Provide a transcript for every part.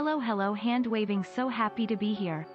Hello, hand waving, so happy to be here.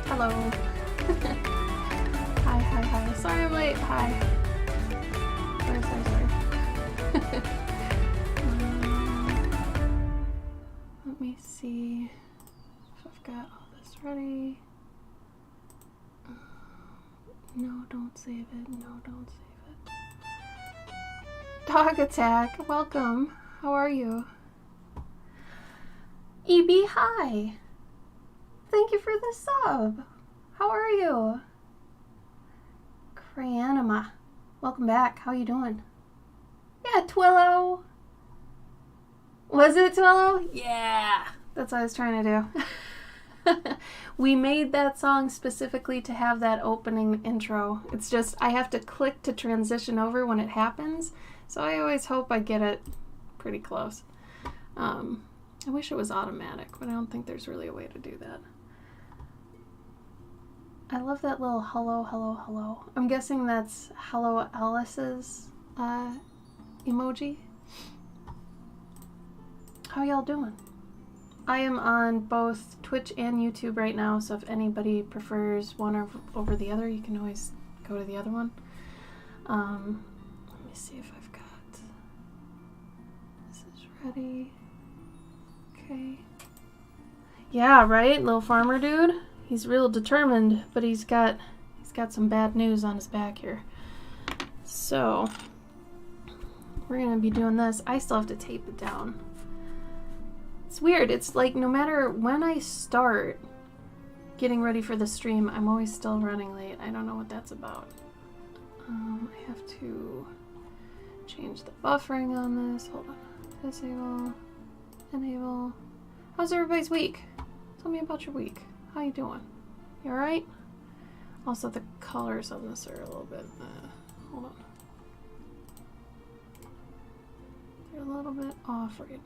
Hello. Hi. Sorry I'm late. Hi. Sorry. Let me see if I've got all this ready. No, don't save it. No, don't save it. Dog Attack, welcome. How are you? EB, hi. Thank you for the sub. How are you? Crayanima, welcome back. How you doing? Yeah, Twillo. Was it Twillo? Yeah, that's what I was trying to do. We made that song specifically to have that opening intro. It's just I have to click to transition over when it happens, so I always hope I get it pretty close. I wish it was automatic, but I don't think there's really a way to do that. I love that little hello. I'm guessing that's Hello Alice's emoji. How y'all doing? I am on both Twitch and YouTube right now, so if anybody prefers one over the other, you can always go to the other one. Let me see if I've got... This is ready. Okay. Yeah, right? Little farmer dude. He's real determined, but he's got some bad news on his back here. So, we're gonna be doing this. I still have to tape it down. It's weird. It's like no matter when I start getting ready for the stream, I'm always still running late. I don't know what that's about. I have to change the buffering on this. Hold on. Disable. Enable. How's everybody's week? Tell me about your week. How you doing? You alright? Also, the colors on this are a little bit... hold on. They're a little bit off right now.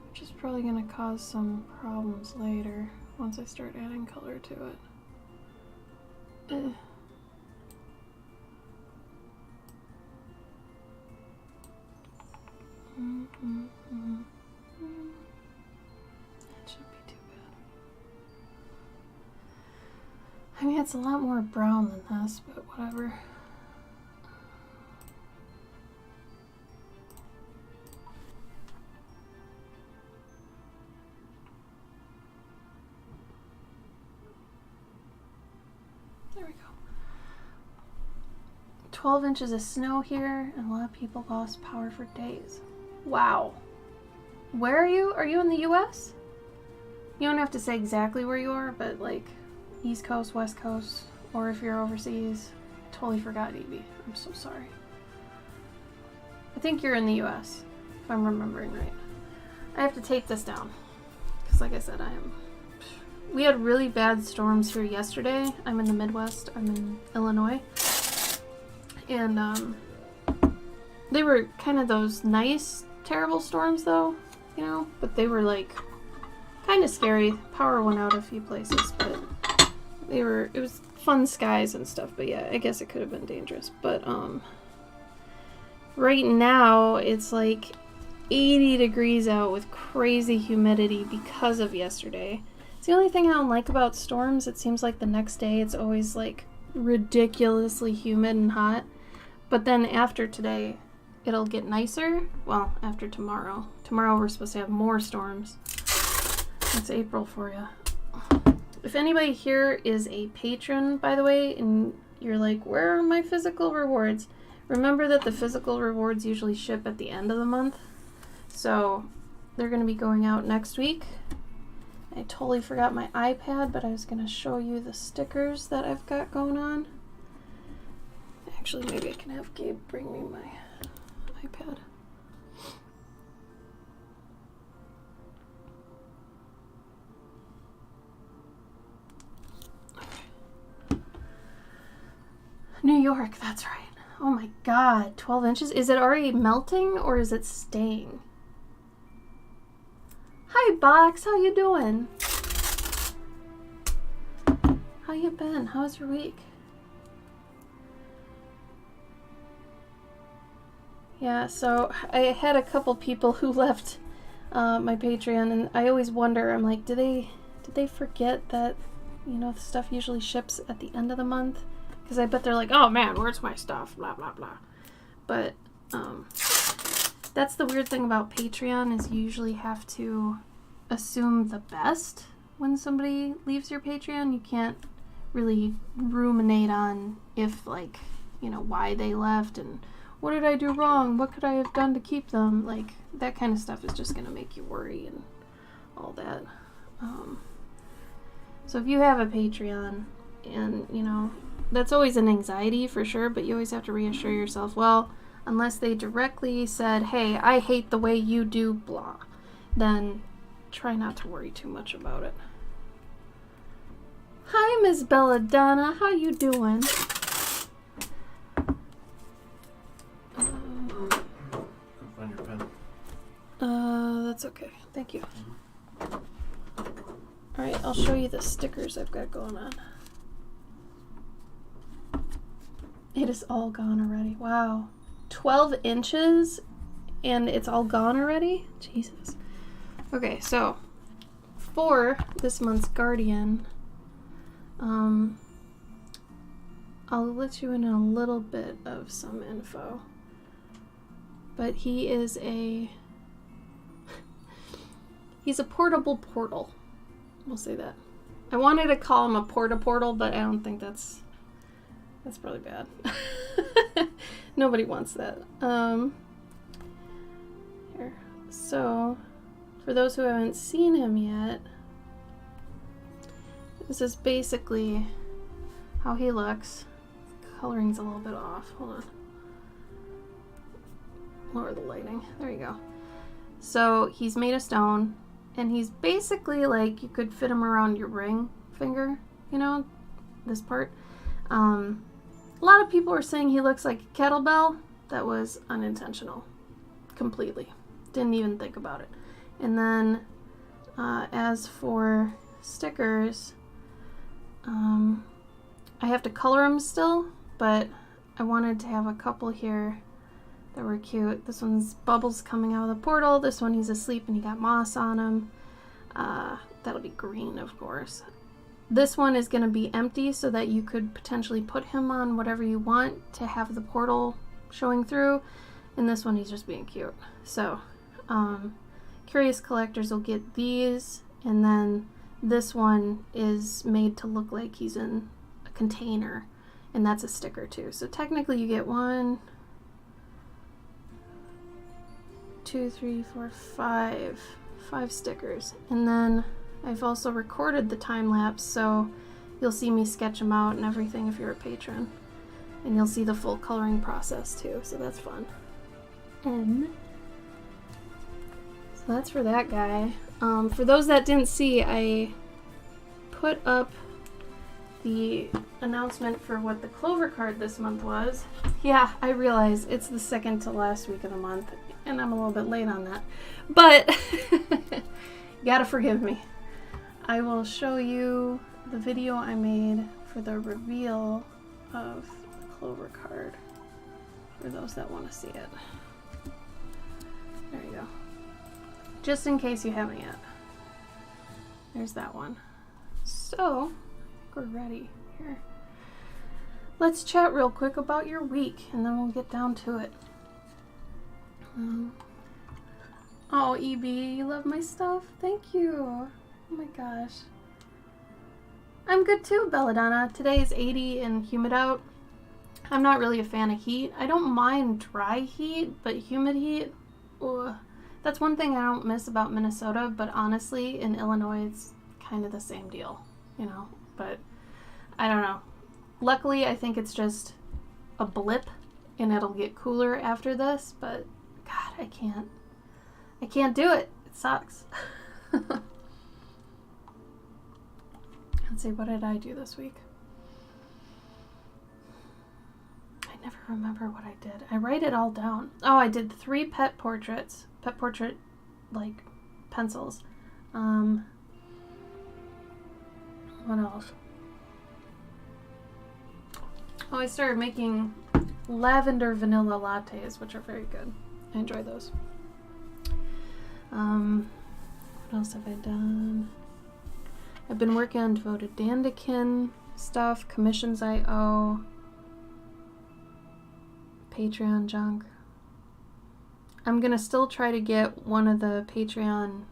Which is probably going to cause some problems later once I start adding color to it. That shouldn't be too bad. I mean, it's a lot more brown than this, but whatever. There we go. 12 inches of snow here, and a lot of people lost power for days. Wow. Where are you? Are you in the US? You don't have to say exactly where you are, but like East Coast, West Coast, or if you're overseas. Totally forgot, Evie. I'm so sorry. I think you're in the US, if I'm remembering right. I have to tape this down, because like I said, we had really bad storms here yesterday. I'm in the Midwest. I'm in Illinois. And they were kind of those nice, terrible storms though, you know, but they were like kind of scary. Power went out a few places, but it was fun skies and stuff, but yeah, I guess it could have been dangerous. But right now it's like 80 degrees out with crazy humidity because of yesterday. It's the only thing I don't like about storms. It seems like the next day it's always like ridiculously humid and hot. But then after today, it'll get nicer. Well, after tomorrow. Tomorrow we're supposed to have more storms. It's April for you. If anybody here is a patron, by the way, and you're like, where are my physical rewards? Remember that the physical rewards usually ship at the end of the month. So they're going to be going out next week. I totally forgot my iPad, but I was going to show you the stickers that I've got going on. Actually, maybe I can have Gabe bring me my iPad. New York, that's right. Oh my god, 12 inches? Is it already melting or is it staying? Hi, Box, how you doing? How you been? How's your week? Yeah, so I had a couple people who left my Patreon, and I always wonder, I'm like, did they forget that, you know, the stuff usually ships at the end of the month? Because I bet they're like, oh man, where's my stuff? Blah, blah, blah. But that's the weird thing about Patreon, is you usually have to assume the best when somebody leaves your Patreon. You can't really ruminate on if, like, you know, why they left and what did I do wrong? What could I have done to keep them? Like, that kind of stuff is just going to make you worry and all that. So if you have a Patreon, and, you know, that's always an anxiety for sure, but you always have to reassure yourself, well, unless they directly said, hey, I hate the way you do blah, then try not to worry too much about it. Hi, Miss Belladonna. How you doing? Find your pen. That's okay. Thank you. Alright, I'll show you the stickers I've got going on. It is all gone already. Wow. 12 inches and it's all gone already? Jesus. Okay, so for this month's Guardian, I'll let you in a little bit of some info. But he is he's a portable portal. We'll say that. I wanted to call him a portal, but I don't think that's probably bad. Nobody wants that. Here. So, for those who haven't seen him yet, this is basically how he looks. coloring's a little bit off. Hold on. Lower the lighting. There you go. So he's made of stone, and he's basically like, you could fit him around your ring finger, you know, this part. A lot of people are saying he looks like a kettlebell. That was unintentional. Completely. Didn't even think about it. And then as for stickers, I have to color them still, but I wanted to have a couple here that were cute. This one's Bubbles coming out of the portal. This one, he's asleep and he got moss on him. That'll be green, of course. This one is going to be empty so that you could potentially put him on whatever you want to have the portal showing through. And this one, he's just being cute. So, curious collectors will get these, and then this one is made to look like he's in a container, and that's a sticker too. So technically you get 1, 2, 3, 4, 5 stickers. And then I've also recorded the time lapse, so you'll see me sketch them out and everything if you're a patron, and you'll see the full coloring process too, so that's fun. And so that's for that guy. For those that didn't see, I put up the announcement for what the Clover card this month was. Yeah, I realize it's the second to last week of the month, and I'm a little bit late on that, but you gotta forgive me. I will show you the video I made for the reveal of the Clover card for those that want to see it. There you go. Just in case you haven't yet. There's that one. So, we're ready here. Let's chat real quick about your week, and then we'll get down to it. Oh, EB, you love my stuff? Thank you. Oh my gosh. I'm good too, Belladonna. Today is 80 and humid out. I'm not really a fan of heat. I don't mind dry heat, but humid heat, ugh. That's one thing I don't miss about Minnesota, but honestly, in Illinois, it's kind of the same deal, you know? But I don't know. Luckily, I think it's just a blip, and it'll get cooler after this, but God, I can't do it. It sucks. Let's see, what did I do this week? I never remember what I did. I write it all down. Oh, I did 3 pet portraits. Pet portrait, like, pencils. What else? Oh, I started making lavender vanilla lattes, which are very good. I enjoy those. What else have I done? I've been working on Devoted Dandikin stuff, commissions I owe, Patreon junk. I'm gonna still try to get one of the Patreon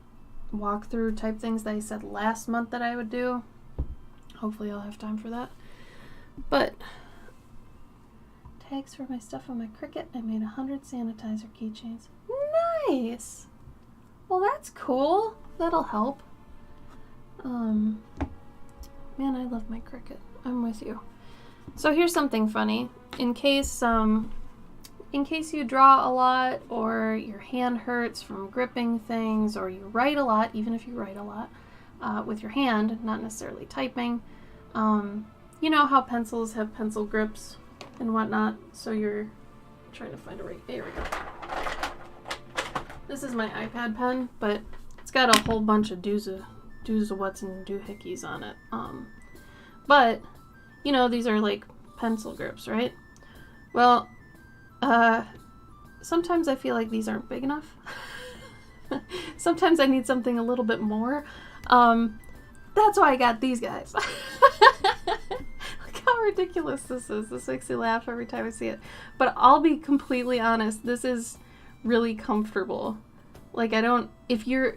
walkthrough type things that I said last month that I would do. Hopefully I'll have time for that. But tags for my stuff on my Cricut. I made 100 sanitizer keychains. Nice! Well, that's cool. That'll help. Man, I love my Cricut. I'm with you. So here's something funny. In case you draw a lot, or your hand hurts from gripping things, or you write a lot, even if you write a lot with your hand, not necessarily typing, you know how pencils have pencil grips and whatnot, so you're trying to find a right. There we go. This is my iPad pen, but it's got a whole bunch of do's of what's and doohickeys on it. But, you know, these are like pencil grips, right? Well, sometimes I feel like these aren't big enough. Sometimes I need something a little bit more. That's why I got these guys. Look how ridiculous this is. This makes me laugh every time I see it. But I'll be completely honest, this is really comfortable. Like, I don't, if you're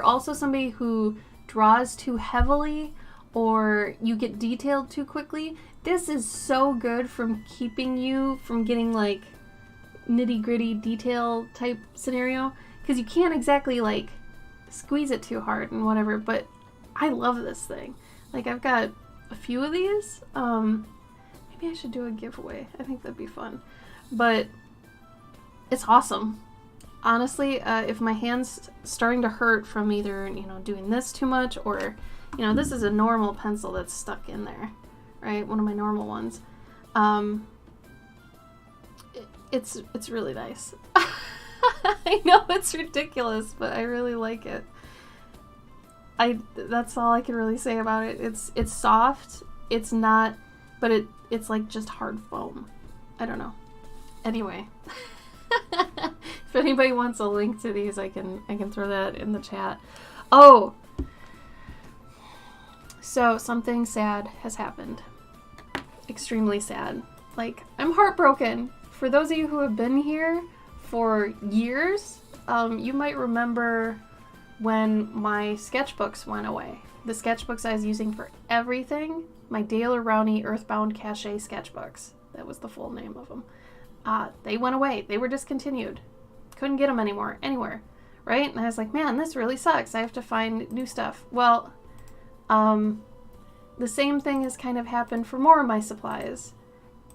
also somebody who draws too heavily, or you get detailed too quickly, this is so good from keeping you from getting like nitty-gritty detail type scenario, because you can't exactly like squeeze it too hard and whatever. But I love this thing. Like, I've got a few of these. I Maybe I should do a giveaway. I think that'd be fun. But it's awesome. Honestly, if my hand's starting to hurt from either, doing this too much or, this is a normal pencil that's stuck in there, right? One of my normal ones. It's really nice. I know it's ridiculous, but I really like it. That's all I can really say about it. It's soft. It's not, but it's like just hard foam. I don't know. Anyway, if anybody wants a link to these, I can throw that in the chat. Oh, so something sad has happened. Extremely sad. Like, I'm heartbroken. For those of you who have been here for years, you might remember when my sketchbooks went away. The sketchbooks I was using for everything, my Dale Rowney Earthbound Cache sketchbooks. That was the full name of them. They went away. They were discontinued. Couldn't get them anymore, anywhere, right? And I was like, man, this really sucks. I have to find new stuff. Well, the same thing has kind of happened for more of my supplies,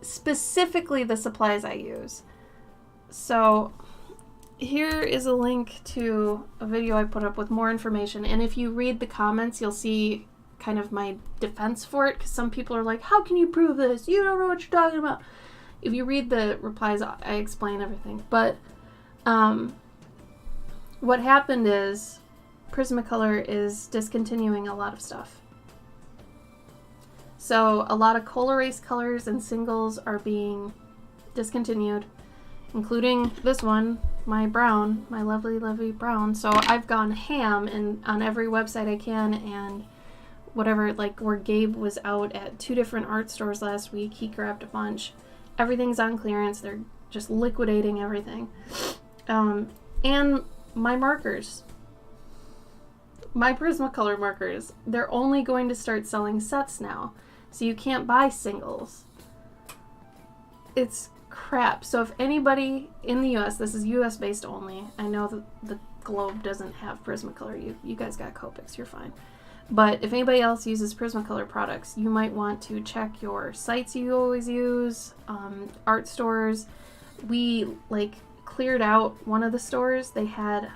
specifically the supplies I use. So here is a link to a video I put up with more information. And if you read the comments, you'll see kind of my defense for it, because some people are like, how can you prove this? You don't know what you're talking about. If you read the replies, I explain everything. But what happened is Prismacolor is discontinuing a lot of stuff. So a lot of Colorase colors and singles are being discontinued, including this one, my brown, my lovely, lovely brown. So I've gone ham on every website I can, and whatever, like where Gabe was out at 2 different art stores last week, he grabbed a bunch. Everything's on clearance. They're just liquidating everything. And my markers. My Prismacolor markers. They're only going to start selling sets now. So you can't buy singles. It's crap. So if anybody in the US, this is US based only. I know that the globe doesn't have Prismacolor. You guys got Copics. You're fine. But if anybody else uses Prismacolor products, you might want to check your sites you always use, art stores. We cleared out one of the stores. They had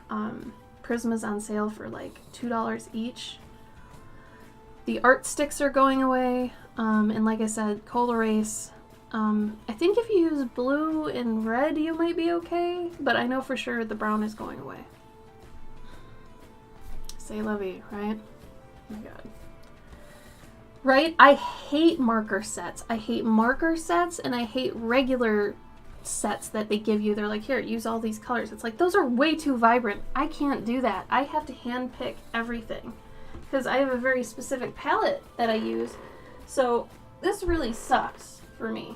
Prismas on sale for like $2 each. The art sticks are going away, and like I said, Colorase. I think if you use blue and red, you might be okay, but I know for sure the brown is going away. C'est la vie, right? Oh my god. Right? I hate marker sets. I hate marker sets, and I hate regular sets that they give you. They're like, here, use all these colors. It's like, those are way too vibrant. I can't do that. I have to hand pick everything because I have a very specific palette that I use. So this really sucks for me,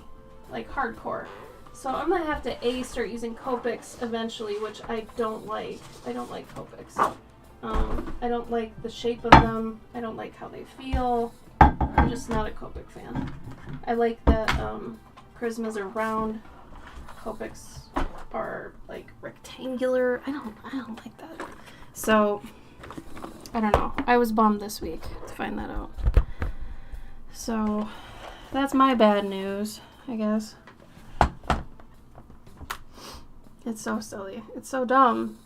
like hardcore. So I'm gonna have to start using Copics eventually, which I don't like. I don't like Copics. I don't like the shape of them. I don't like how they feel. I'm just not a Copic fan. I like that Prismas are round. Copics are like rectangular. I don't like that. So I don't know. I was bummed this week to find that out. So that's my bad news, I guess. It's so silly. It's so dumb.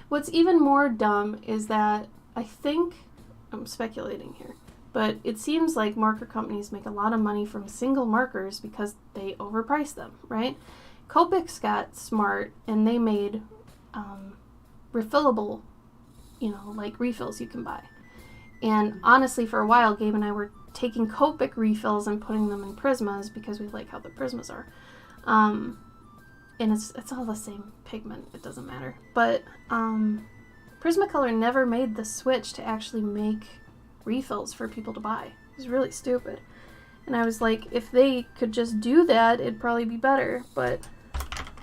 What's even more dumb is that I think, I'm speculating here, but it seems like marker companies make a lot of money from single markers because they overprice them, right? Copics got smart and they made refillable, like refills you can buy. And honestly, for a while, Gabe and I were taking Copic refills and putting them in Prismas because we like how the Prismas are. And it's all the same pigment. It doesn't matter. But Prismacolor never made the switch to actually make refills for people to buy. It was really stupid. And I was like, if they could just do that, it'd probably be better. But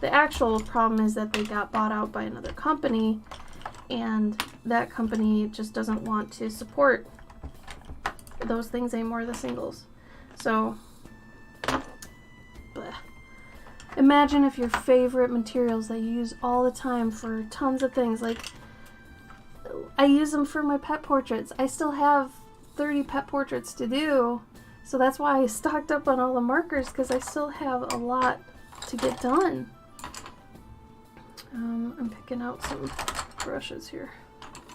the actual problem is that they got bought out by another company, and that company just doesn't want to support those things anymore, the singles. So, bleh. Imagine if your favorite materials that you use all the time for tons of things, like I use them for my pet portraits. I still have 30 pet portraits to do, So that's why I stocked up on all the markers, because I still have a lot to get done. I'm picking out some brushes here.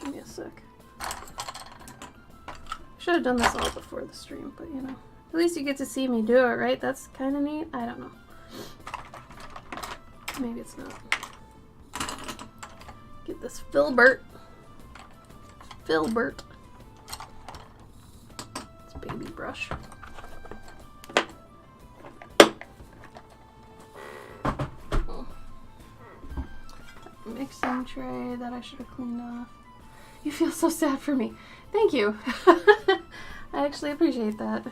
Give me a sec. Should have done this all before the stream, but you know. At least you get to see me do it, right? That's kind of neat. I don't know. Maybe it's not. Get this filbert. Filbert. It's a baby brush. Mixing tray that I should have cleaned off. You feel so sad for me. Thank you. I actually appreciate that.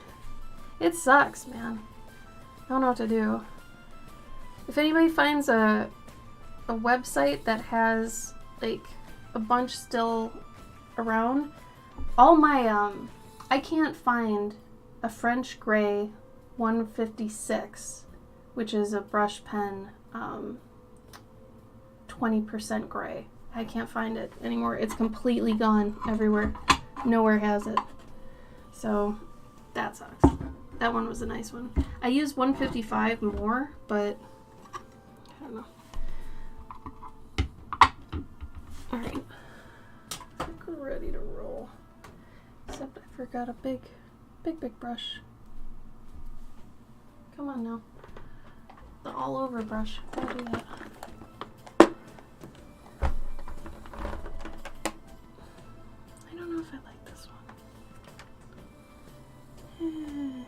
It sucks, man. I don't know what to do. If anybody finds a website that has like a bunch still around, all my I can't find a French Gray 156, which is a brush pen 20% gray. I can't find it anymore. It's completely gone everywhere. Nowhere has it. So that sucks. That one was a nice one. I use 155 more, but I don't know. Alright. I think we're ready to roll. Except I forgot a big brush. Come on now. The all over brush. Gotta do that. I don't know if I like this one.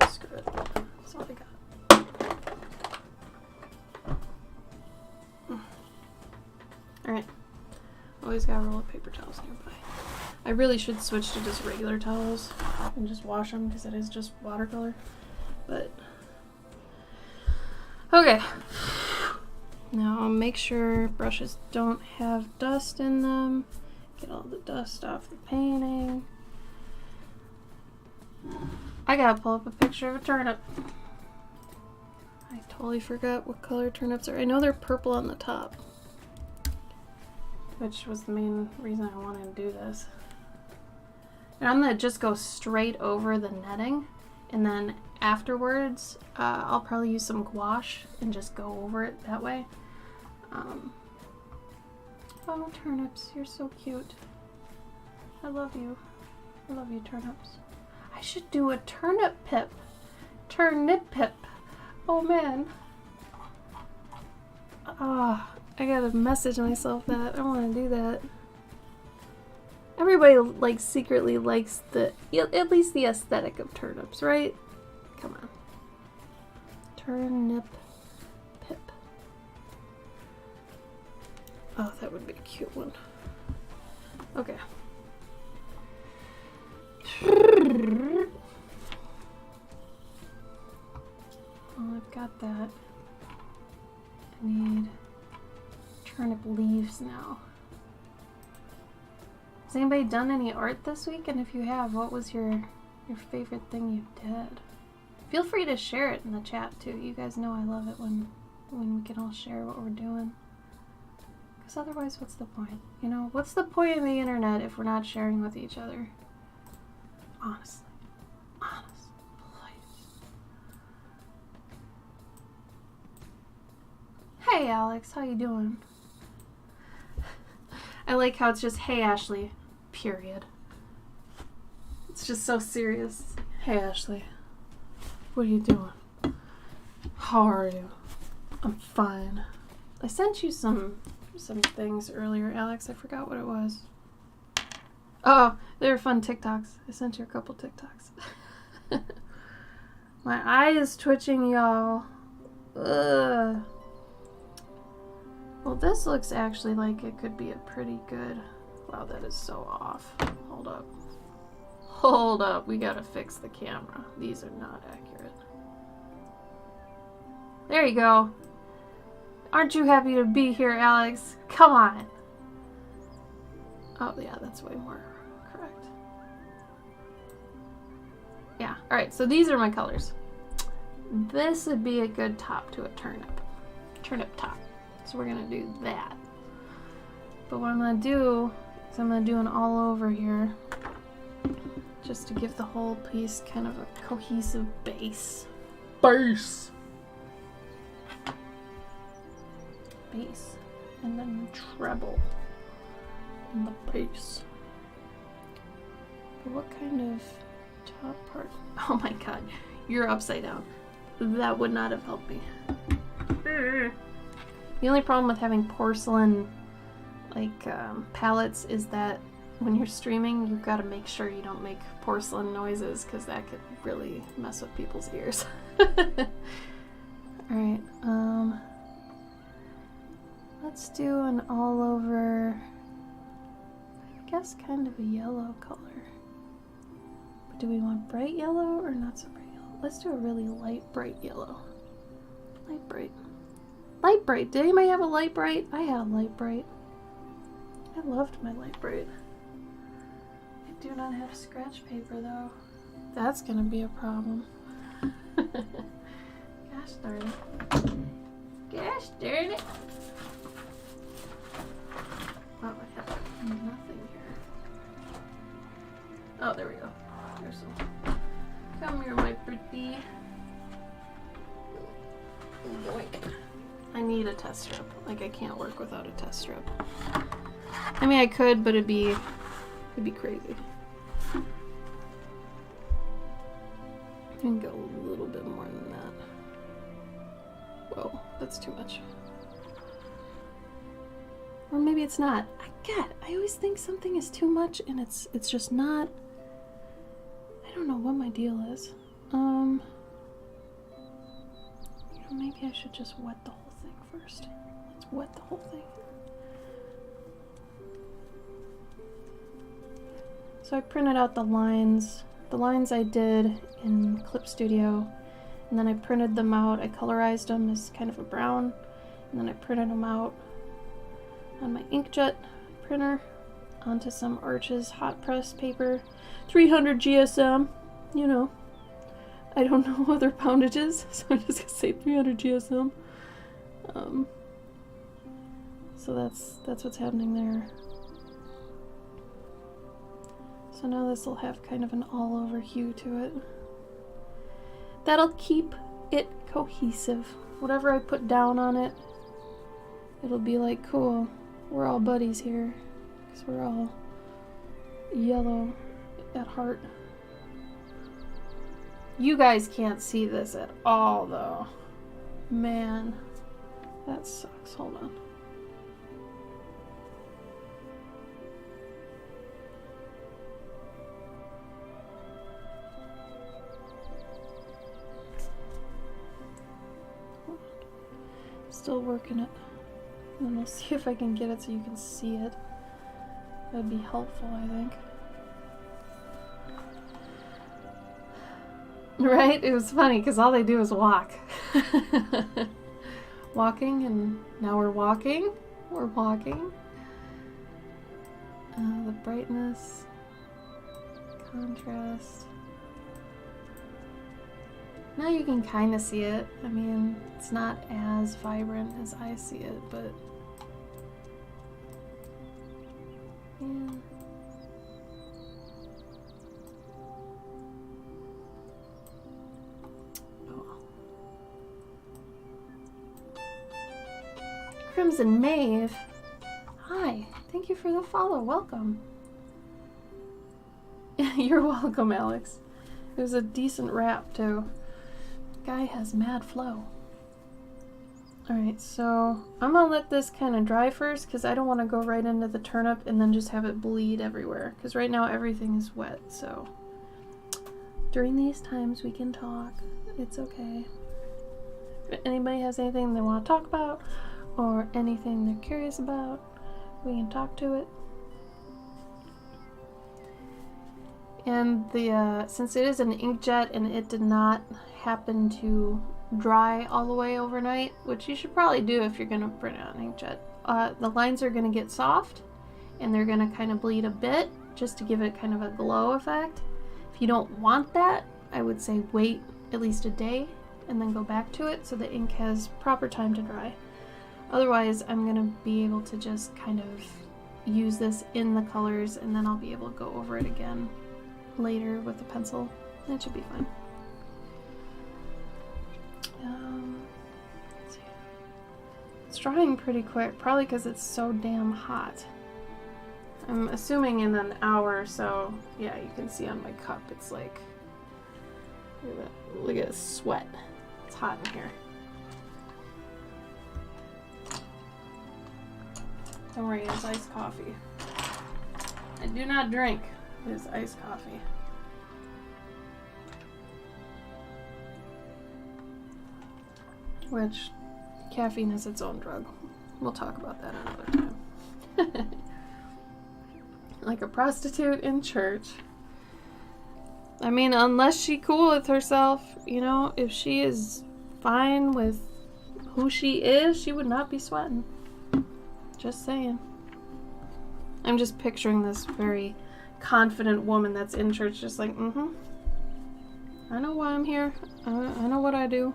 Screw it. That's all I got. Alright. Always got a roll of paper towels nearby. I really should switch to just regular towels and just wash them because it is just watercolor. But okay. Now I'll make sure brushes don't have dust in them. Get all the dust off the painting. I gotta pull up a picture of a turnip. I totally forgot what color turnips are. I know they're purple on the top, which was the main reason I wanted to do this. And I'm gonna just go straight over the netting, and then afterwards I'll probably use some gouache and just go over it that way. Oh, turnips, you're so cute. I love you. I love you, turnips. I should do a turnip pip. Turnip pip. Oh man. Ah, I gotta message myself that. I wanna do that. Everybody like secretly likes at least the aesthetic of turnips, right? Come on. Turnip pip. Oh, that would be a cute one. Okay. Well, I've got that. I need turnip leaves now. Has anybody done any art this week? And if you have, what was your favorite thing you did? Feel free to share it in the chat too. You guys know I love it when we can all share what we're doing. Because otherwise, what's the point? You know, what's the point of the internet if we're not sharing with each other? Honestly. Honest. Please. Hey Alex, how you doing? I like how it's just, hey Ashley, period. It's just so serious. Hey Ashley, what are you doing? How are you? I'm fine. I sent you some things earlier, Alex. I forgot what it was. Oh, they were fun TikToks. I sent you a couple TikToks. My eye is twitching, y'all. Ugh. Well, this looks actually like it could be a pretty good... Wow, that is so off. Hold up. Hold up. We gotta fix the camera. These are not accurate. There you go. Aren't you happy to be here, Alex? Come on. Oh, yeah, that's way more correct. Yeah, alright, so these are my colors. This would be a good top to a turnip. Turnip top. So we're gonna do that. But what I'm gonna do is I'm gonna do an all over here. just to give the whole piece kind of a cohesive base. Base! Bass, and then treble in the bass. But what kind of top part? Oh my god, you're upside down. That would not have helped me. The only problem with having porcelain palettes is that when you're streaming, you've got to make sure you don't make porcelain noises, because that could really mess with people's ears. Alright, let's do an all over, I guess kind of a yellow color. But do we want bright yellow or not so bright yellow? Let's do a really light bright yellow. Light bright. Light bright. Did anybody have a light bright? I had a light bright. I loved my light bright. I do not have scratch paper though. That's gonna be a problem. Gosh darn it. Gosh darn it. Oh, I have nothing here. Oh, there we go. There's some. Come here, my pretty. Boink. I need a test strip. Like, I can't work without a test strip. I mean, I could, but it'd be crazy. I can go a little bit more than that. Whoa, that's too much. Or maybe it's not. I always think something is too much and it's just not. I don't know what my deal is. Maybe I should just wet the whole thing first. Let's wet the whole thing. So I printed out the lines. The lines I did in Clip Studio, and then I printed them out. I colorized them as kind of a brown, and then I printed them out on my inkjet printer onto some Arches hot press paper. 300 GSM, you know. I don't know what their poundage is, so I'm just gonna say 300 GSM. So that's what's happening there. So now this will have kind of an all-over hue to it. That'll keep it cohesive. Whatever I put down on it, it'll be like, cool, we're all buddies here, because we're all yellow at heart. You guys can't see this at all, though. Man, that sucks. Hold on. Still working it. And then we'll see if I can get it so you can see it. That'd be helpful, I think. Right? It was funny because all they do is walk. Walking, and now we're walking. We're walking. The brightness, contrast. Now you can kind of see it. I mean, it's not as vibrant as I see it, but yeah. Crimson Maeve. Hi, thank you for the follow. Welcome. You're welcome, Alex. It was a decent wrap, too. Guy has mad flow. Alright, so I'm gonna let this kind of dry first because I don't want to go right into the turnip and then just have it bleed everywhere. Because right now everything is wet, so during these times we can talk. It's okay. If anybody has anything they want to talk about or anything they're curious about, we can talk to it. And since it is an inkjet and it did not happen to dry all the way overnight, which you should probably do if you're going to print out an inkjet, the lines are going to get soft and they're going to kind of bleed a bit just to give it kind of a glow effect. If you don't want that, I would say wait at least a day and then go back to it so the ink has proper time to dry. Otherwise, I'm going to be able to just kind of use this in the colors and then I'll be able to go over it again later with a pencil. That should be fine. Let's see. It's drying pretty quick, probably because it's so damn hot. I'm assuming in an hour or so. Yeah, you can see on my cup, it's like, look at the sweat. It's hot in here. Don't worry, it's iced coffee. I do not drink. It is iced coffee. Which, caffeine is its own drug. We'll talk about that another time. Like a prostitute in church. I mean, unless she cool with herself, you know, if she is fine with who she is, she would not be sweating. Just saying. I'm just picturing this very confident woman that's in church, just like, I know why I'm here. I know what I do.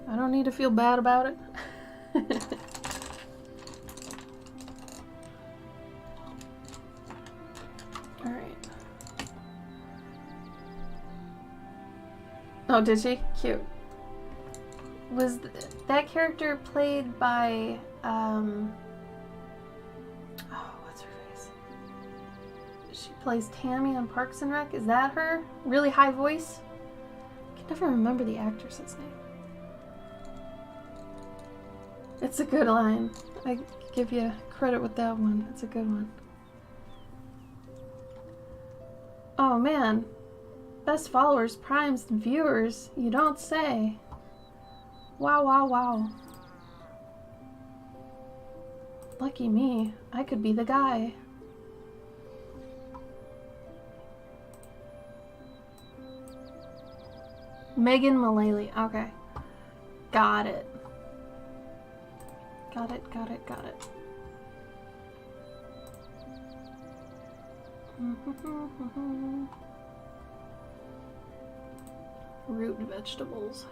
I don't need to feel bad about it. Alright. Oh, did she? Cute. Was that character played by, what's her face? She plays Tammy on Parks and Rec. Is that her? Really high voice? I can never remember the actress's name. It's a good line. I give you credit with that one. It's a good one. Oh man. Best followers, primes, and viewers. You don't say. Wow, wow, wow. Lucky me. I could be the guy. Megan Mullally. Okay. Got it. Got it, got it, got it. Root vegetables.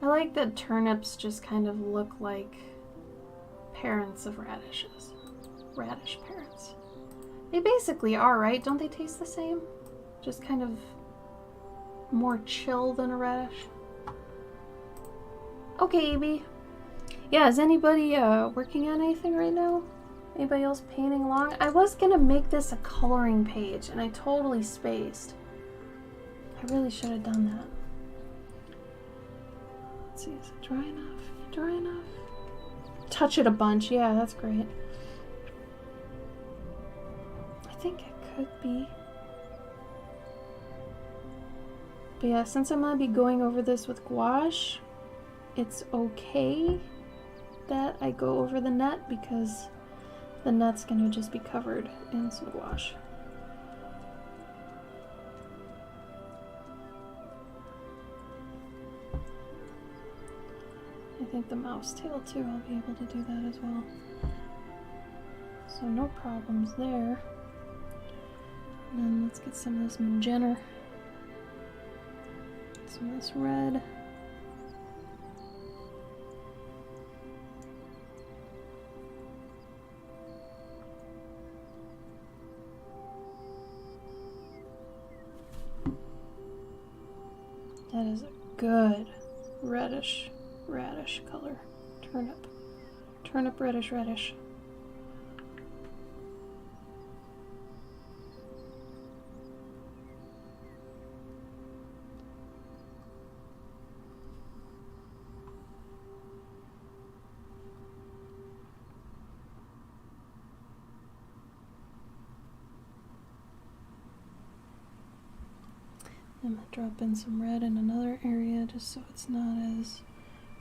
I like that turnips just kind of look like parents of radishes. Radish parents. They basically are, right? Don't they taste the same? Just kind of more chill than a radish. Okay, Abby. Yeah, is anybody working on anything right now? Anybody else painting along? I was gonna make this a coloring page and I totally spaced. I really should have done that. Let's see, is it dry enough? Dry enough? Touch it a bunch, yeah, that's great. I think it could be. But yeah, since I'm gonna be going over this with gouache, it's okay that I go over the net because the net's gonna just be covered in some gouache. I think the mouse tail too, I'll be able to do that as well. So no problems there. And then let's get some of this magenta. Some of this red. That is a good radish color. Turnip radish. I'm gonna drop in some red in another area just so it's not as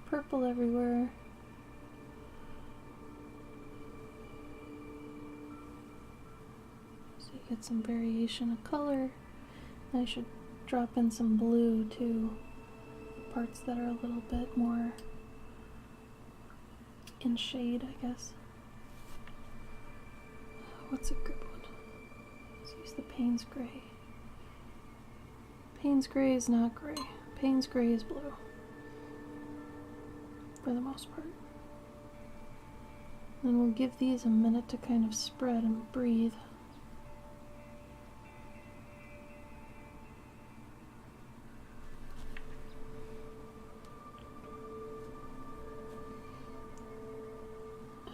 purple everywhere. So you get some variation of color. I should drop in some blue too. Parts that are a little bit more in shade, I guess. What's a good one? Let's use the Payne's Gray. Payne's Gray is not gray. Payne's Gray is blue. For the most part. Then we'll give these a minute to kind of spread and breathe.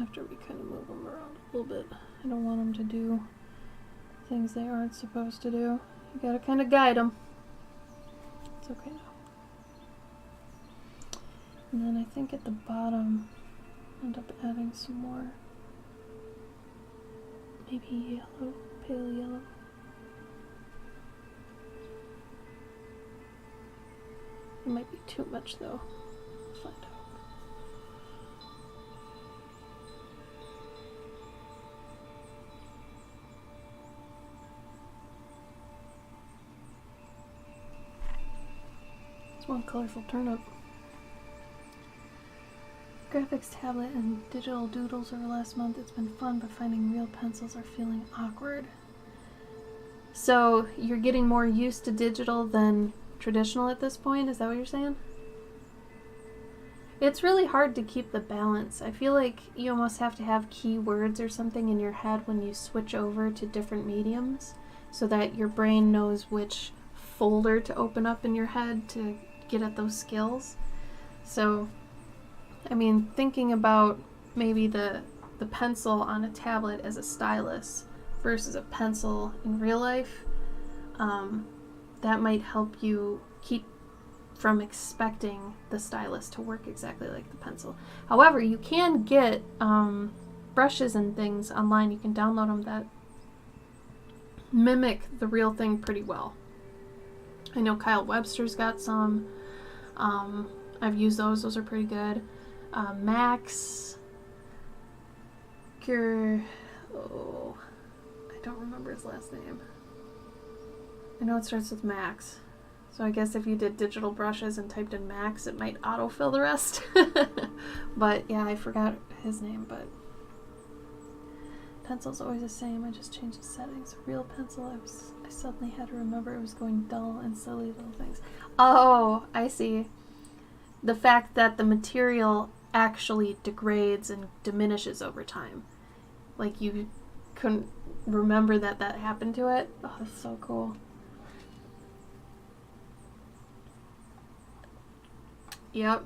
after we kind of move them around a little bit. I don't want them to do things they aren't supposed to do. You gotta kind of guide them. It's okay now. And then I think at the bottom, end up adding some more, maybe yellow, pale yellow. It might be too much though. We'll find out. It's one colorful turnip. Graphics tablet and digital doodles over last month. It's been fun, but finding real pencils are feeling awkward. So you're getting more used to digital than traditional at this point? Is that what you're saying? It's really hard to keep the balance. I feel like you almost have to have keywords or something in your head when you switch over to different mediums so that your brain knows which folder to open up in your head to get at those skills. So I mean, thinking about maybe the pencil on a tablet as a stylus versus a pencil in real life, that might help you keep from expecting the stylus to work exactly like the pencil. However, you can get brushes and things online. You can download them that mimic the real thing pretty well. I know Kyle Webster's got some. I've used those. Those are pretty good. Max I don't remember his last name. I know it starts with Max, so I guess if you did digital brushes and typed in Max, it might autofill the rest. But yeah, I forgot his name. But pencil's always the same. I just changed the settings. Real pencil, I suddenly had to remember it was going dull and silly little things. Oh, I see. The fact that the material actually degrades and diminishes over time. Like you couldn't remember that happened to it. Oh, that's so cool. Yep.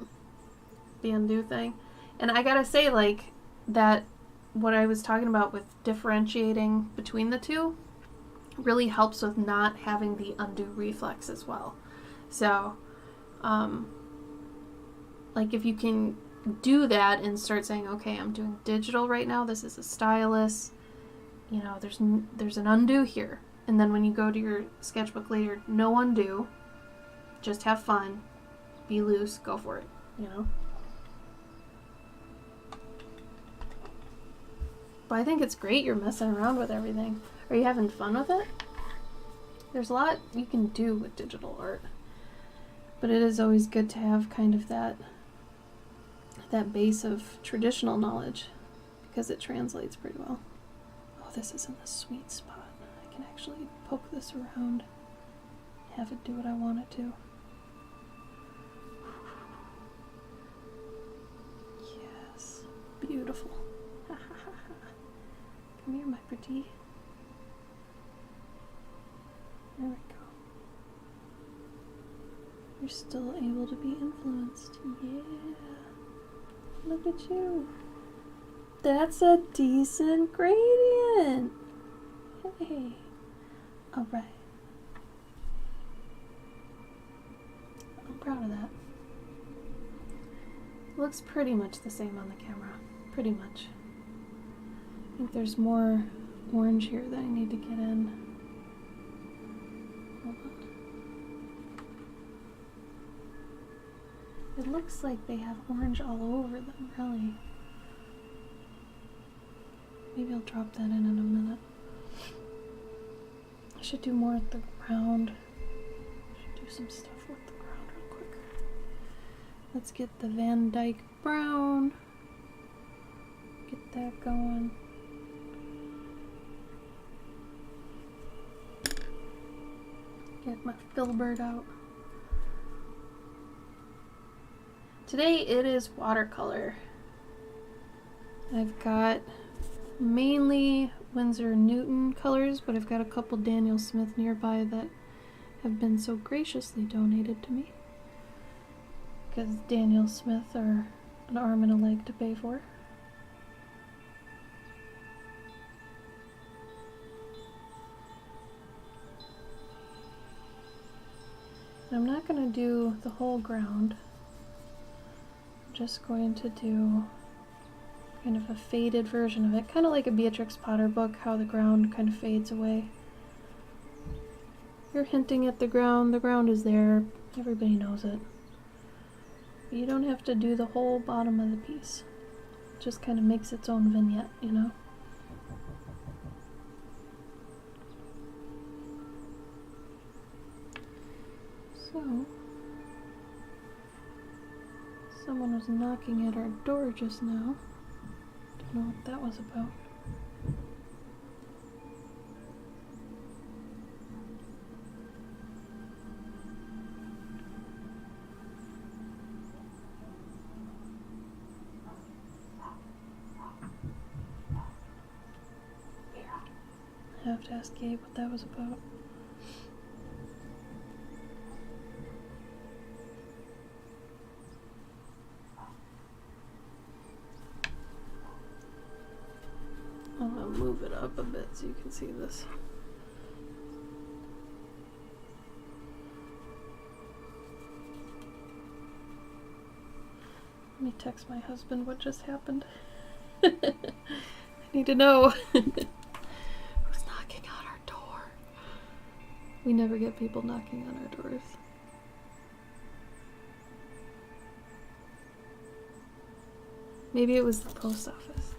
The undo thing. And I gotta say, like, that what I was talking about with differentiating between the two really helps with not having the undo reflex as well. So, like if you can do that and start saying, okay, I'm doing digital right now, this is a stylus, you know, there's an undo here. And then when you go to your sketchbook later, no undo, just have fun, be loose, go for it, you know? But I think it's great you're messing around with everything. Are you having fun with it? There's a lot you can do with digital art. But it is always good to have kind of that base of traditional knowledge because it translates pretty well. Oh, this is in the sweet spot. I can actually poke this around, have it do what I want it to. Yes, beautiful. Come here, my pretty. There we go. You're still able to be influenced. Yeah. Look at you. That's a decent gradient. Hey. Alright. I'm proud of that. Looks pretty much the same on the camera. Pretty much. I think there's more orange here that I need to get in. Hold on. It looks like they have orange all over them, really. Maybe I'll drop that in a minute. I should do more at the ground. I should do some stuff with the ground real quick. Let's get the Van Dyke brown. Get that going. Get my filbert out. Today it is watercolor. I've got mainly Winsor & Newton colors, but I've got a couple Daniel Smith nearby that have been so graciously donated to me. Because Daniel Smith are an arm and a leg to pay for. I'm not going to do the whole ground. I'm just going to do kind of a faded version of it, kind of like a Beatrix Potter book, how the ground kind of fades away. You're hinting at the ground is there, everybody knows it. But you don't have to do the whole bottom of the piece. It just kind of makes its own vignette, you know? So, someone was knocking at our door just now. Don't know what that was about. I have to ask Gabe what that was about. I'm gonna move it up a bit so you can see this. Let me text my husband what just happened. I need to know. Who's knocking on our door? We never get people knocking on our doors. Maybe it was the post office.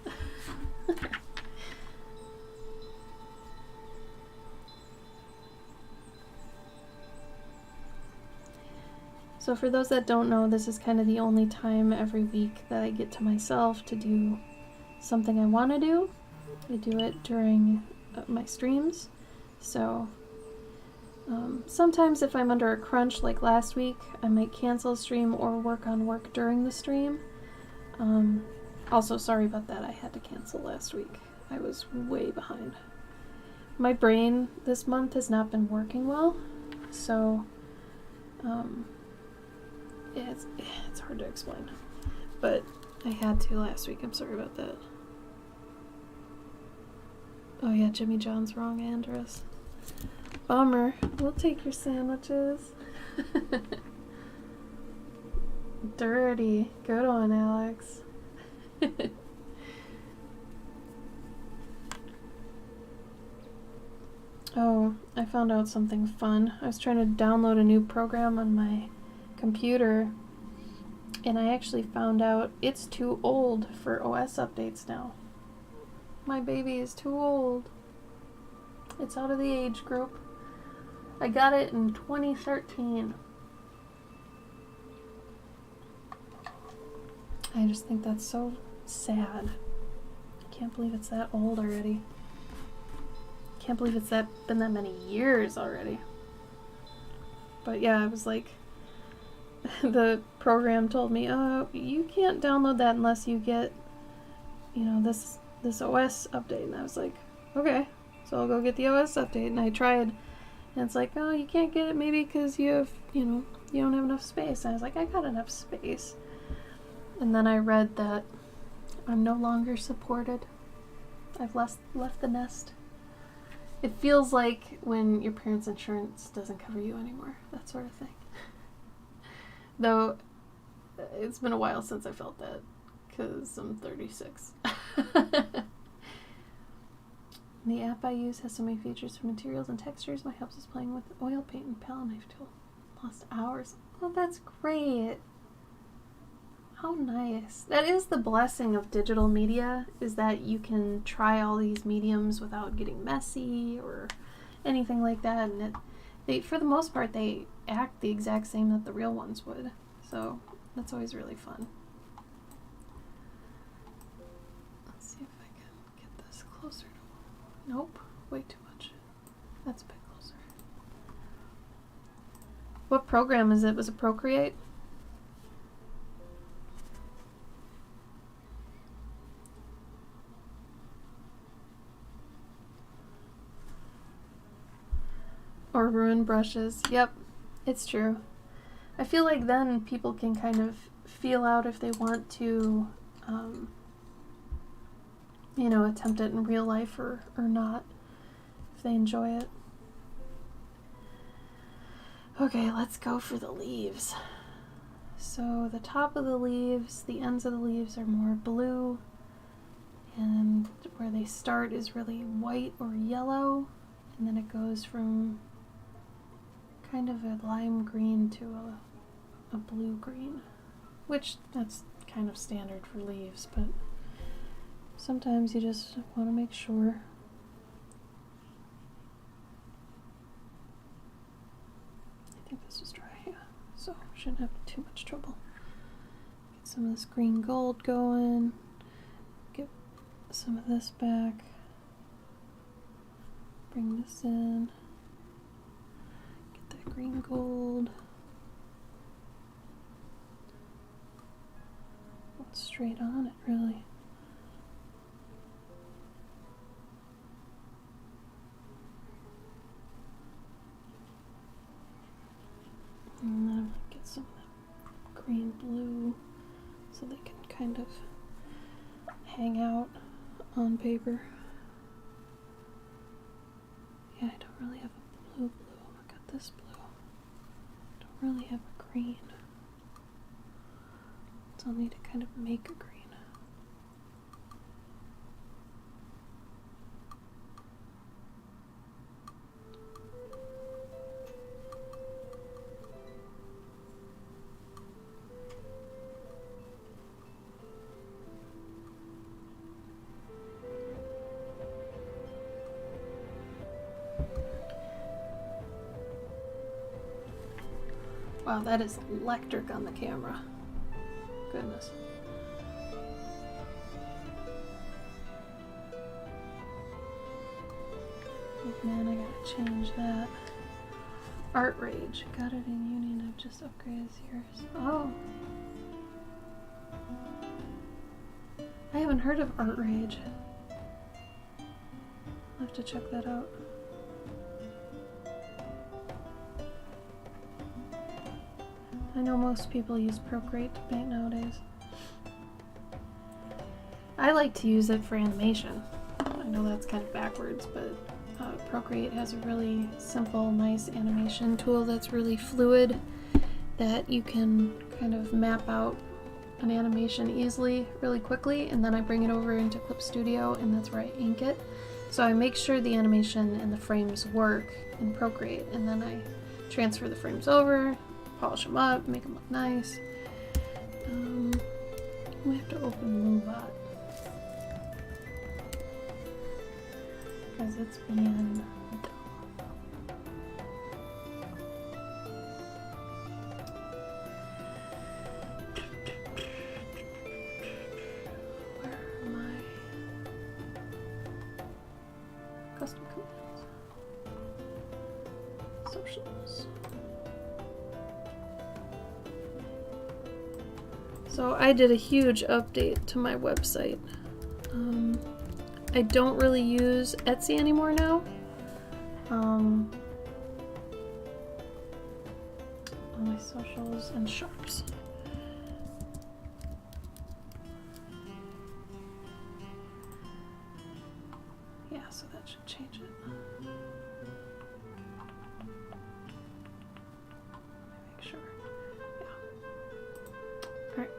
So for those that don't know, this is kind of the only time every week that I get to myself to do something I want to do. I do it during my streams. So sometimes if I'm under a crunch like last week, I might cancel a stream or work on work during the stream. Also, sorry about that. I had to cancel last week. I was way behind. My brain this month has not been working well, so yeah, it's hard to explain. But I had to last week. I'm sorry about that. Oh yeah, Jimmy John's wrong address. Bummer. We'll take your sandwiches. Dirty. Good one, Alex. Oh, I found out something fun. I was trying to download a new program on my computer, and I actually found out it's too old for OS updates now. My baby is too old. It's out of the age group. I got it in 2013. I just think that's so sad. I can't believe it's that old already. Can't believe it's been that many years already. But yeah, I was like, the program told me, oh, you can't download that unless you get, you know, this OS update. And I was like, okay, so I'll go get the OS update. And I tried, and it's like, oh, you can't get it maybe because you have, you know, you don't have enough space. And I was like, I got enough space. And then I read that I'm no longer supported. I've left the nest. It feels like when your parents' insurance doesn't cover you anymore, that sort of thing. Though, it's been a while since I felt that, because I'm 36. The app I use has so many features for materials and textures. My house is playing with oil paint and palette knife tool. Lost hours. Oh, that's great. How nice. That is the blessing of digital media, is that you can try all these mediums without getting messy or anything like that. And they, for the most part, they act the exact same that the real ones would. So that's always really fun. Let's see if I can get this closer. Nope, way too much. That's a bit closer. What program is it? Was it Procreate? Or ruin brushes. Yep, it's true. I feel like then people can kind of feel out if they want to, you know, attempt it in real life or not, if they enjoy it. Okay, let's go for the leaves. So the top of the leaves, the ends of the leaves are more blue, and where they start is really white or yellow, and then it goes from kind of a lime green to a blue green, which that's kind of standard for leaves, but sometimes you just want to make sure. I think this is dry, yeah, so shouldn't have too much trouble. Get some of this green gold going, get some of this back, bring this in, get that green gold. Straight on it, really. And then I'm going to get some of that green blue so they can kind of hang out on paper. Yeah, I don't really have a blue. I got this blue. I don't really have a green. So I'll need to kind of make a green. Wow, that is electric on the camera. Goodness. Oh man, I gotta change that. Art Rage. Got it in Union. I've just upgraded yours. Oh. I haven't heard of Art Rage. I'll have to check that out. I know most people use Procreate to paint nowadays. I like to use it for animation. I know that's kind of backwards, but Procreate has a really simple, nice animation tool that's really fluid, that you can kind of map out an animation easily, really quickly, and then I bring it over into Clip Studio, and that's where I ink it. So I make sure the animation and the frames work in Procreate, and then I transfer the frames over, polish them up, make them look nice. We have to open Moobot because it's being dumb. Where are my custom commands? Socials. So I did a huge update to my website. I don't really use Etsy anymore now. On my socials and shops. Yeah, so that should change it. Make sure. Yeah. Alright.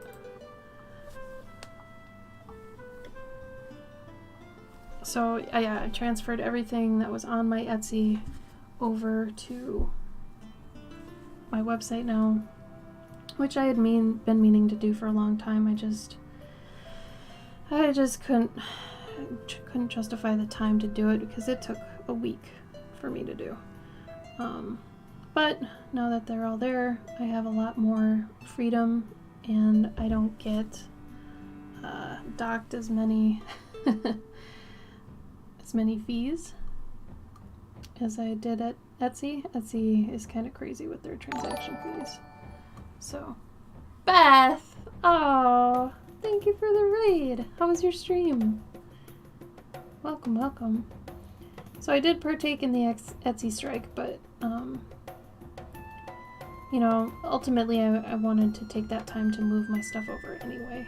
So I transferred everything that was on my Etsy over to my website now, which I had been meaning to do for a long time. I just couldn't justify the time to do it because it took a week for me to do. But now that they're all there, I have a lot more freedom, and I don't get docked as many fees as I did at Etsy. Etsy is kind of crazy with their transaction fees. So, Beth! Oh, thank you for the raid. How was your stream? Welcome, welcome. So I did partake in the Etsy strike, but you know, ultimately I wanted to take that time to move my stuff over anyway.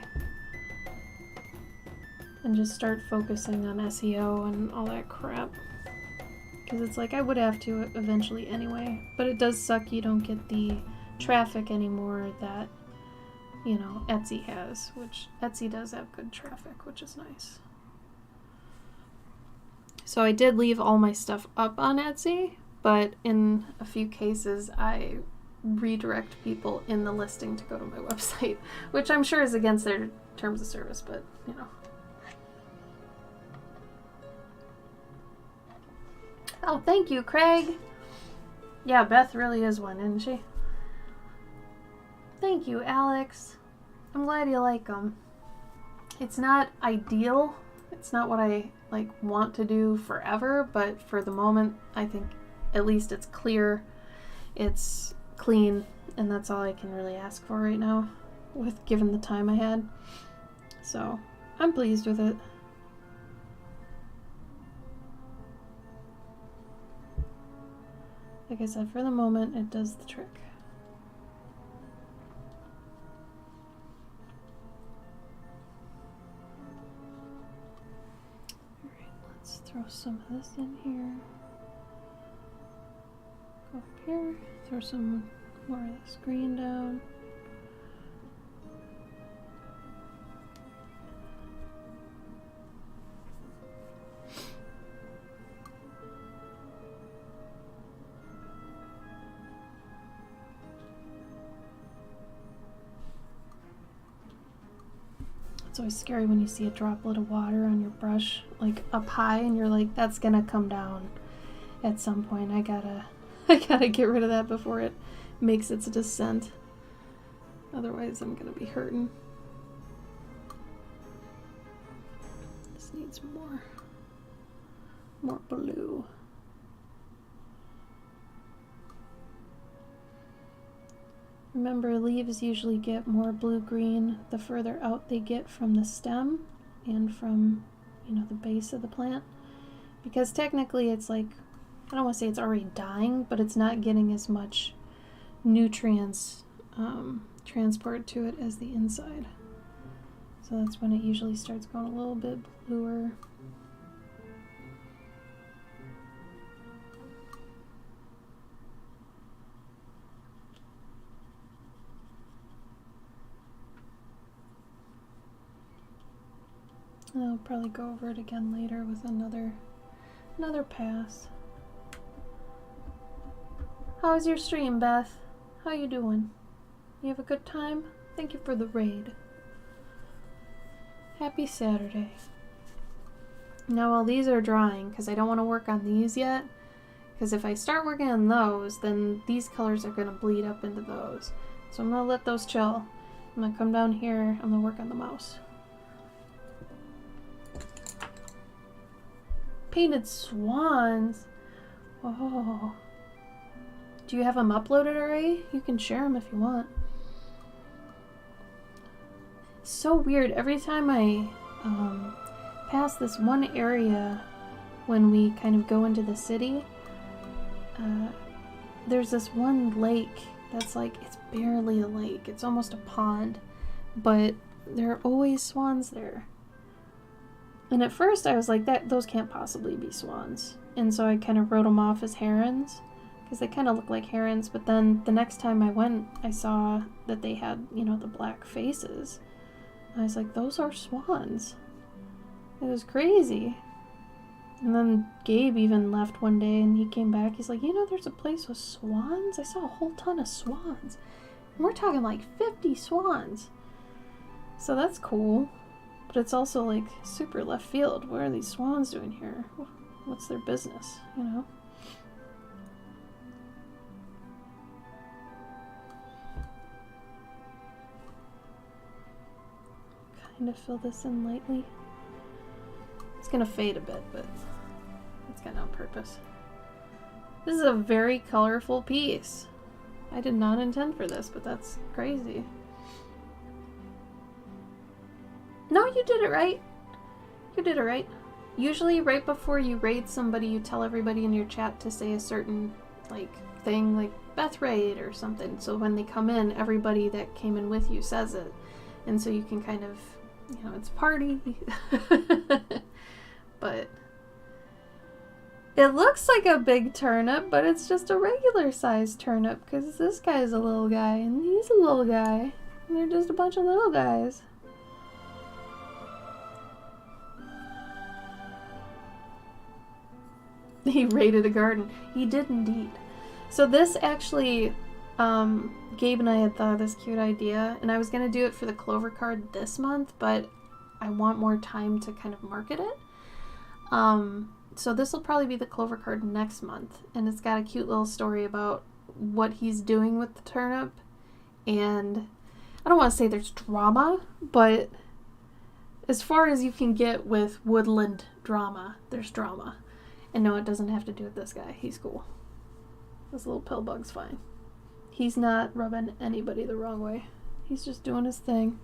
And just start focusing on SEO and all that crap. Because it's like I would have to eventually anyway. But it does suck you don't get the traffic anymore that, you know, Etsy has. Which Etsy does have good traffic, which is nice. So I did leave all my stuff up on Etsy, but in a few cases I redirect people in the listing to go to my website, which I'm sure is against their terms of service, but you know. Oh, thank you, Craig. Yeah, Beth really is one, isn't she? Thank you, Alex. I'm glad you like them. It's not ideal. It's not what I like want to do forever, but for the moment, I think at least it's clear, it's clean, and that's all I can really ask for right now, with given the time I had. So I'm pleased with it. Like I said, for the moment, it does the trick. Alright, let's throw some of this in here. Go up here, throw some more of this green down. It's always scary when you see a droplet of water on your brush, like up high, and you're like, that's gonna come down at some point. I gotta get rid of that before it makes its descent. Otherwise I'm gonna be hurting. This needs more blue. Remember, leaves usually get more blue-green the further out they get from the stem and from, you know, the base of the plant. Because technically it's like, I don't want to say it's already dying, but it's not getting as much nutrients transport to it as the inside. So that's when it usually starts going a little bit bluer. I'll probably go over it again later with another pass. How was your stream, Beth? How you doing? You have a good time? Thank you for the raid. Happy Saturday. Now while these are drying, because I don't want to work on these yet, because if I start working on those, then these colors are going to bleed up into those. So I'm going to let those chill. I'm going to come down here, I'm going to work on the mouse. Painted swans. Oh. Do you have them uploaded already? You can share them if you want. So weird. Every time I pass this one area when we kind of go into the city, there's this one lake that's like, it's barely a lake. It's almost a pond. But there are always swans there. And at first I was like, those can't possibly be swans. And so I kind of wrote them off as herons, because they kind of look like herons. But then the next time I went, I saw that they had, you know, the black faces. I was like, those are swans. It was crazy. And then Gabe even left one day and he came back. He's like, you know, there's a place with swans? I saw a whole ton of swans. And we're talking like 50 swans. So that's cool. But it's also like super left field. What are these swans doing here? What's their business, you know? Kind of fill this in lightly. It's gonna fade a bit, but it's kind of on purpose. This is a very colorful piece. I did not intend for this, but that's crazy. No, you did it right. You did it right. Usually right before you raid somebody, you tell everybody in your chat to say a certain, like, thing, like Beth raid or something. So when they come in, everybody that came in with you says it. And so you can kind of, you know, it's party. But It looks like a big turnip, but it's just a regular sized turnip because this guy's a little guy and he's a little guy. And they're just a bunch of little guys. He raided a garden. He did indeed. So this actually, Gabe and I had thought of this cute idea, and I was going to do it for the Clover card this month, but I want more time to kind of market it. So this will probably be the Clover card next month, and it's got a cute little story about what he's doing with the turnip, and I don't want to say there's drama, but as far as you can get with woodland drama, there's drama. And no, it doesn't have to do with this guy. He's cool. This little pill bug's fine. He's not rubbing anybody the wrong way. He's just doing his thing.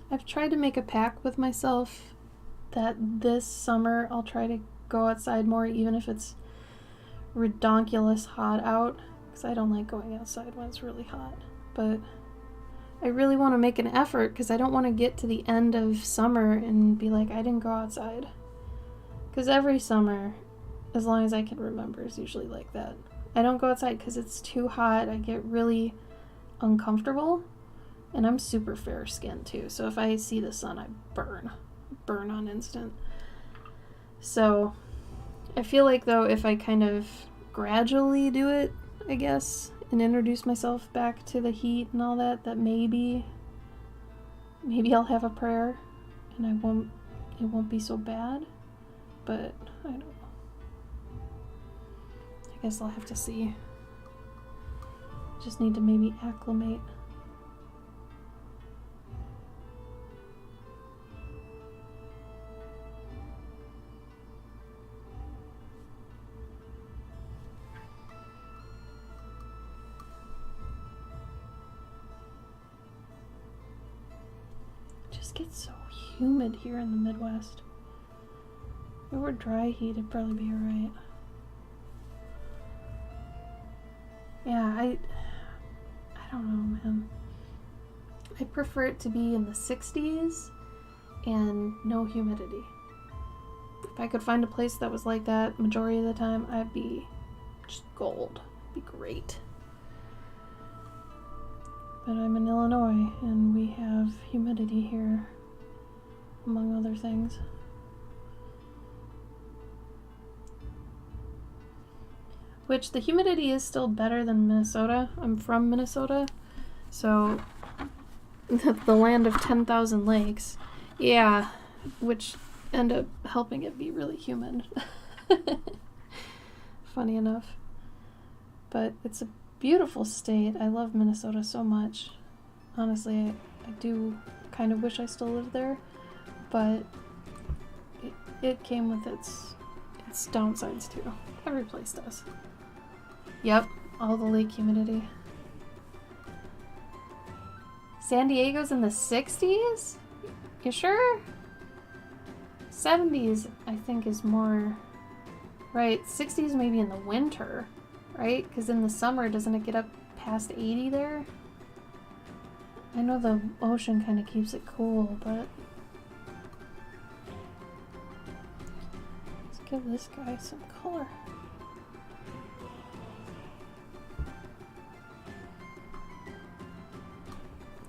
I've tried to make a pact with myself that this summer I'll try to go outside more, even if it's redonkulous hot out, because I don't like going outside when it's really hot. But I really want to make an effort because I don't want to get to the end of summer and be like, I didn't go outside. Because every summer, as long as I can remember, is usually like that. I don't go outside because it's too hot. I get really uncomfortable. And I'm super fair skinned too, so if I see the sun, I burn on instant. So I feel like though if I kind of gradually do it, I guess, and introduce myself back to the heat and all that, that maybe I'll have a prayer and it won't be so bad. But I don't know. I guess I'll have to see. Just need to maybe acclimate. Gets so humid here in the Midwest. If it were dry heat, it'd probably be alright. Yeah, I don't know, man. I prefer it to be in the 60s and no humidity. If I could find a place that was like that majority of the time, I'd be just gold. It'd be great. But I'm in Illinois, and we have humidity here, among other things. Which, the humidity is still better than Minnesota. I'm from Minnesota, so the land of 10,000 lakes. Yeah, which end up helping it be really humid. Funny enough. But it's a beautiful state. I love Minnesota so much. Honestly, I do kind of wish I still lived there, but it came with its downsides too. Every place does. Yep, all the lake humidity. San Diego's in the 60s? You sure? 70s, I think, is more... Right, 60s maybe in the winter. Right? Because in the summer, doesn't it get up past 80 there? I know the ocean kind of keeps it cool, but... Let's give this guy some color.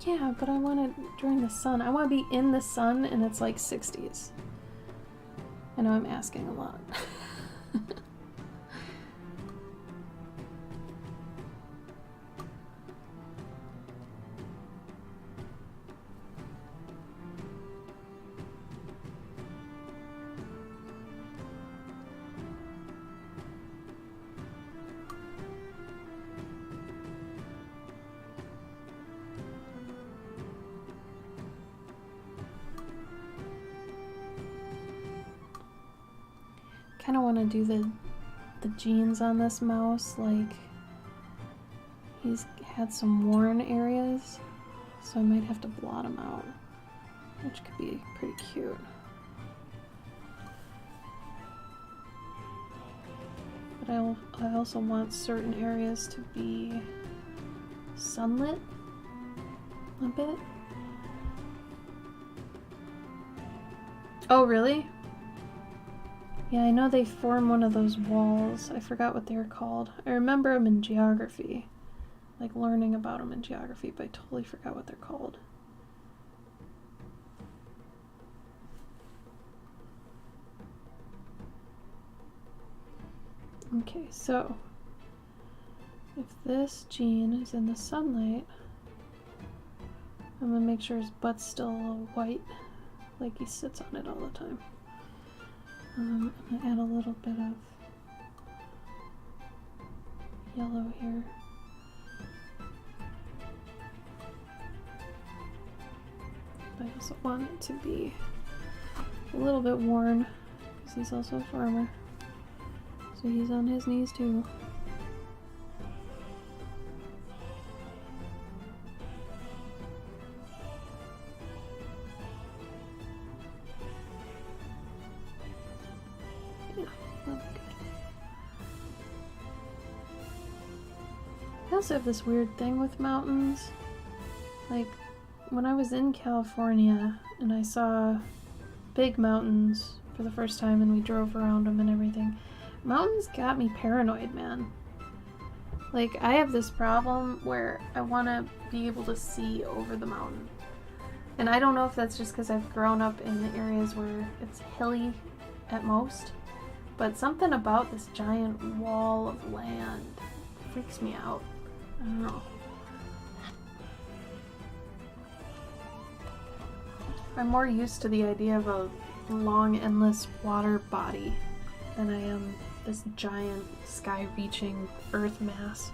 Yeah, but I want it during the sun. I want to be in the sun and it's like 60s. I know I'm asking a lot. Kind of want to do the jeans on this mouse, like he's had some worn areas, so I might have to blot them out, which could be pretty cute. But I also want certain areas to be sunlit a bit. Oh, really? Yeah, I know they form one of those walls. I forgot what they were called. I remember them in geography. Like learning about them in geography, but I totally forgot what they're called. Okay, so if this gene is in the sunlight, I'm gonna make sure his butt's still a little white, like he sits on it all the time. I'm gonna add a little bit of yellow here. But I also want it to be a little bit worn, because he's also a farmer. So he's on his knees too. Yeah, that'll be good. I also have this weird thing with mountains. Like, when I was in California and I saw big mountains for the first time and we drove around them and everything, mountains got me paranoid, man. Like, I have this problem where I want to be able to see over the mountain. And I don't know if that's just because I've grown up in the areas where it's hilly at most, but something about this giant wall of land freaks me out. I don't know. I'm more used to the idea of a long, endless water body than I am this giant, sky-reaching earth mass.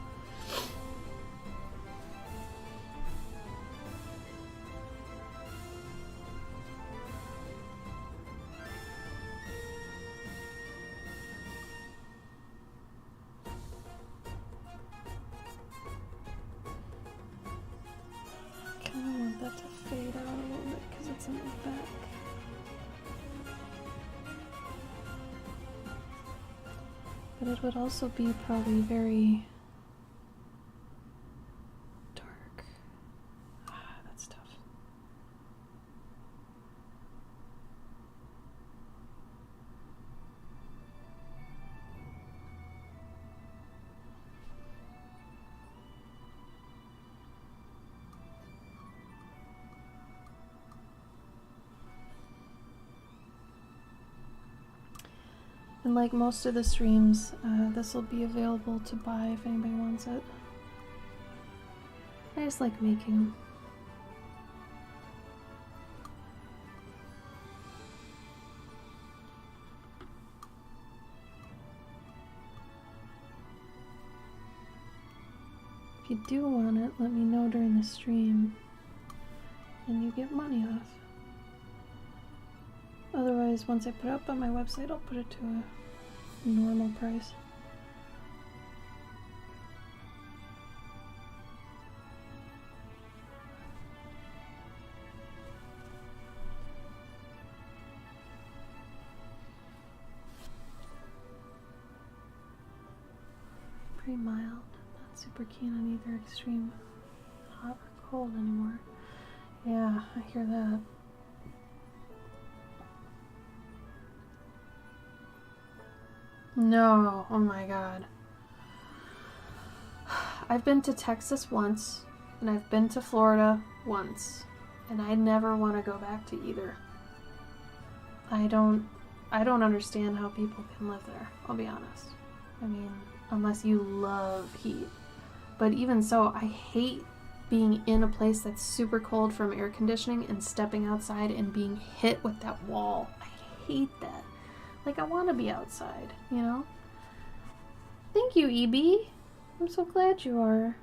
I kind of want that to fade out a little bit because it's in the back. But it would also be probably very dark. Ah, that's tough. And like most of the streams, this will be available to buy if anybody wants it. I just like making them. If you do want it, let me know during the stream, and you get money off. Otherwise, once I put it up on my website, I'll put it to a normal price. Pretty mild. Not super keen on either extreme hot or cold anymore. Yeah, I hear that. No, oh my god. I've been to Texas once, and I've been to Florida once, and I never want to go back to either. I don't understand how people can live there, I'll be honest. I mean, unless you love heat. But even so, I hate being in a place that's super cold from air conditioning and stepping outside and being hit with that wall. I hate that. Like, I want to be outside, you know? Thank you, EB. I'm so glad you are.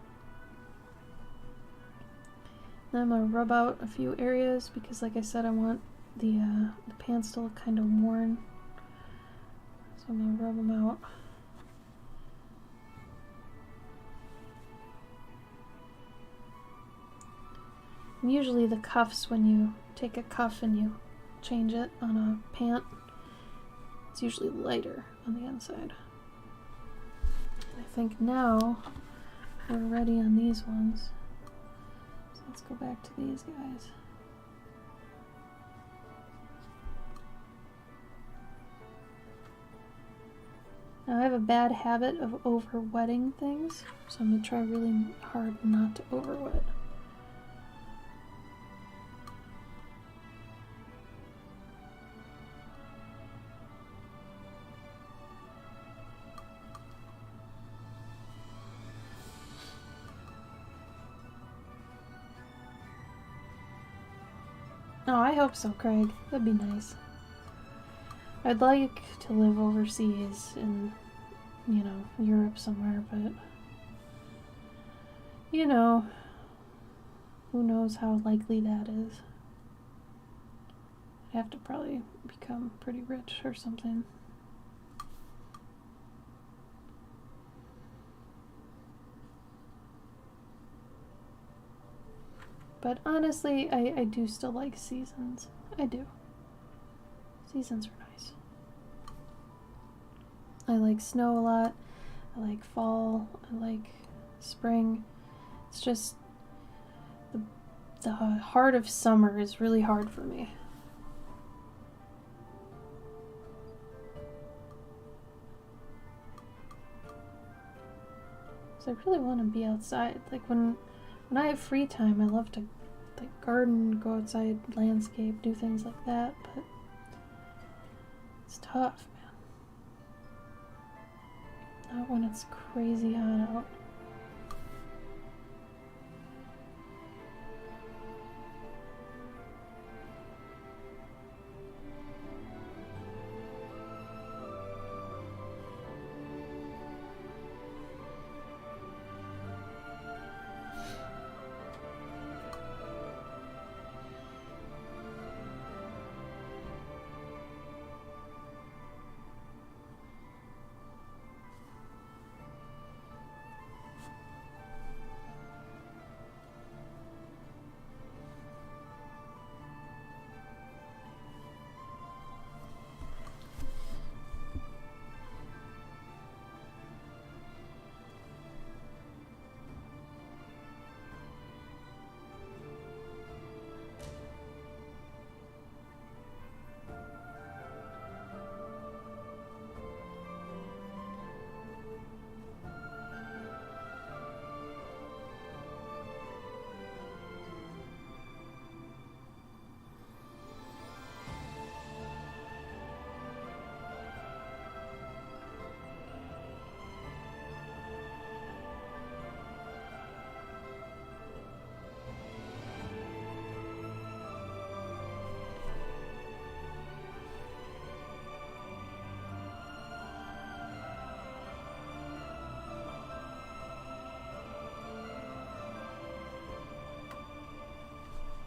Now I'm going to rub out a few areas because, like I said, I want the pants to look kind of worn. So I'm going to rub them out. And usually the cuffs, when you take a cuff and you change it on a pant, it's usually lighter on the inside. I think now we're ready on these ones. So let's go back to these guys. Now I have a bad habit of over-wetting things, so I'm going to try really hard not to over-wet. Oh, I hope so, Craig. That'd be nice. I'd like to live overseas in, you know, Europe somewhere, but, you know, who knows how likely that is. I'd have to probably become pretty rich or something. But honestly, I do still like seasons. I do. Seasons are nice. I like snow a lot. I like fall. I like spring. It's just the heart of summer is really hard for me. So I really want to be outside. Like when I have free time, I love to like garden, go outside, landscape, do things like that, but it's tough, man. Not when it's crazy hot out.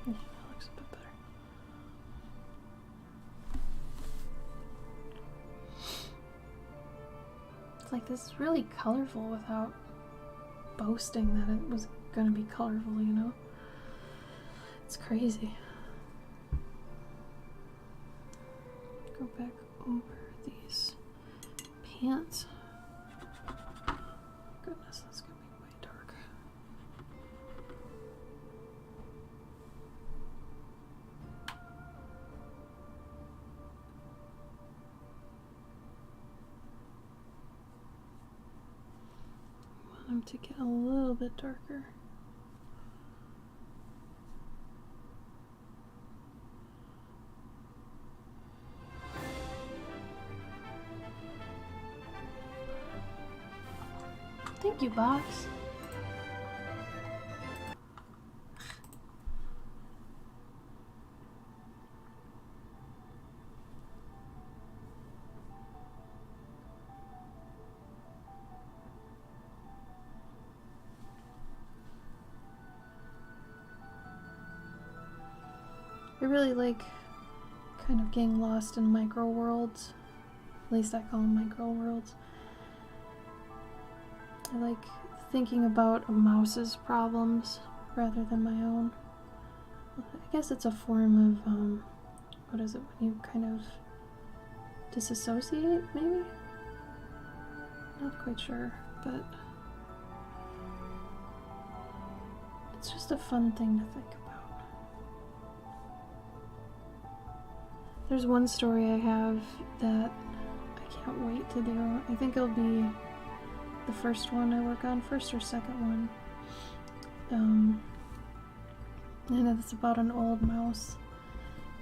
Yeah, that looks a bit better. It's like this is really colorful without boasting that it was gonna be colorful, you know? It's crazy. Go back over these pants. Goodness, that's gonna be way dark. I want them to get a little bit darker. Thank you, Box. I really like kind of getting lost in micro worlds. At least I call them micro worlds. I like thinking about a mouse's problems rather than my own. I guess it's a form of, what is it, when you kind of disassociate, maybe? Not quite sure. but it's just a fun thing to think about. There's one story I have that I can't wait to do. I think it'll be the first one I work on, first or second one. And it's about an old mouse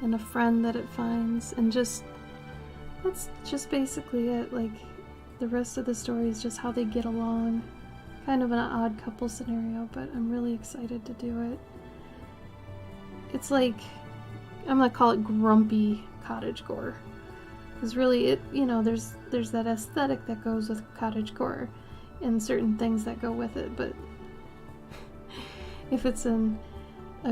and a friend that it finds, and that's just basically it. Like, the rest of the story is just how they get along. Kind of an odd couple scenario, but I'm really excited to do it. It's like, I'm gonna call it grumpy cottagecore. Because really, it, you know, there's that aesthetic that goes with cottagecore and certain things that go with it, but if it's a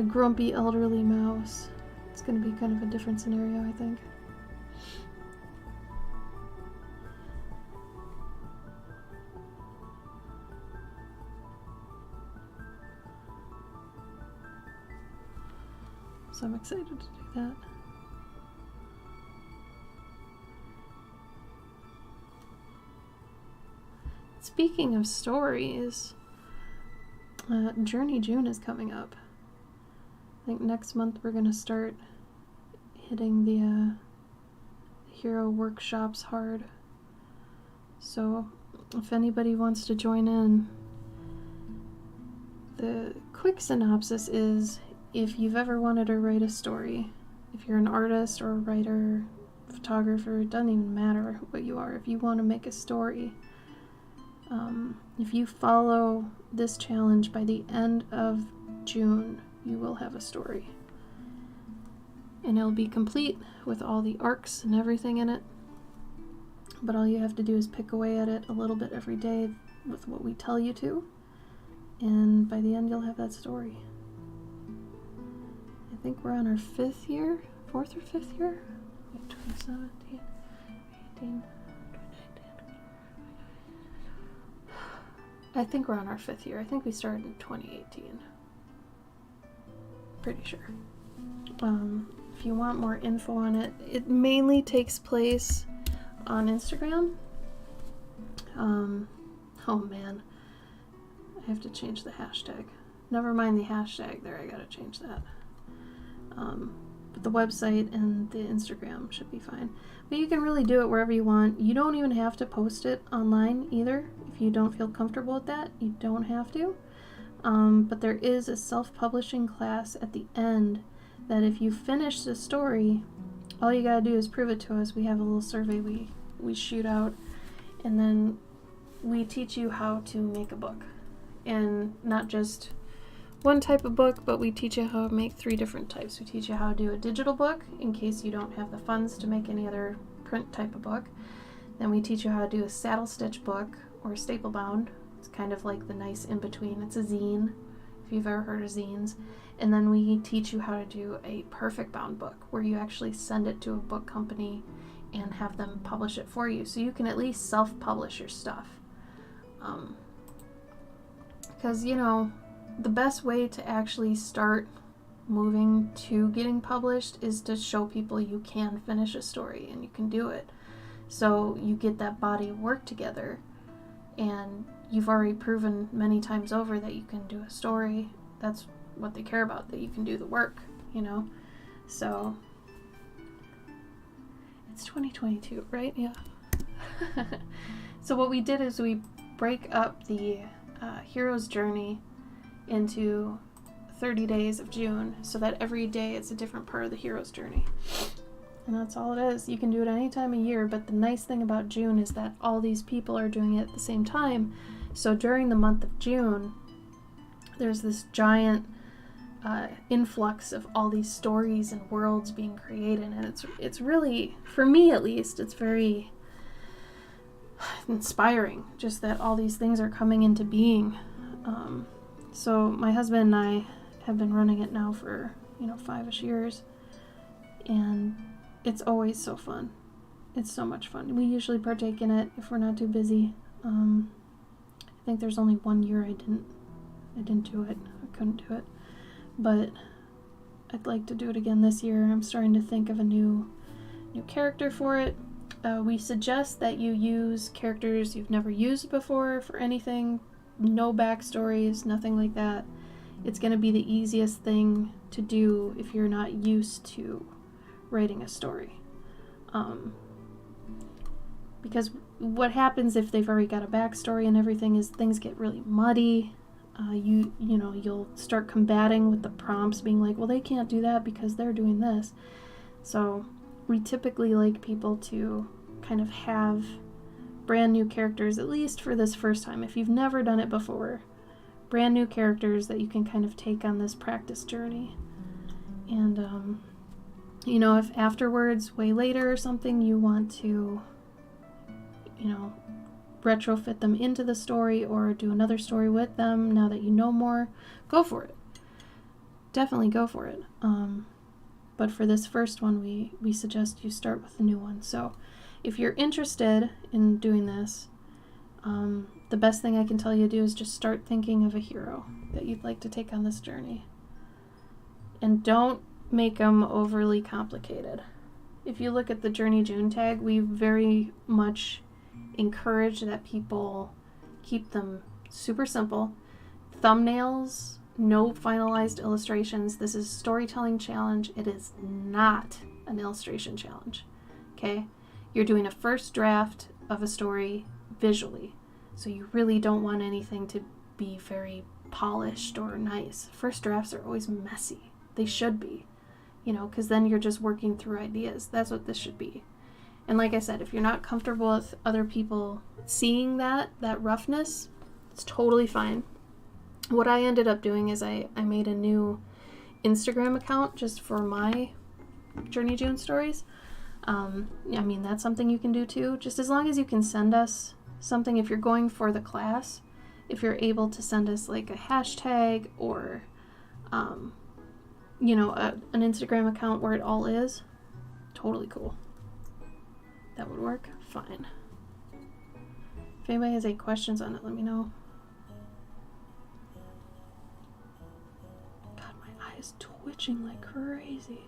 grumpy elderly mouse, it's gonna be kind of a different scenario, I think. So I'm excited to do that. Speaking of stories, Journey June is coming up. I think next month we're going to start hitting the hero workshops hard. So if anybody wants to join in, the quick synopsis is, if you've ever wanted to write a story, if you're an artist or a writer, photographer, it doesn't even matter what you are, if you want to make a story, if you follow this challenge by the end of June, you will have a story. And it'll be complete with all the arcs and everything in it. But all you have to do is pick away at it a little bit every day with what we tell you to. And by the end, you'll have that story. I think we're on our 4th or 5th year? 2017, 18, 2019. I think we're on our 5th year. I think we started in 2018. Pretty sure. If you want more info on it, it mainly takes place on Instagram. Oh man, I have to change the hashtag. Never mind the hashtag there, I gotta change that. But the website and the Instagram should be fine. But you can really do it wherever you want. You don't even have to post it online either. If you don't feel comfortable with that, you don't have to. But there is a self-publishing class at the end that if you finish the story, all you gotta do is prove it to us. We have a little survey we shoot out, and then we teach you how to make a book. And not just one type of book, but we teach you how to make 3 different types. We teach you how to do a digital book in case you don't have the funds to make any other print type of book. Then we teach you how to do a saddle stitch book or staple bound. It's kind of like the nice in between. It's a zine, if you've ever heard of zines. And then we teach you how to do a perfect bound book where you actually send it to a book company and have them publish it for you, so you can at least self-publish your stuff. Because, you know, the best way to actually start moving to getting published is to show people you can finish a story and you can do it. So you get that body of work together, and you've already proven many times over that you can do a story. That's what they care about, that you can do the work, you know? So it's 2022, right? Yeah. So what we did is we break up the hero's journey into 30 days of June, so that every day it's a different part of the hero's journey. And that's all it is. You can do it any time of year, but the nice thing about June is that all these people are doing it at the same time. So during the month of June, there's this giant influx of all these stories and worlds being created, and it's really, for me at least, it's very inspiring, just that all these things are coming into being. So my husband and I have been running it now for 5-ish years, and it's always so fun. It's so much fun. We usually partake in it if we're not too busy. I think there's only 1 year I didn't do it. I couldn't do it, but I'd like to do it again this year. I'm starting to think of a new character for it. We suggest that you use characters you've never used before for anything. No backstories, nothing like that. It's going to be the easiest thing to do if you're not used to writing a story. Because what happens if they've already got a backstory and everything is things get really muddy. You'll start combating with the prompts, being like, well, they can't do that because they're doing this. So we typically like people to kind of have brand new characters, at least for this first time. If you've never done it before, brand new characters that you can kind of take on this practice journey. And, if afterwards, way later or something, you want to, retrofit them into the story or do another story with them now that you know more, go for it. Definitely go for it. But for this first one, we suggest you start with the new one. So if you're interested in doing this, the best thing I can tell you to do is just start thinking of a hero that you'd like to take on this journey. And don't make them overly complicated. If you look at the Journey June tag, we very much encourage that people keep them super simple. Thumbnails, no finalized illustrations. This is a storytelling challenge. It is not an illustration challenge. Okay? You're doing a first draft of a story visually. So you really don't want anything to be very polished or nice. First drafts are always messy. They should be, because then you're just working through ideas. That's what this should be. And like I said, if you're not comfortable with other people seeing that roughness, it's totally fine. What I ended up doing is I made a new Instagram account just for my Journey June stories. That's something you can do too, just as long as you can send us something. If you're going for the class, if you're able to send us like a hashtag or an Instagram account where it all is, totally cool. That would work fine. If anybody has any questions on it, let me know. God, my eye is twitching like crazy.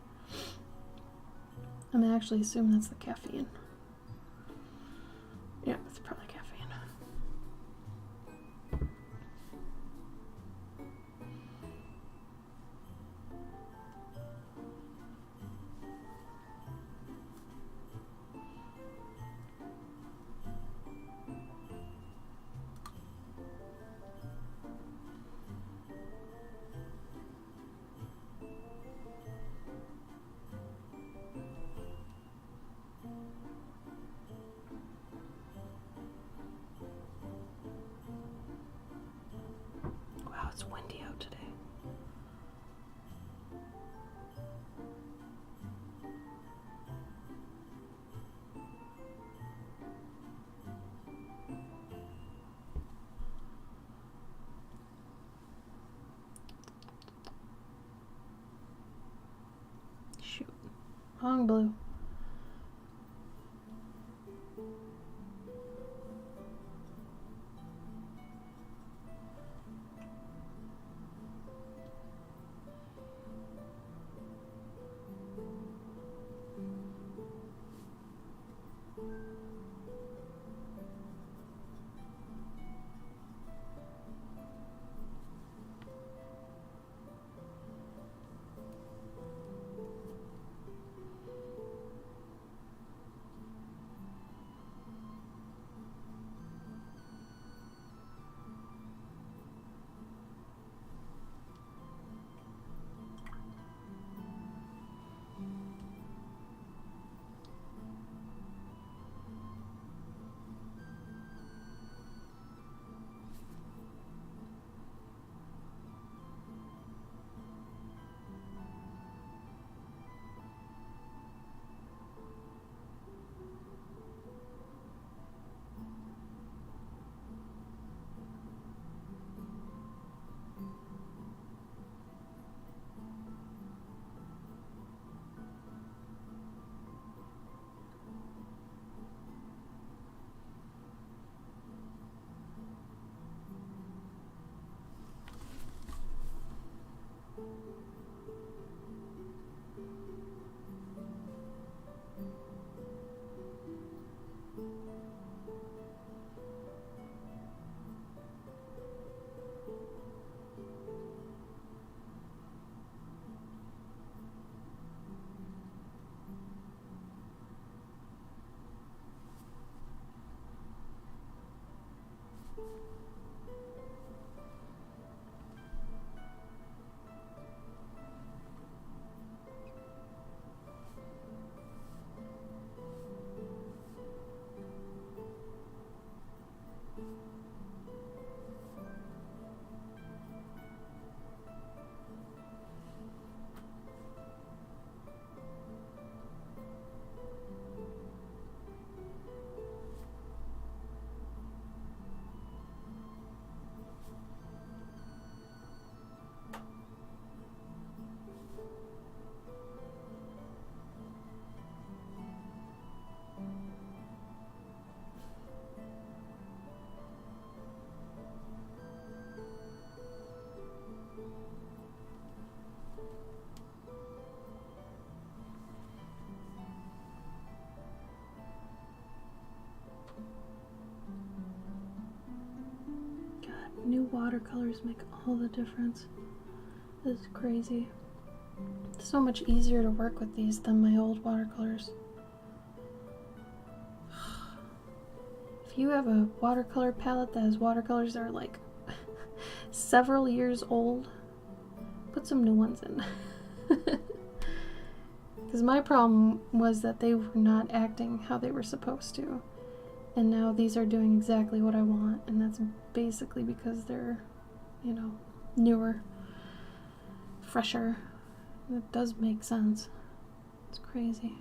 I'm actually assuming that's the caffeine. Yeah, it's probably caffeine. Wow, it's windy out today. Shoot. Wrong blue. watercolors make all the difference. This is crazy. It's so much easier to work with these than my old watercolors. If you have a watercolor palette that has watercolors that are like several years old, put some new ones in. Because my problem was that they were not acting how they were supposed to. And now these are doing exactly what I want, and that's basically because they're, you know, newer, fresher. It does make sense. It's crazy.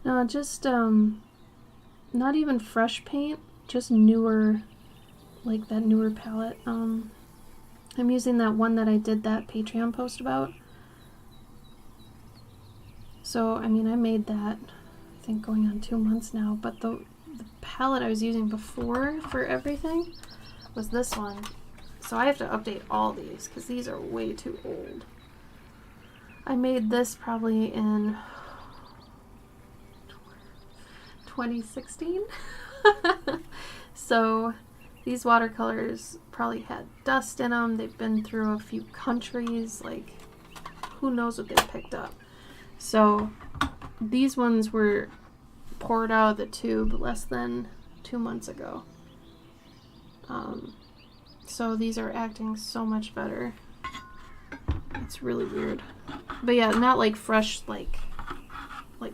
No, just, not even fresh paint, just newer, like that newer palette. I'm using that one that I did that Patreon post about. So, I mean, I made that, I think, going on 2 months now, but the palette I was using before for everything was this one. So I have to update all these, because these are way too old. I made this probably in 2016. So these watercolors probably had dust in them. They've been through a few countries. Like, who knows what they picked up. So these ones were poured out of the tube less than 2 months ago. So these are acting so much better. It's really weird. But yeah, not like fresh, like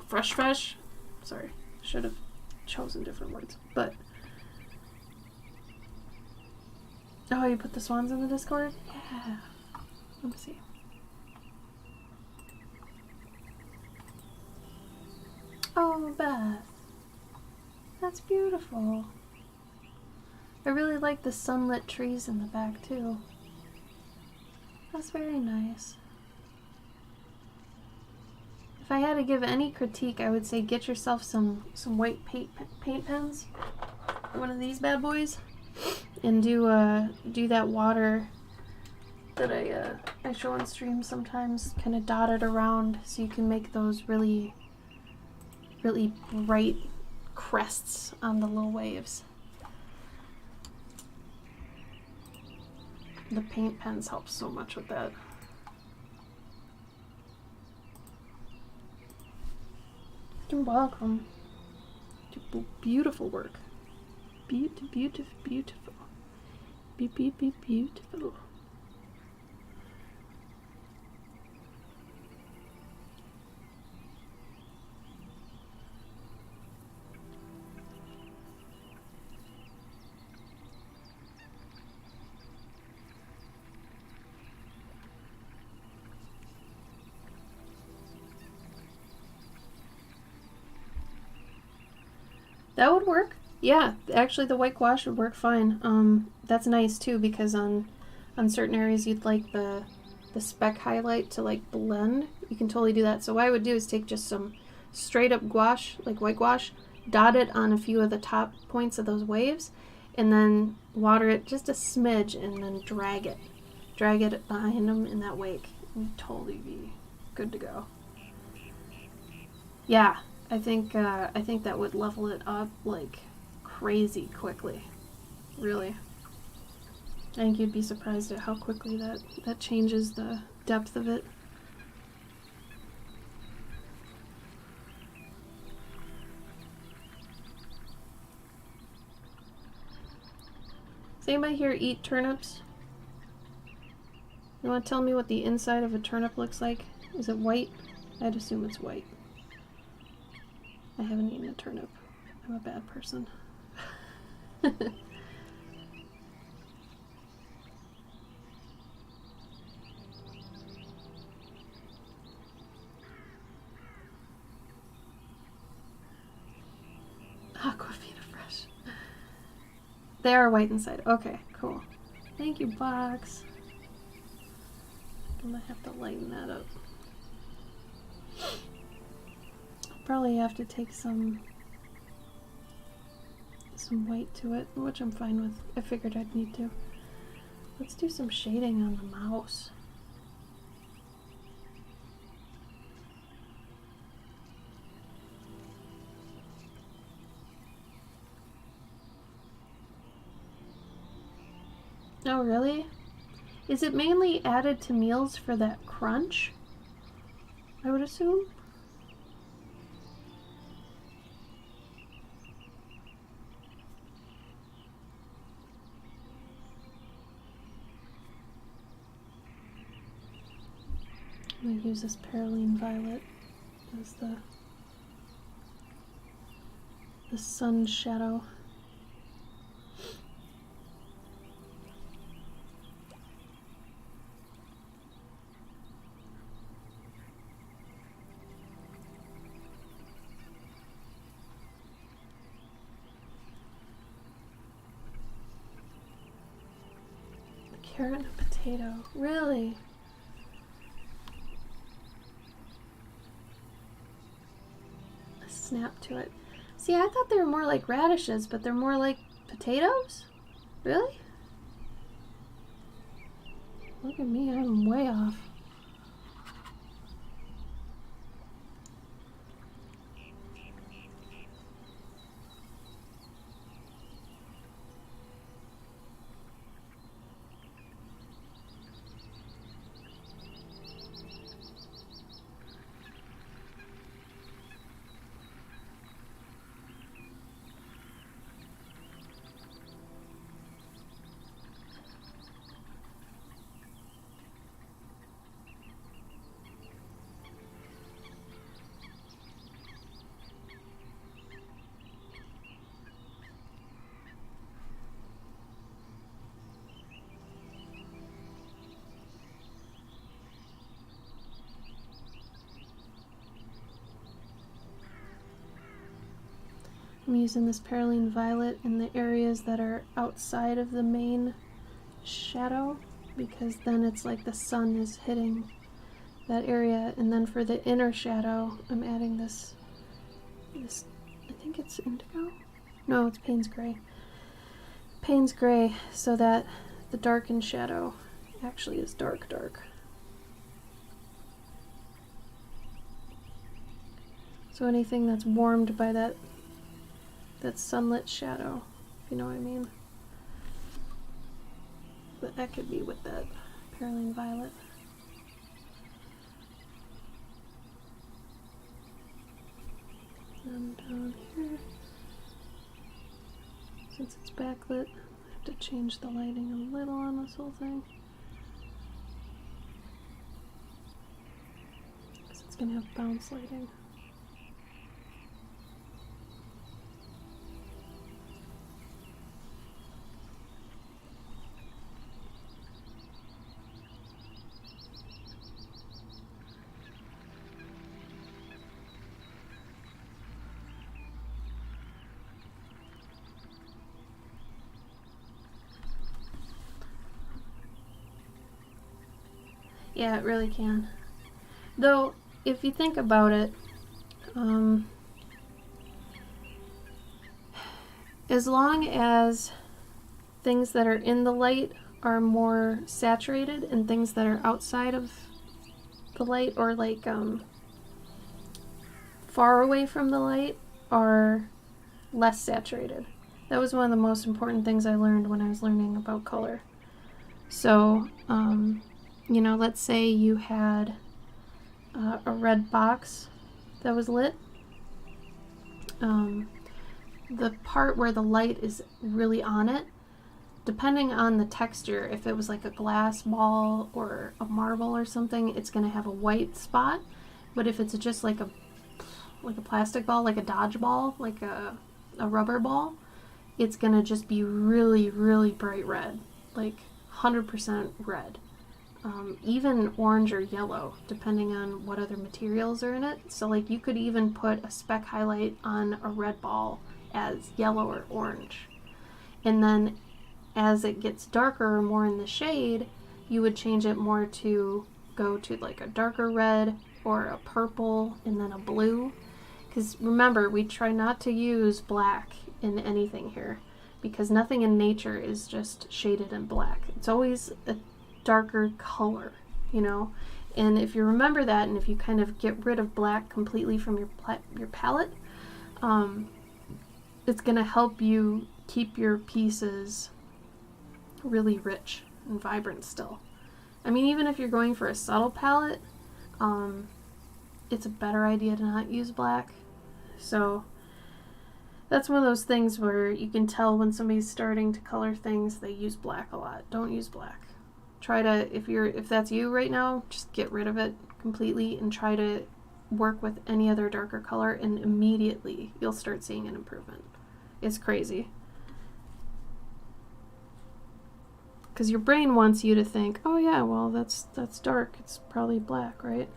fresh. Sorry. Should have chosen different words, but oh, you put the swans in the Discord? Yeah. Let me see. Oh, Beth. That's beautiful. I really like the sunlit trees in the back too. That's very nice. If I had to give any critique, I would say get yourself some white paint pens, one of these bad boys, and do that water that I show on stream sometimes, kind of dot it around so you can make those really, really bright crests on the little waves. The paint pens help so much with that. You're welcome. Beautiful work. Beautiful. Beautiful. That would work. Yeah, actually the white gouache would work fine. That's nice too, because on certain areas you'd like the speck highlight to like blend. You can totally do that. So what I would do is take just some straight up gouache, like white gouache, dot it on a few of the top points of those waves, and then water it just a smidge, and then drag it behind them in that wake. You'd totally be good to go. Yeah. I think that would level it up like crazy quickly. Really. I think you'd be surprised at how quickly that changes the depth of it. Does anybody here eat turnips? You want to tell me what the inside of a turnip looks like? Is it white? I'd assume it's white. I haven't eaten a turnip. I'm a bad person. Aquafina. They are white inside. Okay, cool. Thank you, box. I'm gonna have to lighten that up. I'll probably have to take some white to it, which I'm fine with. I figured I'd need to. Let's do some shading on the mouse. Oh, really? Is it mainly added to meals for that crunch? I would assume? I'm going to use this Paraline Violet as the sun shadow. Carrot and a potato. Really? A snap to it. See, I thought they were more like radishes, but they're more like potatoes? Really? Look at me, I'm way off. I'm using this Paraline Violet in the areas that are outside of the main shadow, because then it's like the sun is hitting that area. And then for the inner shadow, I'm adding this I think it's indigo? No, it's Payne's Gray. Payne's Gray, so that the darkened shadow actually is dark. So anything that's warmed by that sunlit shadow, if you know what I mean. But that could be with that Paraline Violet. And down here, since it's backlit, I have to change the lighting a little on this whole thing, because it's going to have bounce lighting. Yeah, it really can. Though, if you think about it, as long as things that are in the light are more saturated and things that are outside of the light, or like far away from the light, are less saturated. That was one of the most important things I learned when I was learning about color. So, you know, let's say you had a red box that was lit. The part where the light is really on it, depending on the texture, if it was like a glass ball or a marble or something, it's going to have a white spot. But if it's just like a plastic ball, like a dodgeball, like a rubber ball, it's going to just be really, really bright red, like 100% red. Even orange or yellow, depending on what other materials are in it. So like you could even put a speck highlight on a red ball as yellow or orange. And then as it gets darker or more in the shade, you would change it more to go to like a darker red or a purple and then a blue. Because remember, we try not to use black in anything here because nothing in nature is just shaded in black. It's always a darker color, you know? And if you remember that, and if you kind of get rid of black completely from your palette, it's going to help you keep your pieces really rich and vibrant still. I mean, even if you're going for a subtle palette, it's a better idea to not use black. So that's one of those things where you can tell when somebody's starting to color things, they use black a lot. Don't use black. Try to, if that's you right now, just get rid of it completely and try to work with any other darker color, and immediately you'll start seeing an improvement. It's crazy. Because your brain wants you to think, oh yeah, well that's dark, it's probably black, right?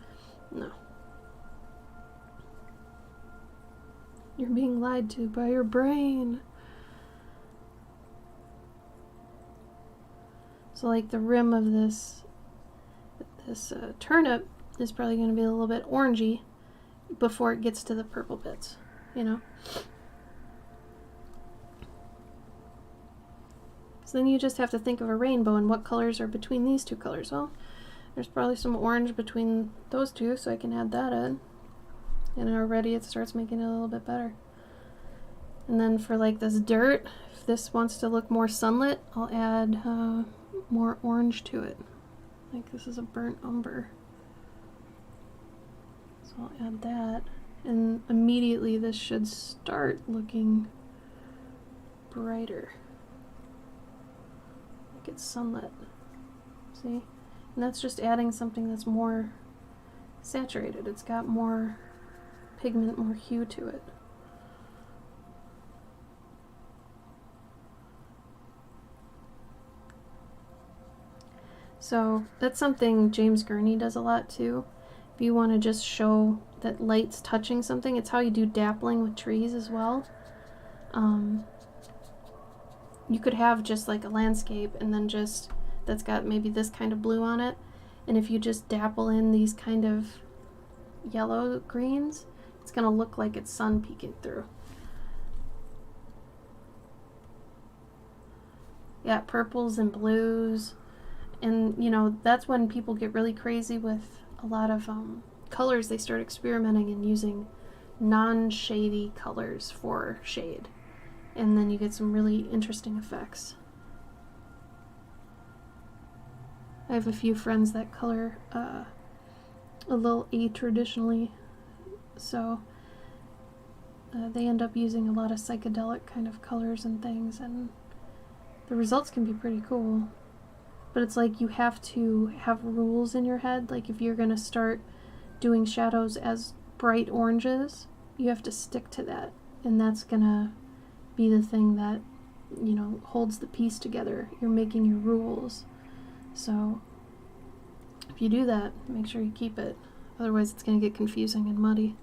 No. You're being lied to by your brain. So like the rim of this turnip is probably going to be a little bit orangey before it gets to the purple bits, you know? So then you just have to think of a rainbow and what colors are between these two colors. Well, there's probably some orange between those two, so I can add that in. And already it starts making it a little bit better. And then for like this dirt, if this wants to look more sunlit, I'll add more orange to it. Like this is a burnt umber. So I'll add that. And immediately this should start looking brighter. Like it's sunlit. See? And that's just adding something that's more saturated. It's got more pigment, more hue to it. So that's something James Gurney does a lot too. If you want to just show that light's touching something, it's how you do dappling with trees as well. You could have just like a landscape and then just that's got maybe this kind of blue on it, and if you just dapple in these kind of yellow greens, it's going to look like it's sun peeking through. Yeah, purples and blues. And, you know, that's when people get really crazy with a lot of colors. They start experimenting and using non-shady colors for shade. And then you get some really interesting effects. I have a few friends that color a little a-traditionally, so they end up using a lot of psychedelic kind of colors and things, and the results can be pretty cool. But it's like you have to have rules in your head. Like if you're going to start doing shadows as bright oranges, you have to stick to that. And that's going to be the thing that, you know, holds the piece together. You're making your rules. So if you do that, make sure you keep it. Otherwise it's going to get confusing and muddy.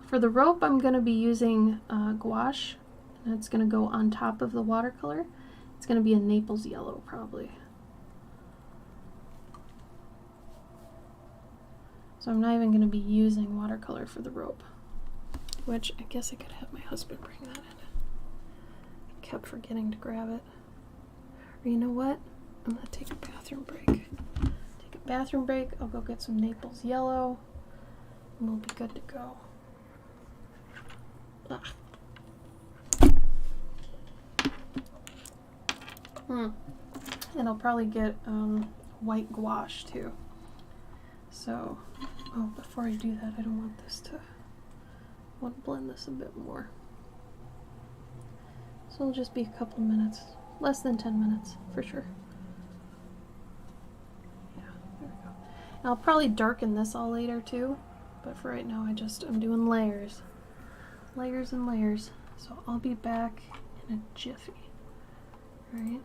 For the rope, I'm going to be using gouache. And it's going to go on top of the watercolor. It's going to be a Naples yellow, probably. So I'm not even going to be using watercolor for the rope, which I guess I could have my husband bring that in. I kept forgetting to grab it. Or you know what? I'm going to take a bathroom break. Take a bathroom break. I'll go get some Naples yellow, and we'll be good to go. Ah. And I'll probably get white gouache too. So, oh, before I do that, I don't want this to, I want to blend this a bit more. So it'll just be a couple minutes, less than 10 minutes for sure. Yeah, there we go. And I'll probably darken this all later too, but for right now I'm doing layers. Layers and layers. So I'll be back in a jiffy. Right?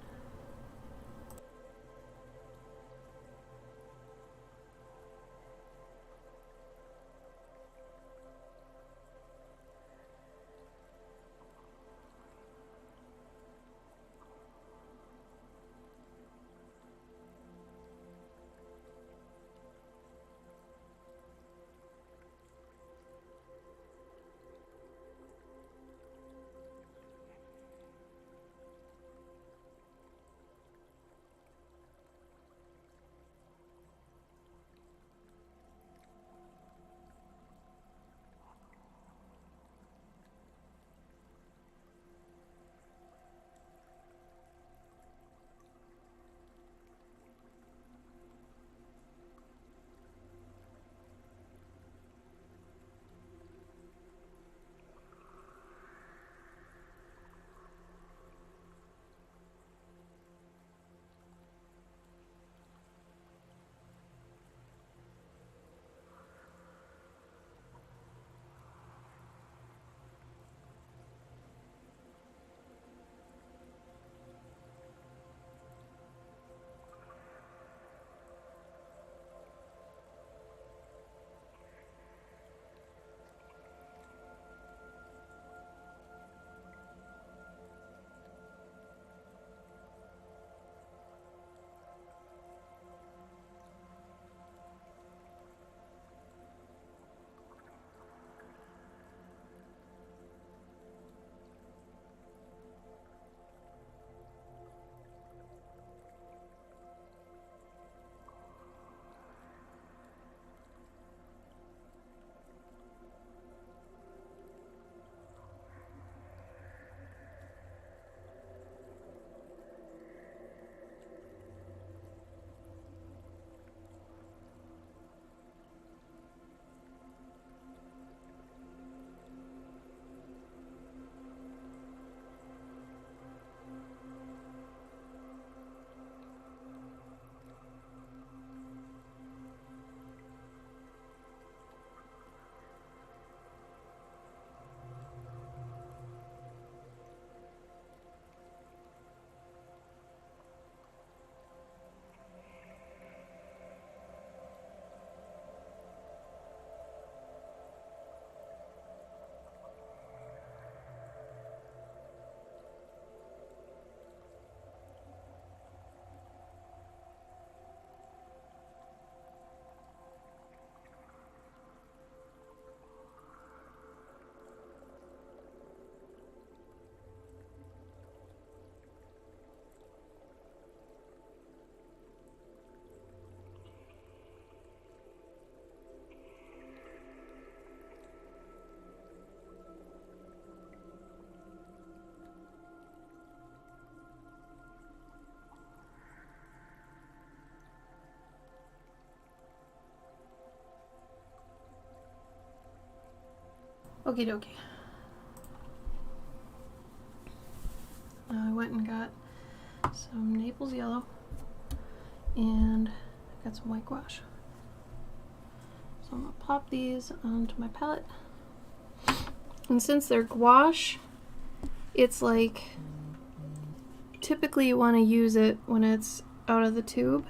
Okie dokie. I went and got some Naples yellow and got some white gouache. So I'm gonna pop these onto my palette. And since they're gouache, it's like, typically you want to use it when it's out of the tube.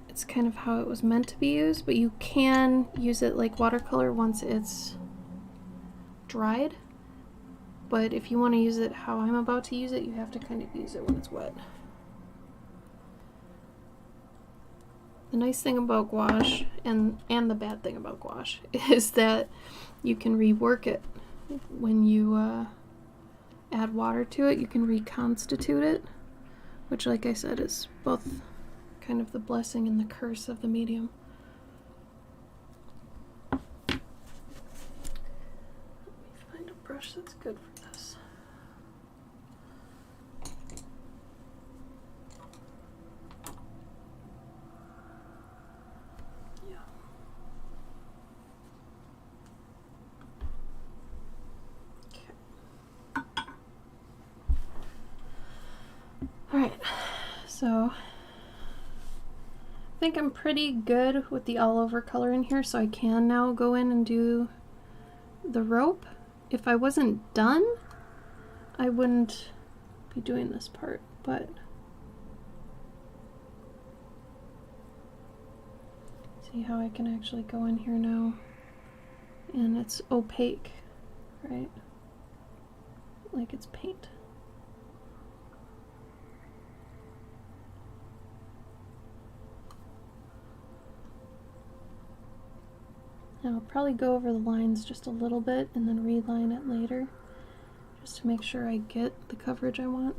It's kind of how it was meant to be used, but you can use it like watercolor once it's dried. But if you want to use it how I'm about to use it, you have to kind of use it when it's wet. The nice thing about gouache, and the bad thing about gouache, is that you can rework it. When you add water to it, you can reconstitute it, which, like I said, is both kind of the blessing and the curse of the medium. Let me find a brush that's good for this. Yeah. Okay. Alright, so I think I'm pretty good with the all over color in here, so I can now go in and do the rope. If I wasn't done, I wouldn't be doing this part, but see how I can actually go in here now, and it's opaque, right? Like it's paint. Now I'll probably go over the lines just a little bit and then reline it later, just to make sure I get the coverage I want.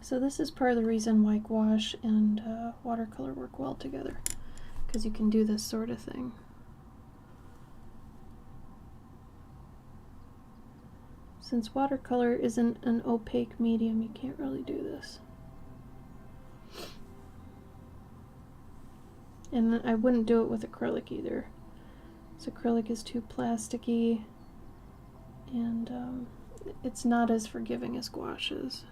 So this is part of the reason why gouache and watercolor work well together, because you can do this sort of thing. Since watercolor isn't an opaque medium, you can't really do this. And I wouldn't do it with acrylic either. So acrylic is too plasticky, and it's not as forgiving as gouache is.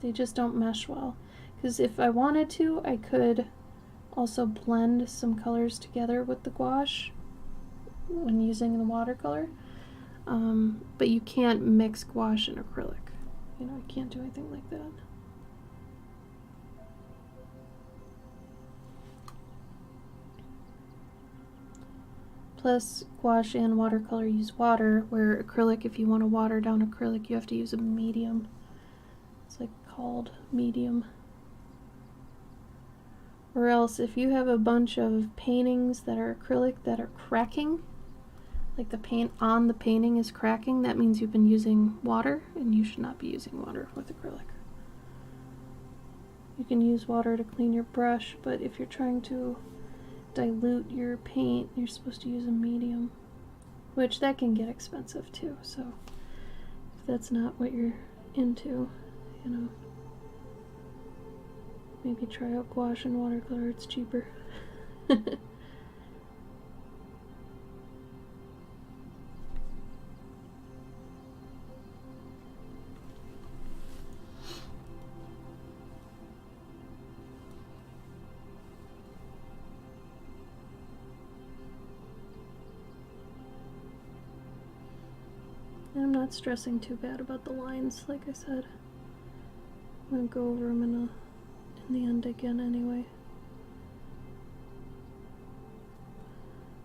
They just don't mesh well. Because if I wanted to, I could also blend some colors together with the gouache when using the watercolor. But you can't mix gouache and acrylic. You know, you can't do anything like that. Plus, gouache and watercolor use water, where acrylic, if you want to water down acrylic, you have to use a medium. It's like called medium. Or else, if you have a bunch of paintings that are acrylic that are cracking, like the paint on the painting is cracking, that means you've been using water, and you should not be using water with acrylic. You can use water to clean your brush, but if you're trying to dilute your paint, you're supposed to use a medium, which that can get expensive too. So if that's not what you're into, you know, maybe try out gouache and watercolor, it's cheaper. And I'm not stressing too bad about the lines, like I said. I'm gonna go over them in the end again anyway.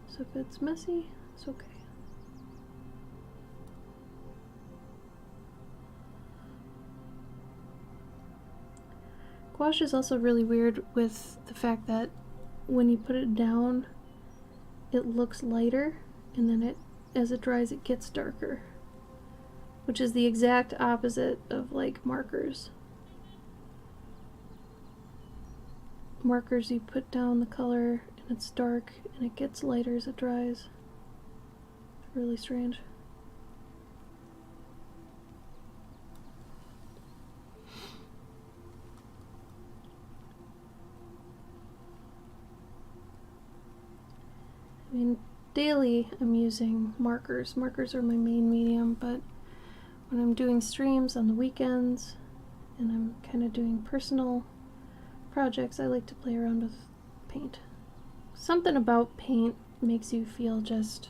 So if it's messy, it's okay. Gouache is also really weird with the fact that when you put it down, it looks lighter, and then as it dries, it gets darker. which is the exact opposite of like markers. Markers, you put down the color and it's dark and it gets lighter as it dries. Really strange. I mean, daily I'm using markers. Markers are my main medium, but when I'm doing streams on the weekends and I'm kind of doing personal projects, I like to play around with paint. Something about paint makes you feel just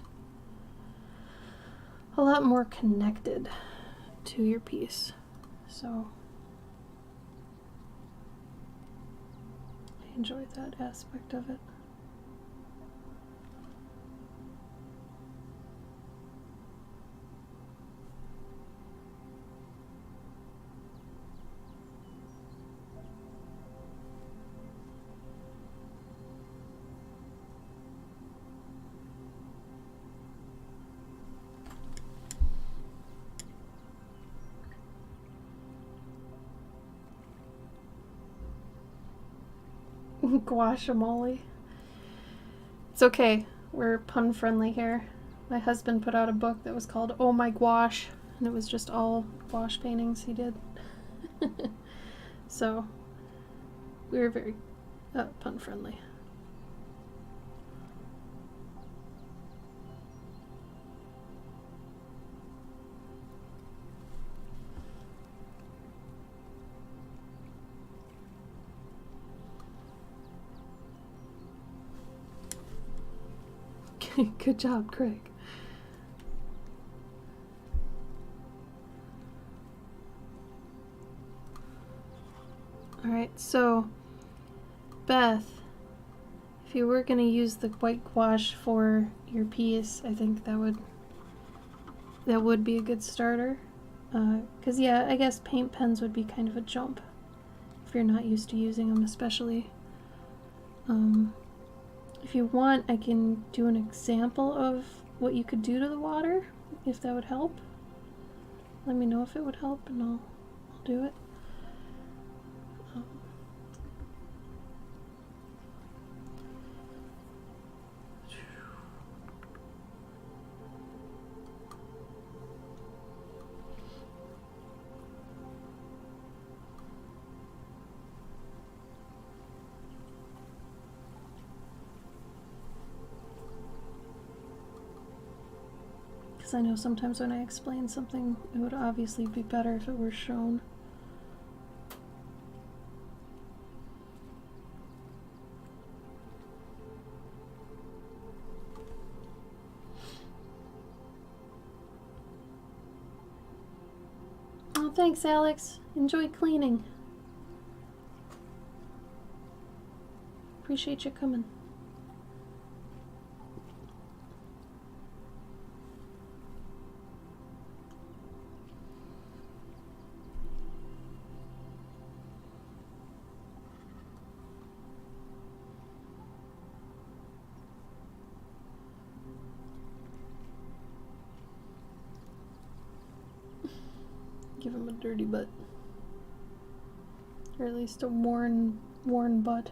a lot more connected to your piece. So I enjoy that aspect of it. Guacamole. It's okay, we're pun friendly here. My husband put out a book that was called Oh My Gouache, and it was just all gouache paintings he did. So we were very pun friendly. Good job, Craig. Alright, so Beth, if you were going to use the white gouache for your piece, I think that would be a good starter. Because yeah, I guess paint pens would be kind of a jump if you're not used to using them, especially. If you want, I can do an example of what you could do to the water, if that would help. Let me know if it would help and I'll do it. I know sometimes when I explain something, it would obviously be better if it were shown. Oh, thanks, Alex. Enjoy cleaning. Appreciate you coming. Give him a dirty butt. Or at least a worn butt.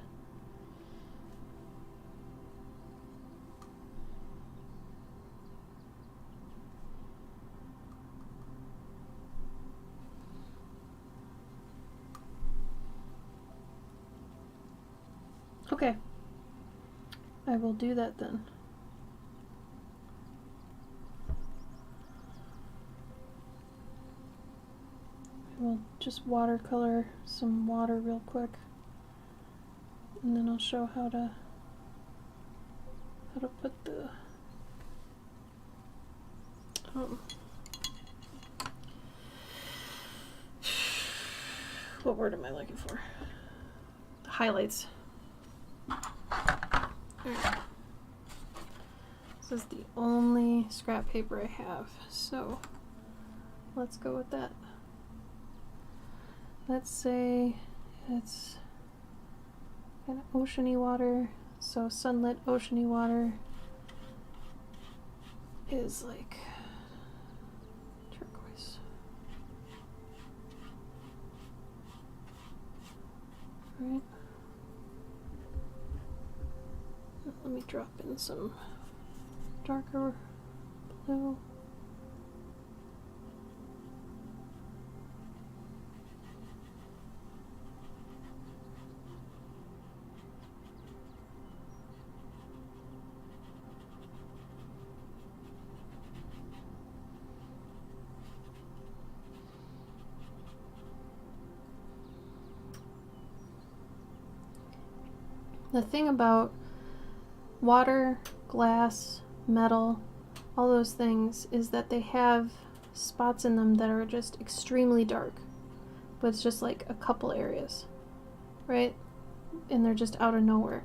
Okay. I will do that then. We'll just watercolor some water real quick, and then I'll show how to put the what word am I looking for? The highlights. Right. This is the only scrap paper I have, so let's go with that. Let's say it's kind of oceany water, so sunlit oceany water is like turquoise. Right. Let me drop in some darker blue. The thing about water, glass, metal, all those things is that they have spots in them that are just extremely dark, but it's just like a couple areas, right? And they're just out of nowhere.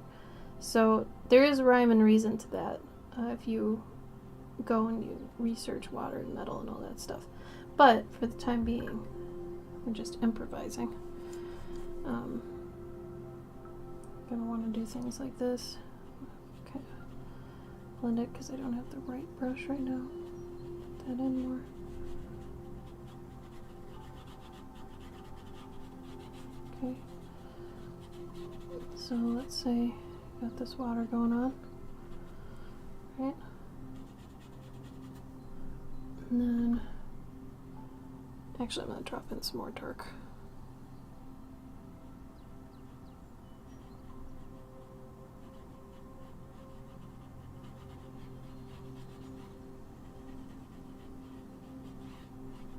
So there is rhyme and reason to that if you go and you research water and metal and all that stuff. But for the time being, we're just improvising. Gonna want to do things like this. Okay, blend it because I don't have the right brush right now. Put that in more. Okay. So let's say got this water going on, right? And then, actually I'm gonna drop in some more dark.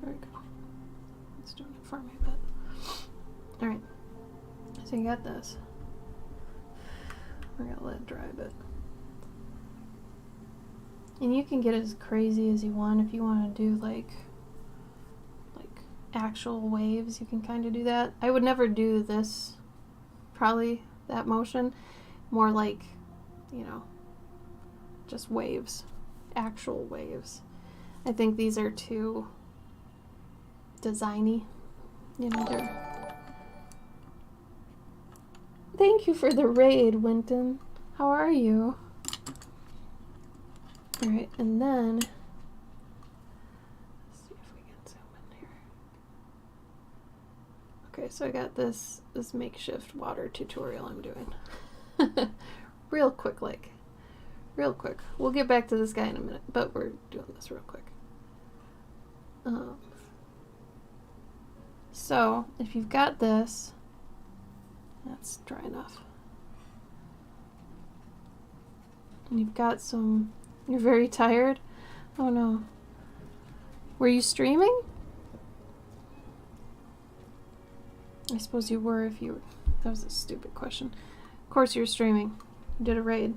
There we go. It's doing it for me a bit. Alright. So you got this. We're gonna let it dry a bit. And you can get as crazy as you want. If you want to do like actual waves, you can kind of do that. I would never do this, probably that motion. More like, you know, just waves. Actual waves. I think these are too designy. You know, they're... Thank you for the raid, Winton. How are you? Alright, and then let's see if we can zoom in here. Okay, so I got this makeshift water tutorial I'm doing. Real quick. We'll get back to this guy in a minute, but we're doing this real quick. So if you've got this, that's dry enough. And you've got some... You're very tired? Oh no. Were you streaming? I suppose you were if you were... That was a stupid question. Of course you're streaming. You did a raid.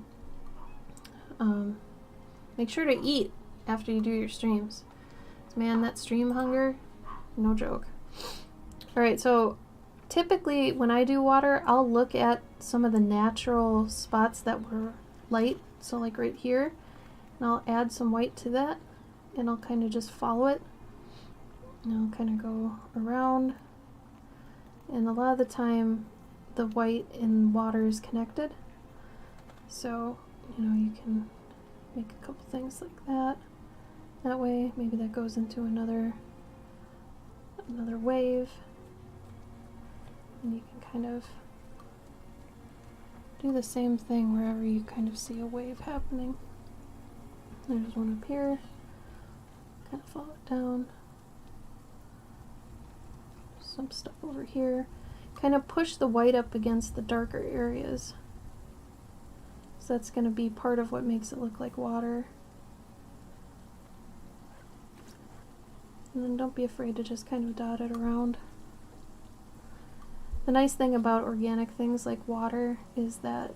Make sure to eat after you do your streams. Man, that stream hunger, no joke. Alright, so typically when I do water, I'll look at some of the natural spots that were light. So like right here. And I'll add some white to that, and I'll kind of just follow it. And I'll kind of go around. And a lot of the time, the white in water is connected. So, you know, you can make a couple things like that. That way, maybe that goes into another wave. And you can kind of do the same thing wherever you kind of see a wave happening. There's one up here. Kind of follow it down. Some stuff over here. Kind of push the white up against the darker areas. So that's going to be part of what makes it look like water. And then don't be afraid to just kind of dot it around. The nice thing about organic things like water is that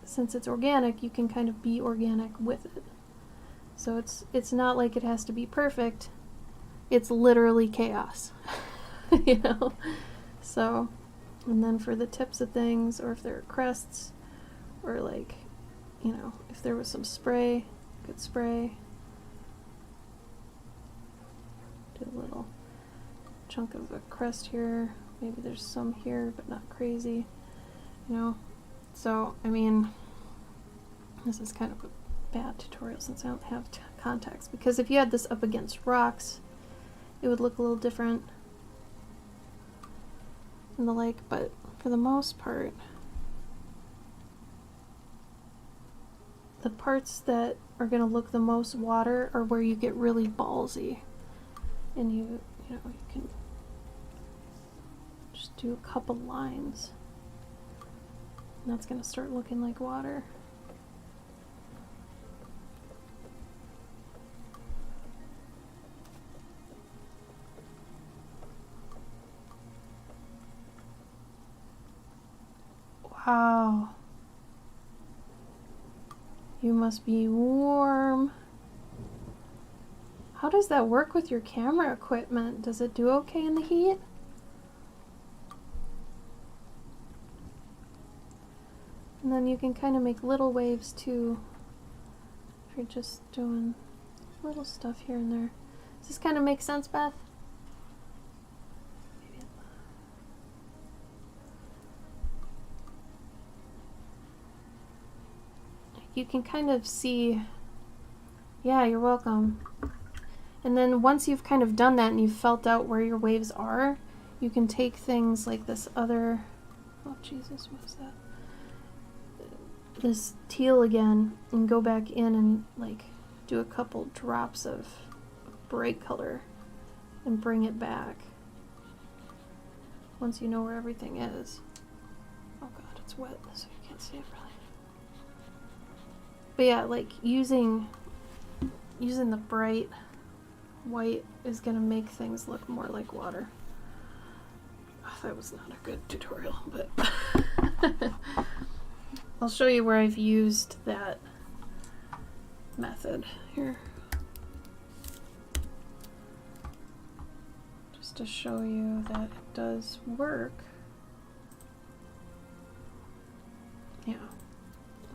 since it's organic, you can kind of be organic with it. So it's not like it has to be perfect. It's literally chaos. You know? So, and then for the tips of things, or if there are crests, or like, you know, if there was some spray, good spray. Do a little chunk of a crest here. Maybe there's some here, but not crazy. You know? So, I mean, this is kind of a bad tutorial since I don't have context, because if you had this up against rocks, it would look a little different and the like, but for the most part, the parts that are going to look the most water are where you get really ballsy. And you can just do a couple lines. And that's going to start looking like water. Wow. You must be warm. How does that work with your camera equipment? Does it do okay in the heat? And then you can kind of make little waves too, if you're just doing little stuff here and there. Does this kind of make sense, Beth? You can kind of see, yeah, you're welcome. And then once you've kind of done that and you've felt out where your waves are, you can take things like this other, oh Jesus, what is that? This teal again, and go back in and like do a couple drops of bright color and bring it back once you know where everything is. Oh god, it's wet so you can't see it really. But yeah, like using the bright white is gonna make things look more like water. Oh, that was not a good tutorial, but I'll show you where I've used that method here. Just to show you that it does work. Yeah.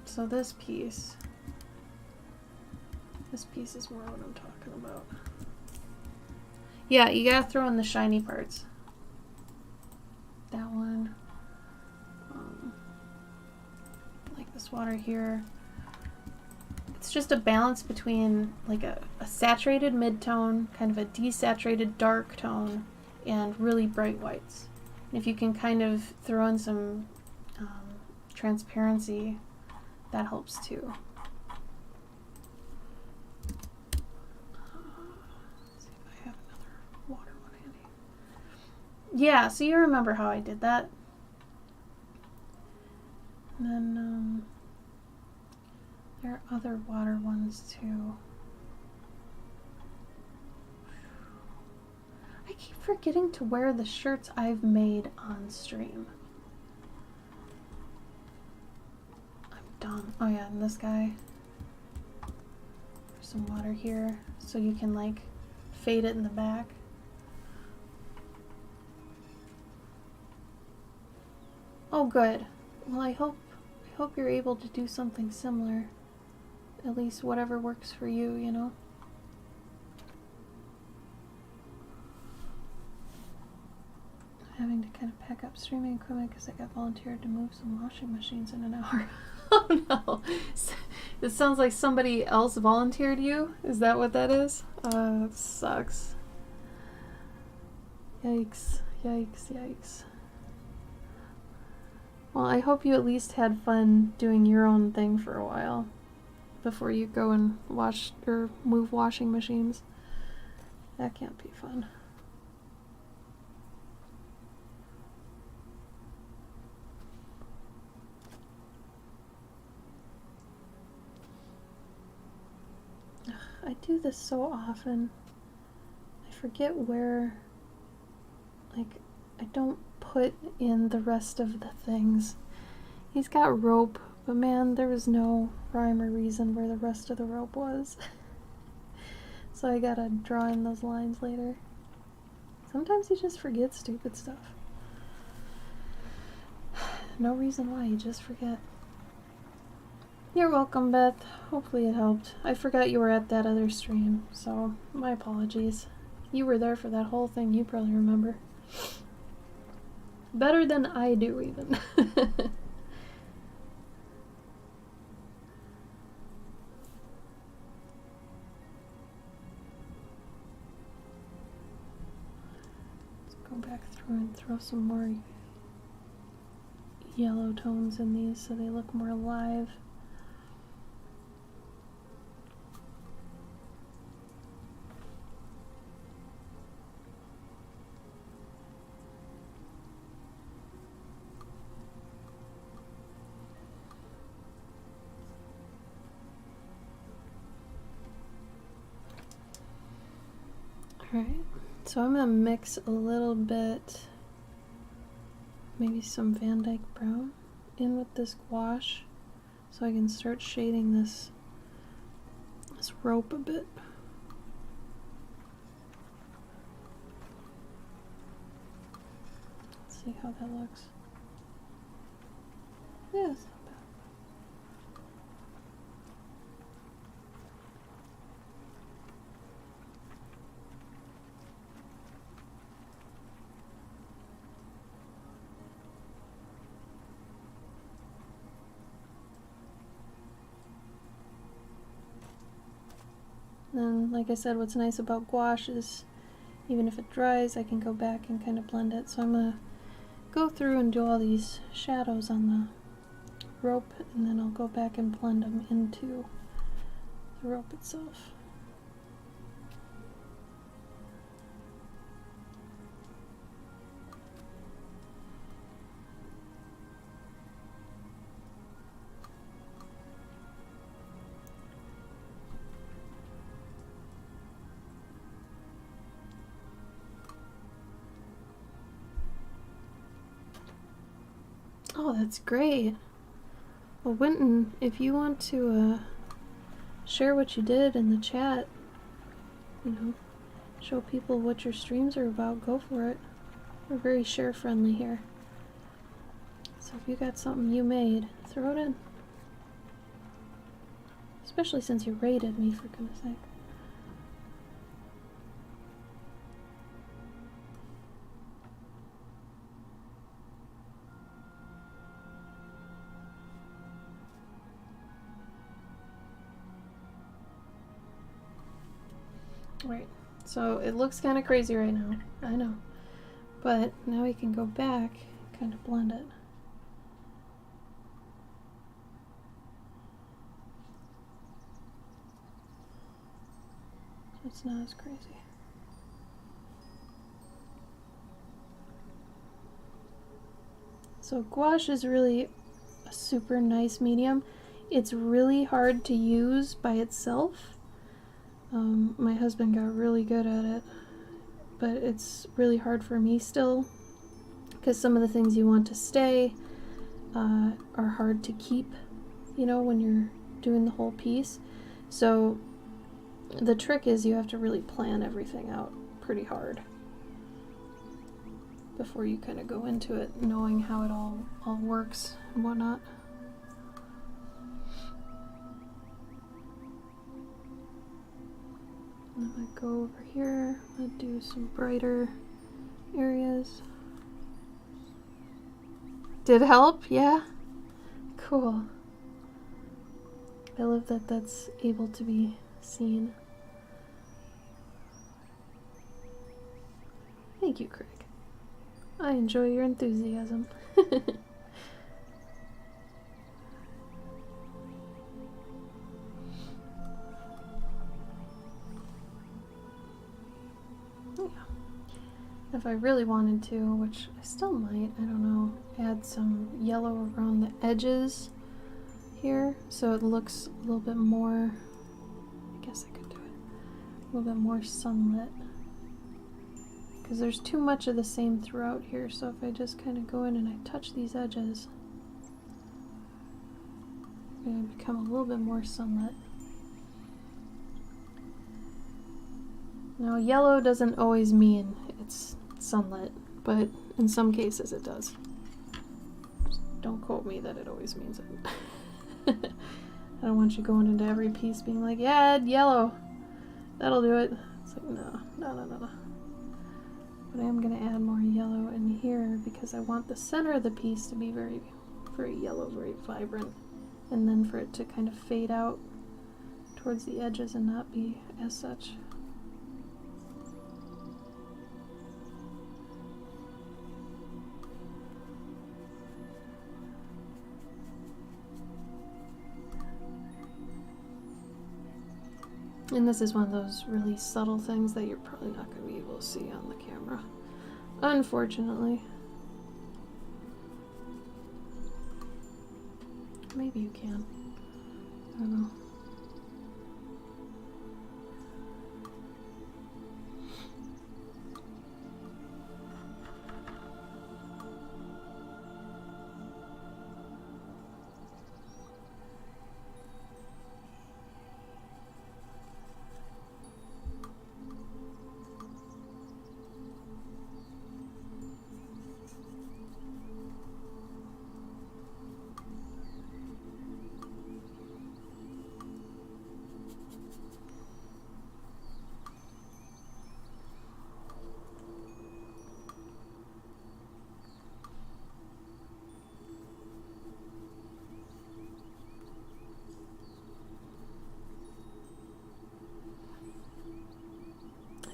So this piece is more what I'm talking about. Yeah, you gotta throw in the shiny parts. That one. Like this water here. It's just a balance between like a saturated mid-tone, kind of a desaturated dark tone, and really bright whites. And if you can kind of throw in some transparency, that helps too. Let's see if I have another water one handy. Yeah, so you remember how I did that. And then there are other water ones too. I keep forgetting to wear the shirts I've made on stream. I'm dumb. Oh yeah, and this guy. There's some water here so you can like fade it in the back. Oh good. Well, I hope you're able to do something similar. At least whatever works for you, you know? I'm having to kind of pack up streaming equipment because I got volunteered to move some washing machines in an hour. Oh no! It sounds like somebody else volunteered you? Is that what that is? That sucks. Yikes. Yikes, yikes. Well, I hope you at least had fun doing your own thing for a while before you go and wash or move washing machines. That can't be fun. Ugh, I do this so often. I forget where, like, I don't put in the rest of the things. He's got rope, but man, there was no rhyme or reason where the rest of the rope was. So I gotta draw in those lines later. Sometimes you just forget stupid stuff. No reason why, you just forget. You're welcome, Beth. Hopefully it helped. I forgot you were at that other stream, so my apologies. You were there for that whole thing, you probably remember. Better than I do, even. Let's go back through and throw some more yellow tones in these so they look more alive. Alright, so I'm going to mix a little bit, maybe some Van Dyke Brown in with this gouache so I can start shading this rope a bit. Let's see how that looks. Yeah, it's not bad. And like I said, what's nice about gouache is even if it dries, I can go back and kind of blend it. So I'm going to go through and do all these shadows on the rope, and then I'll go back and blend them into the rope itself. Oh, that's great. Well, Winton, if you want to share what you did in the chat, you know, show people what your streams are about, go for it. We're very share friendly here. So if you got something you made, throw it in. Especially since you rated me, for goodness sake. Right, so it looks kind of crazy right now, I know, but now we can go back, kind of blend it. So it's not as crazy. So gouache is really a super nice medium. It's really hard to use by itself. My husband got really good at it, but it's really hard for me still because some of the things you want to stay are hard to keep, you know, when you're doing the whole piece. So the trick is you have to really plan everything out pretty hard before you kind of go into it knowing how it all works and whatnot. I'm going to go over here, I'm going to do some brighter areas. Did it help? Yeah? Cool. I love that that's able to be seen. Thank you, Craig. I enjoy your enthusiasm. If I really wanted to, which I still might, I don't know, add some yellow around the edges here so it looks a little bit more, I guess I could do it, a little bit more sunlit. Because there's too much of the same throughout here, so if I just kind of go in and I touch these edges, they're going to become a little bit more sunlit. Now, yellow doesn't always mean it's sunlit, but in some cases it does. Just don't quote me that it always means it. I don't want you going into every piece being like, yeah, add yellow. That'll do it. It's like, no. But I am going to add more yellow in here because I want the center of the piece to be very, very yellow, very vibrant. And then for it to kind of fade out towards the edges and not be as such. And this is one of those really subtle things that you're probably not going to be able to see on the camera, unfortunately. Maybe you can. I don't know.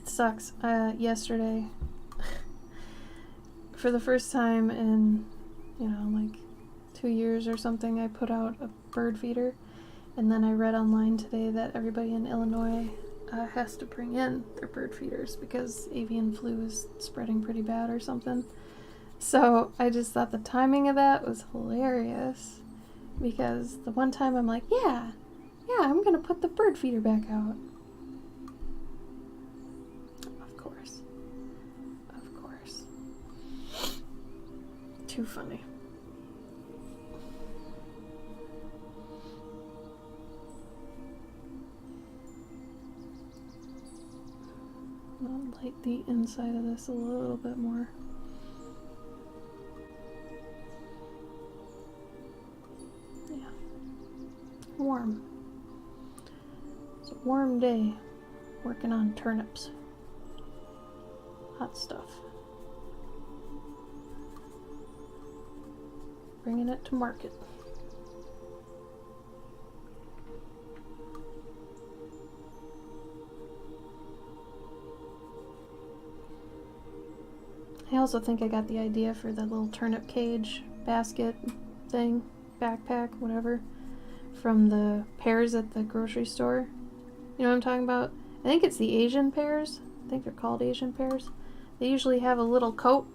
Sucks. Yesterday, for the first time in, like 2 years or something, I put out a bird feeder, and then I read online today that everybody in Illinois has to bring in their bird feeders because avian flu is spreading pretty bad or something. So I just thought the timing of that was hilarious, because the one time I'm like, yeah, I'm gonna put the bird feeder back out. Of course. Too funny. I'll light the inside of this a little bit more. Yeah. Warm. It's a warm day working on turnips. Hot stuff. Bringing it to market. I also think I got the idea for the little turnip cage basket thing, backpack, whatever, from the pears at the grocery store. You know what I'm talking about? I think it's the Asian pears. I think they're called Asian pears. They usually have a little coat.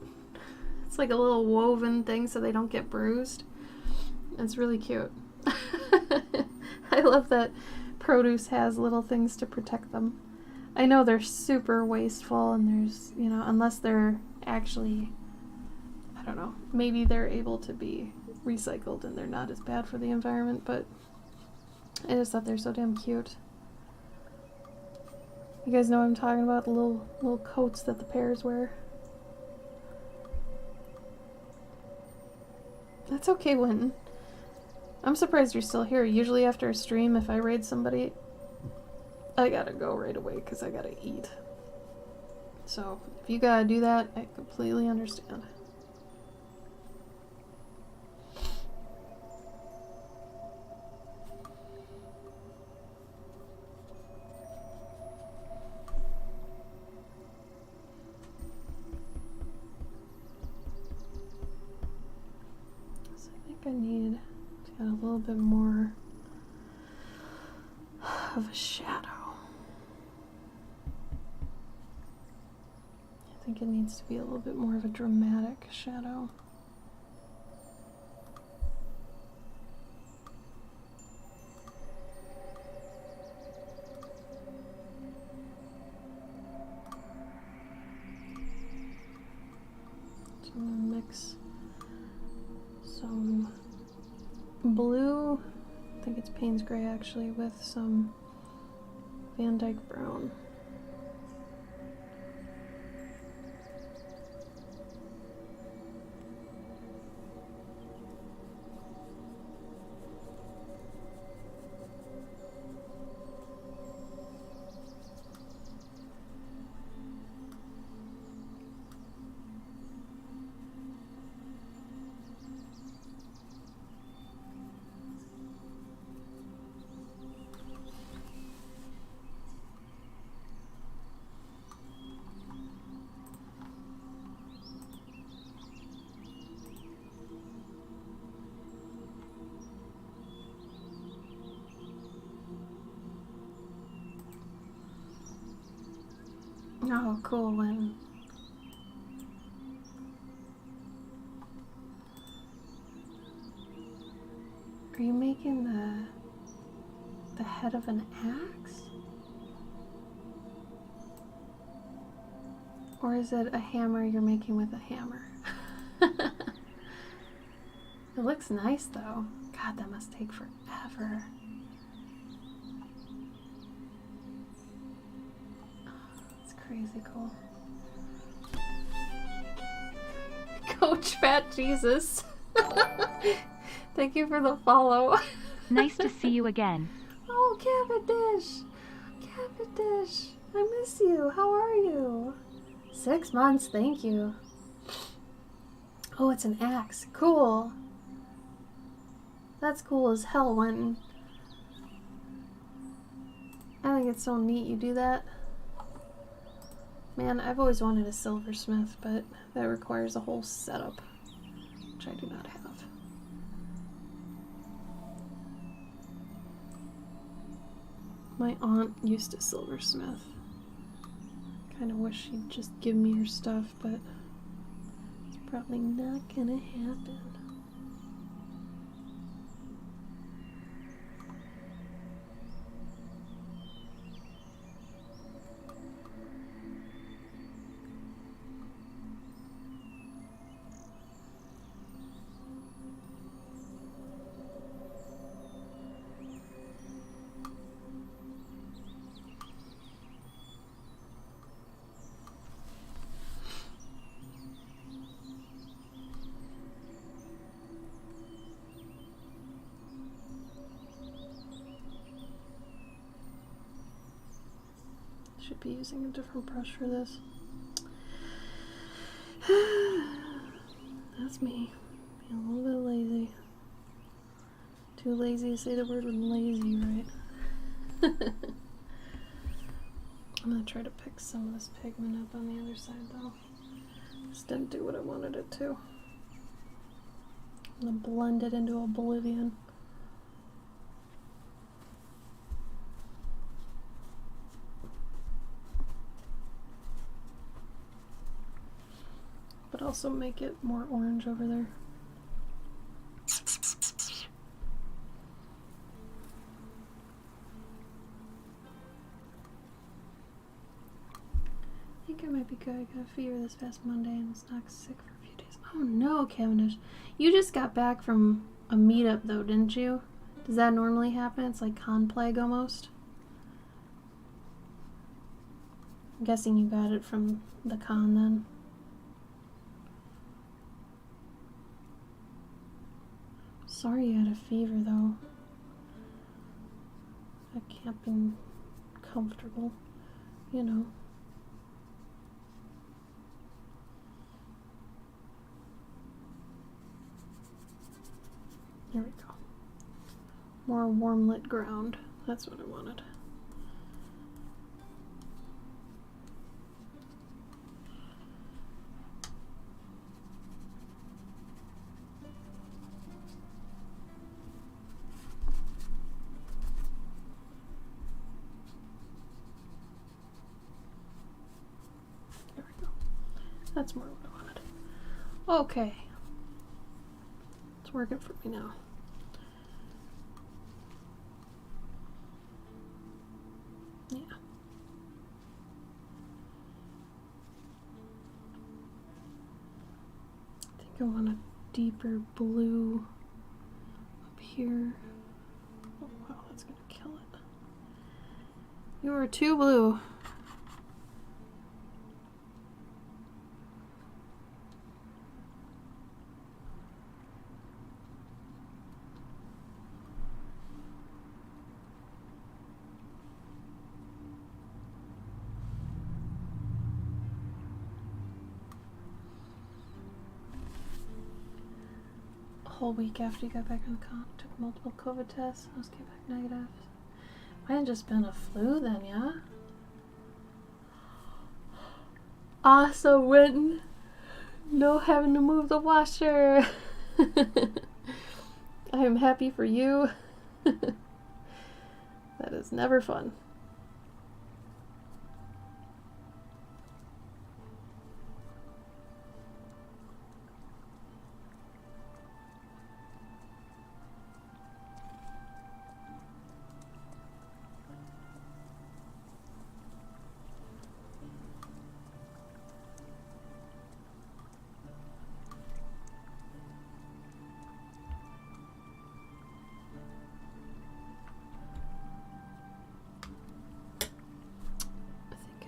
It's like a little woven thing so they don't get bruised. It's really cute. I love that produce has little things to protect them. I know they're super wasteful, and there's, unless they're actually, I don't know, maybe they're able to be recycled and they're not as bad for the environment, but I just thought they're so damn cute. You guys know what I'm talking about? The little coats that the pears wear. That's okay, Winton. I'm surprised you're still here. Usually after a stream, if I raid somebody, I gotta go right away because I gotta eat. So, if you gotta do that, I completely understand. So I think I need to get a little bit more of a shadow. I think it needs to be a little bit more of a dramatic shadow. So I'm gonna mix some blue, I think it's Payne's Gray actually, with some Van Dyke Brown. Oh, cool, Lynn. Are you making the head of an axe? Or is it a hammer you're making with a hammer? It looks nice though. God, that must take forever. That's crazy cool. Coach Fat Jesus. Thank you for the follow. Nice to see you again. Oh, Cavendish! Cavendish! I miss you. How are you? 6 months, thank you. Oh, it's an axe. Cool. That's cool as hell when... I think it's so neat you do that. Man, I've always wanted a silversmith, but that requires a whole setup, which I do not have. My aunt used to silversmith. Kind of wish she'd just give me her stuff, but it's probably not gonna happen. Should be using a different brush for this. That's me. Being a little bit lazy. Too lazy to say the word lazy, right? I'm gonna try to pick some of this pigment up on the other side though. This didn't do what I wanted it to. I'm gonna blend it into oblivion. But also make it more orange over there. I think I might be good. I got a fever this past Monday and was knocked sick for a few days. Oh no, Cavendish. You just got back from a meetup though, didn't you? Does that normally happen? It's like con plague almost. I'm guessing you got it from the con then. Sorry you had a fever though. That can't be comfortable, you know. There we go. More warm lit ground. That's what I wanted. There we go. That's more what I wanted. Okay. It's working for me now. Yeah. I think I want a deeper blue up here. Oh wow, that's gonna kill it. You are too blue. Whole week after you got back on the con, took multiple COVID tests. Those came back negative. Might have just been a flu then, yeah? Awesome, Winton. No having to move the washer. I am happy for you. That is never fun.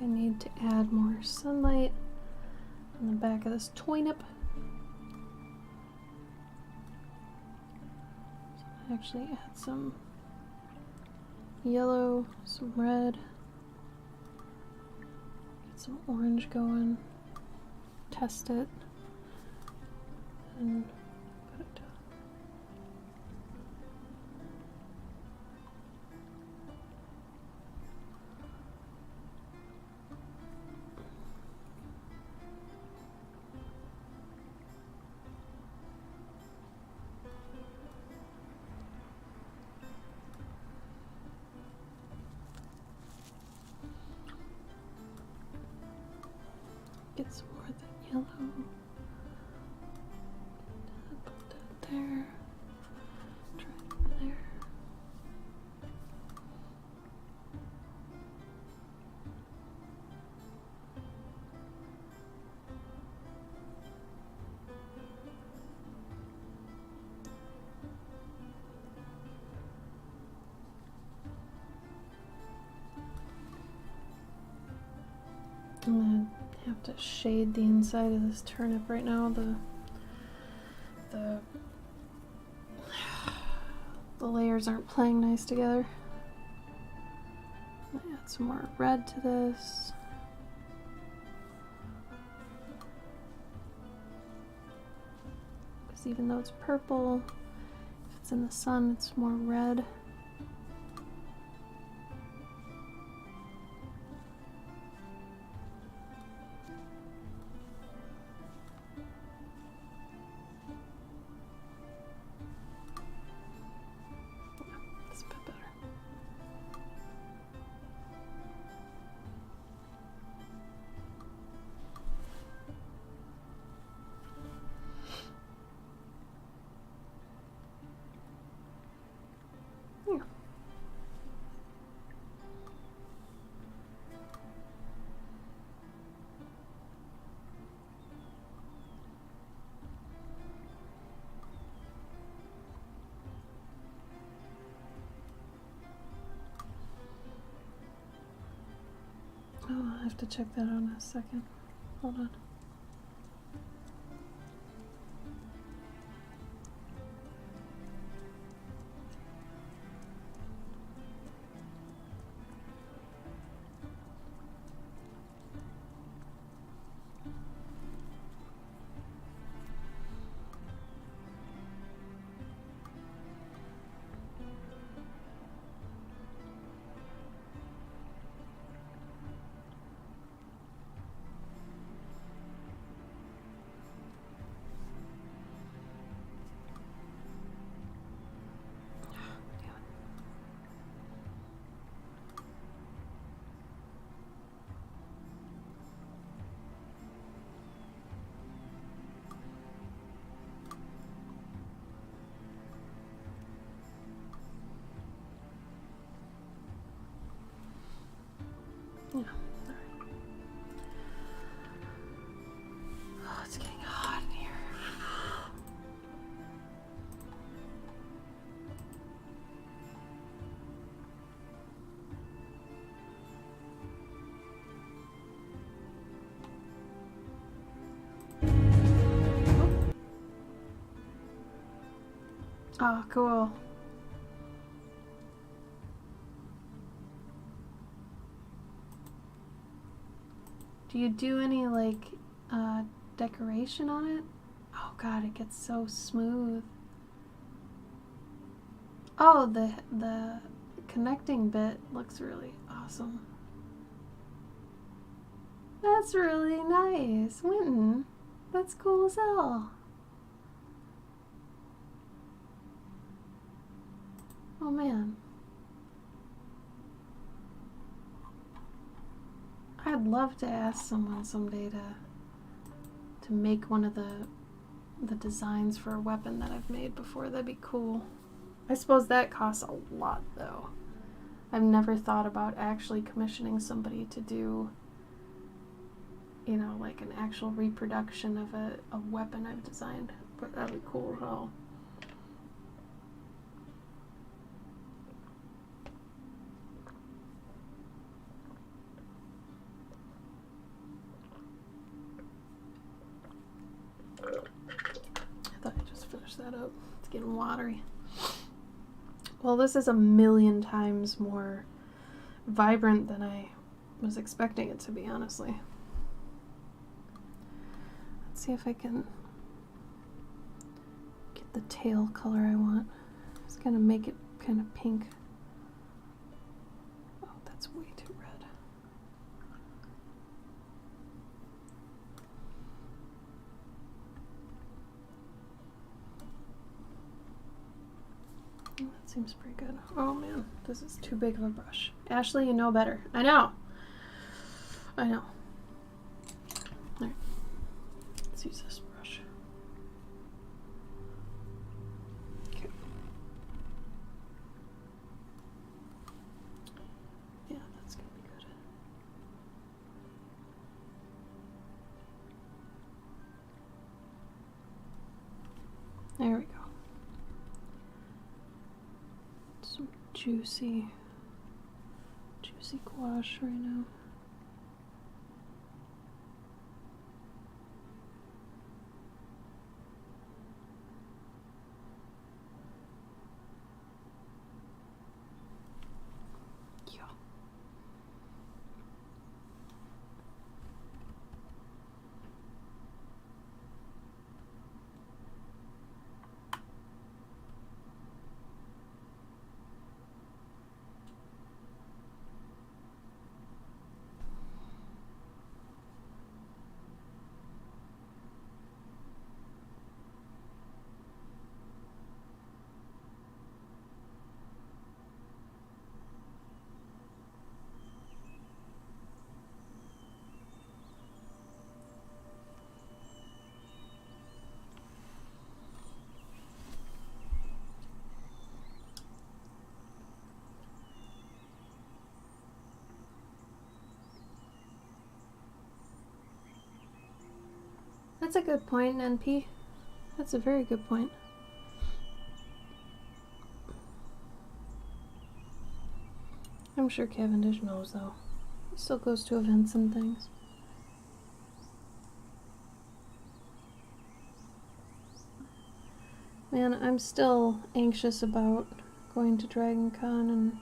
I need to add more sunlight on the back of this turnip. So actually add some yellow, some red, get some orange going, test it, and put it down. Get some more of the yellow. Put that there. Try it over there. I'm gonna have to shade the inside of this turnip right now. The layers aren't playing nice together. I'm gonna add some more red to this. Because even though it's purple, if it's in the sun, it's more red. That's a bit better. Yeah. Oh, I have to check that out in a second. Hold on. Yeah, alright. Oh, it's getting hot in here. Oh, cool. Do you do any like decoration on it? Oh god, it gets so smooth. Oh, the connecting bit looks really awesome. That's really nice, Winton. That's cool as hell. Oh man. I'd love to ask someone someday to make one of the designs for a weapon that I've made before. That'd be cool. I suppose that costs a lot though. I've never thought about actually commissioning somebody to do, you know, like an actual reproduction of a weapon I've designed. But that'd be cool as hell. that up. It's getting watery. Well, this is 1,000,000 times more vibrant than I was expecting it to be, honestly. Let's see if I can get the tail color I want. Just gonna make it kind of pink. Oh, that's way too red. That seems pretty good. Oh man, this is too big of a brush. Ashley, you know better. I know. I know. Alright. Let's use this brush. Okay. Yeah, that's gonna be good. There we go. Some juicy gouache right now. Yeah. That's a good point, NP. That's a very good point. I'm sure Cavendish knows, though. He still goes to events and things. Man, I'm still anxious about going to Dragon Con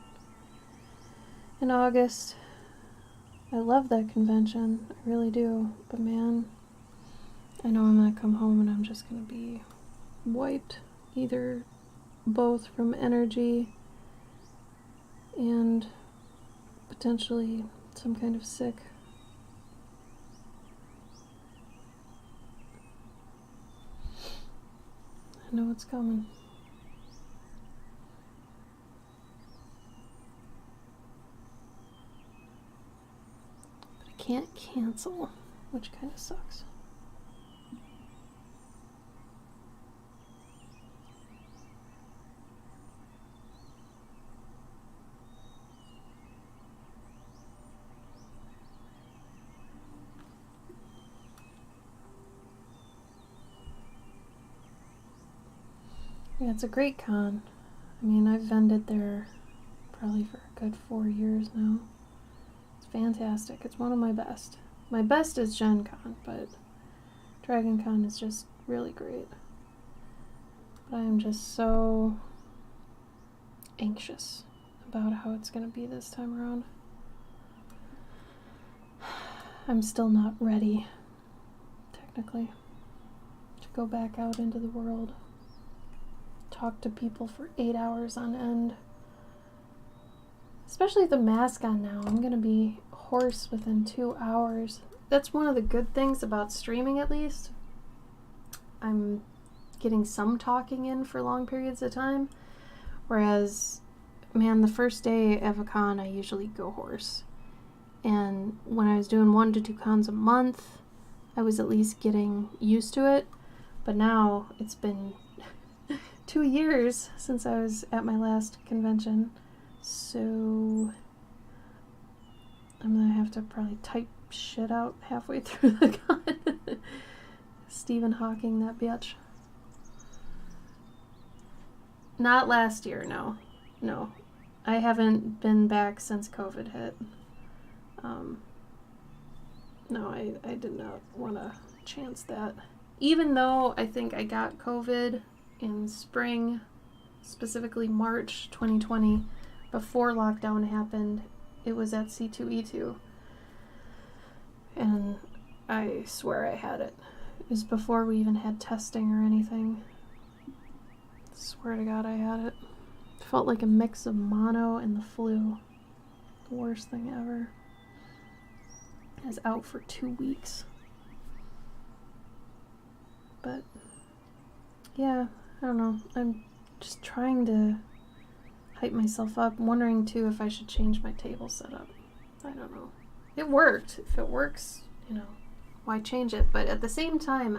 in August. I love that convention. I really do. But man, I know I'm gonna come home and I'm just gonna be wiped. Either both from energy and potentially some kind of sick. I know it's coming. But I can't cancel, which kind of sucks. Yeah, it's a great con. I mean, I've vended there probably for a good 4 years now. It's fantastic. It's one of my best. My best is Gen Con, but Dragon Con is just really great. But I am just so anxious about how it's going to be this time around. I'm still not ready, technically, to go back out into the world. Talk to people for 8 hours on end. Especially with the mask on now. I'm going to be hoarse within 2 hours. That's one of the good things about streaming, at least. I'm getting some talking in for long periods of time. Whereas, man, the first day of a con, I usually go hoarse. And when I was doing 1 to 2 cons a month, I was at least getting used to it. But now it's been 2 years since I was at my last convention, so I'm gonna have to probably type shit out halfway through the con. Stephen Hawking, that bitch. Not last year, no. No. I haven't been back since COVID hit. No, I did not want to chance that. Even though I think I got COVID in spring, specifically March 2020, before lockdown happened. It was at C2E2. And I swear I had it. It was before we even had testing or anything. Swear to God I had it. It felt like a mix of mono and the flu. The worst thing ever. I was out for 2 weeks. But yeah, I don't know. I'm just trying to hype myself up. I'm wondering too if I should change my table setup. I don't know. It worked. If it works, you know, why change it? But at the same time,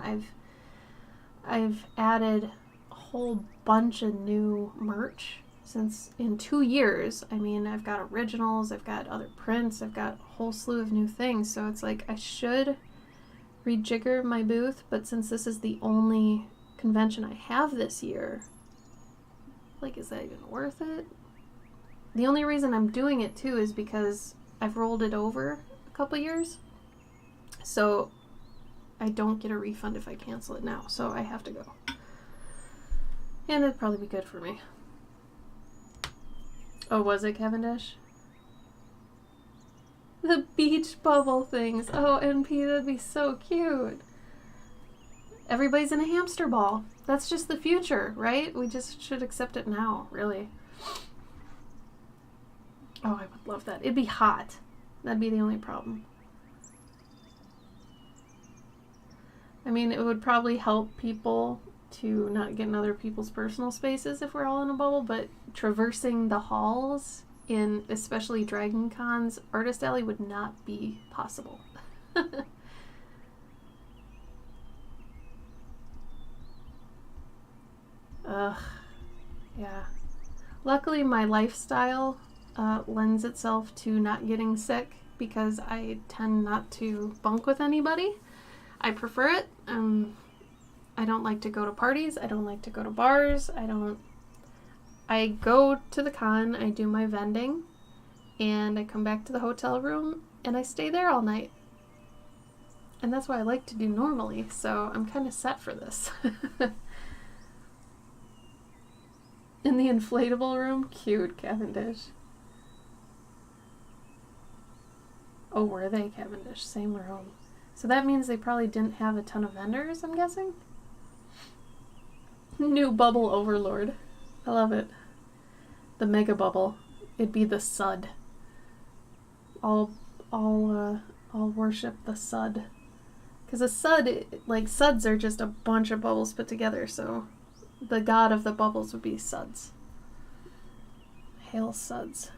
I've added a whole bunch of new merch since in 2 years. I mean, I've got originals, I've got other prints, I've got a whole slew of new things. So it's like I should rejigger my booth, but since this is the only convention I have this year, like, is that even worth it? The only reason I'm doing it too is because I've rolled it over a couple years, so I don't get a refund if I cancel it now, so I have to go. And it'd probably be good for me. Oh, was it Cavendish? The beach bubble things. Oh, NP, that'd be so cute. Everybody's in a hamster ball. That's just the future, right? We just should accept it now, really. Oh, I would love that. It'd be hot. That'd be the only problem. I mean, it would probably help people to not get in other people's personal spaces if we're all in a bubble, but traversing the halls in especially Dragon Con's Artist Alley would not be possible. Ugh. Yeah. Luckily, my lifestyle lends itself to not getting sick because I tend not to bunk with anybody. I prefer it. I don't like to go to parties. I don't like to go to bars. I go to the con, I do my vending, and I come back to the hotel room and I stay there all night. And that's what I like to do normally, so I'm kind of set for this. In the inflatable room? Cute, Cavendish. Oh, were they Cavendish? Same room. So that means they probably didn't have a ton of vendors, I'm guessing? New bubble overlord. I love it. The mega bubble. It'd be the Sud. I'll worship the Sud. Because a Sud, like, Suds are just a bunch of bubbles put together, so the god of the bubbles would be Suds. Hail Suds.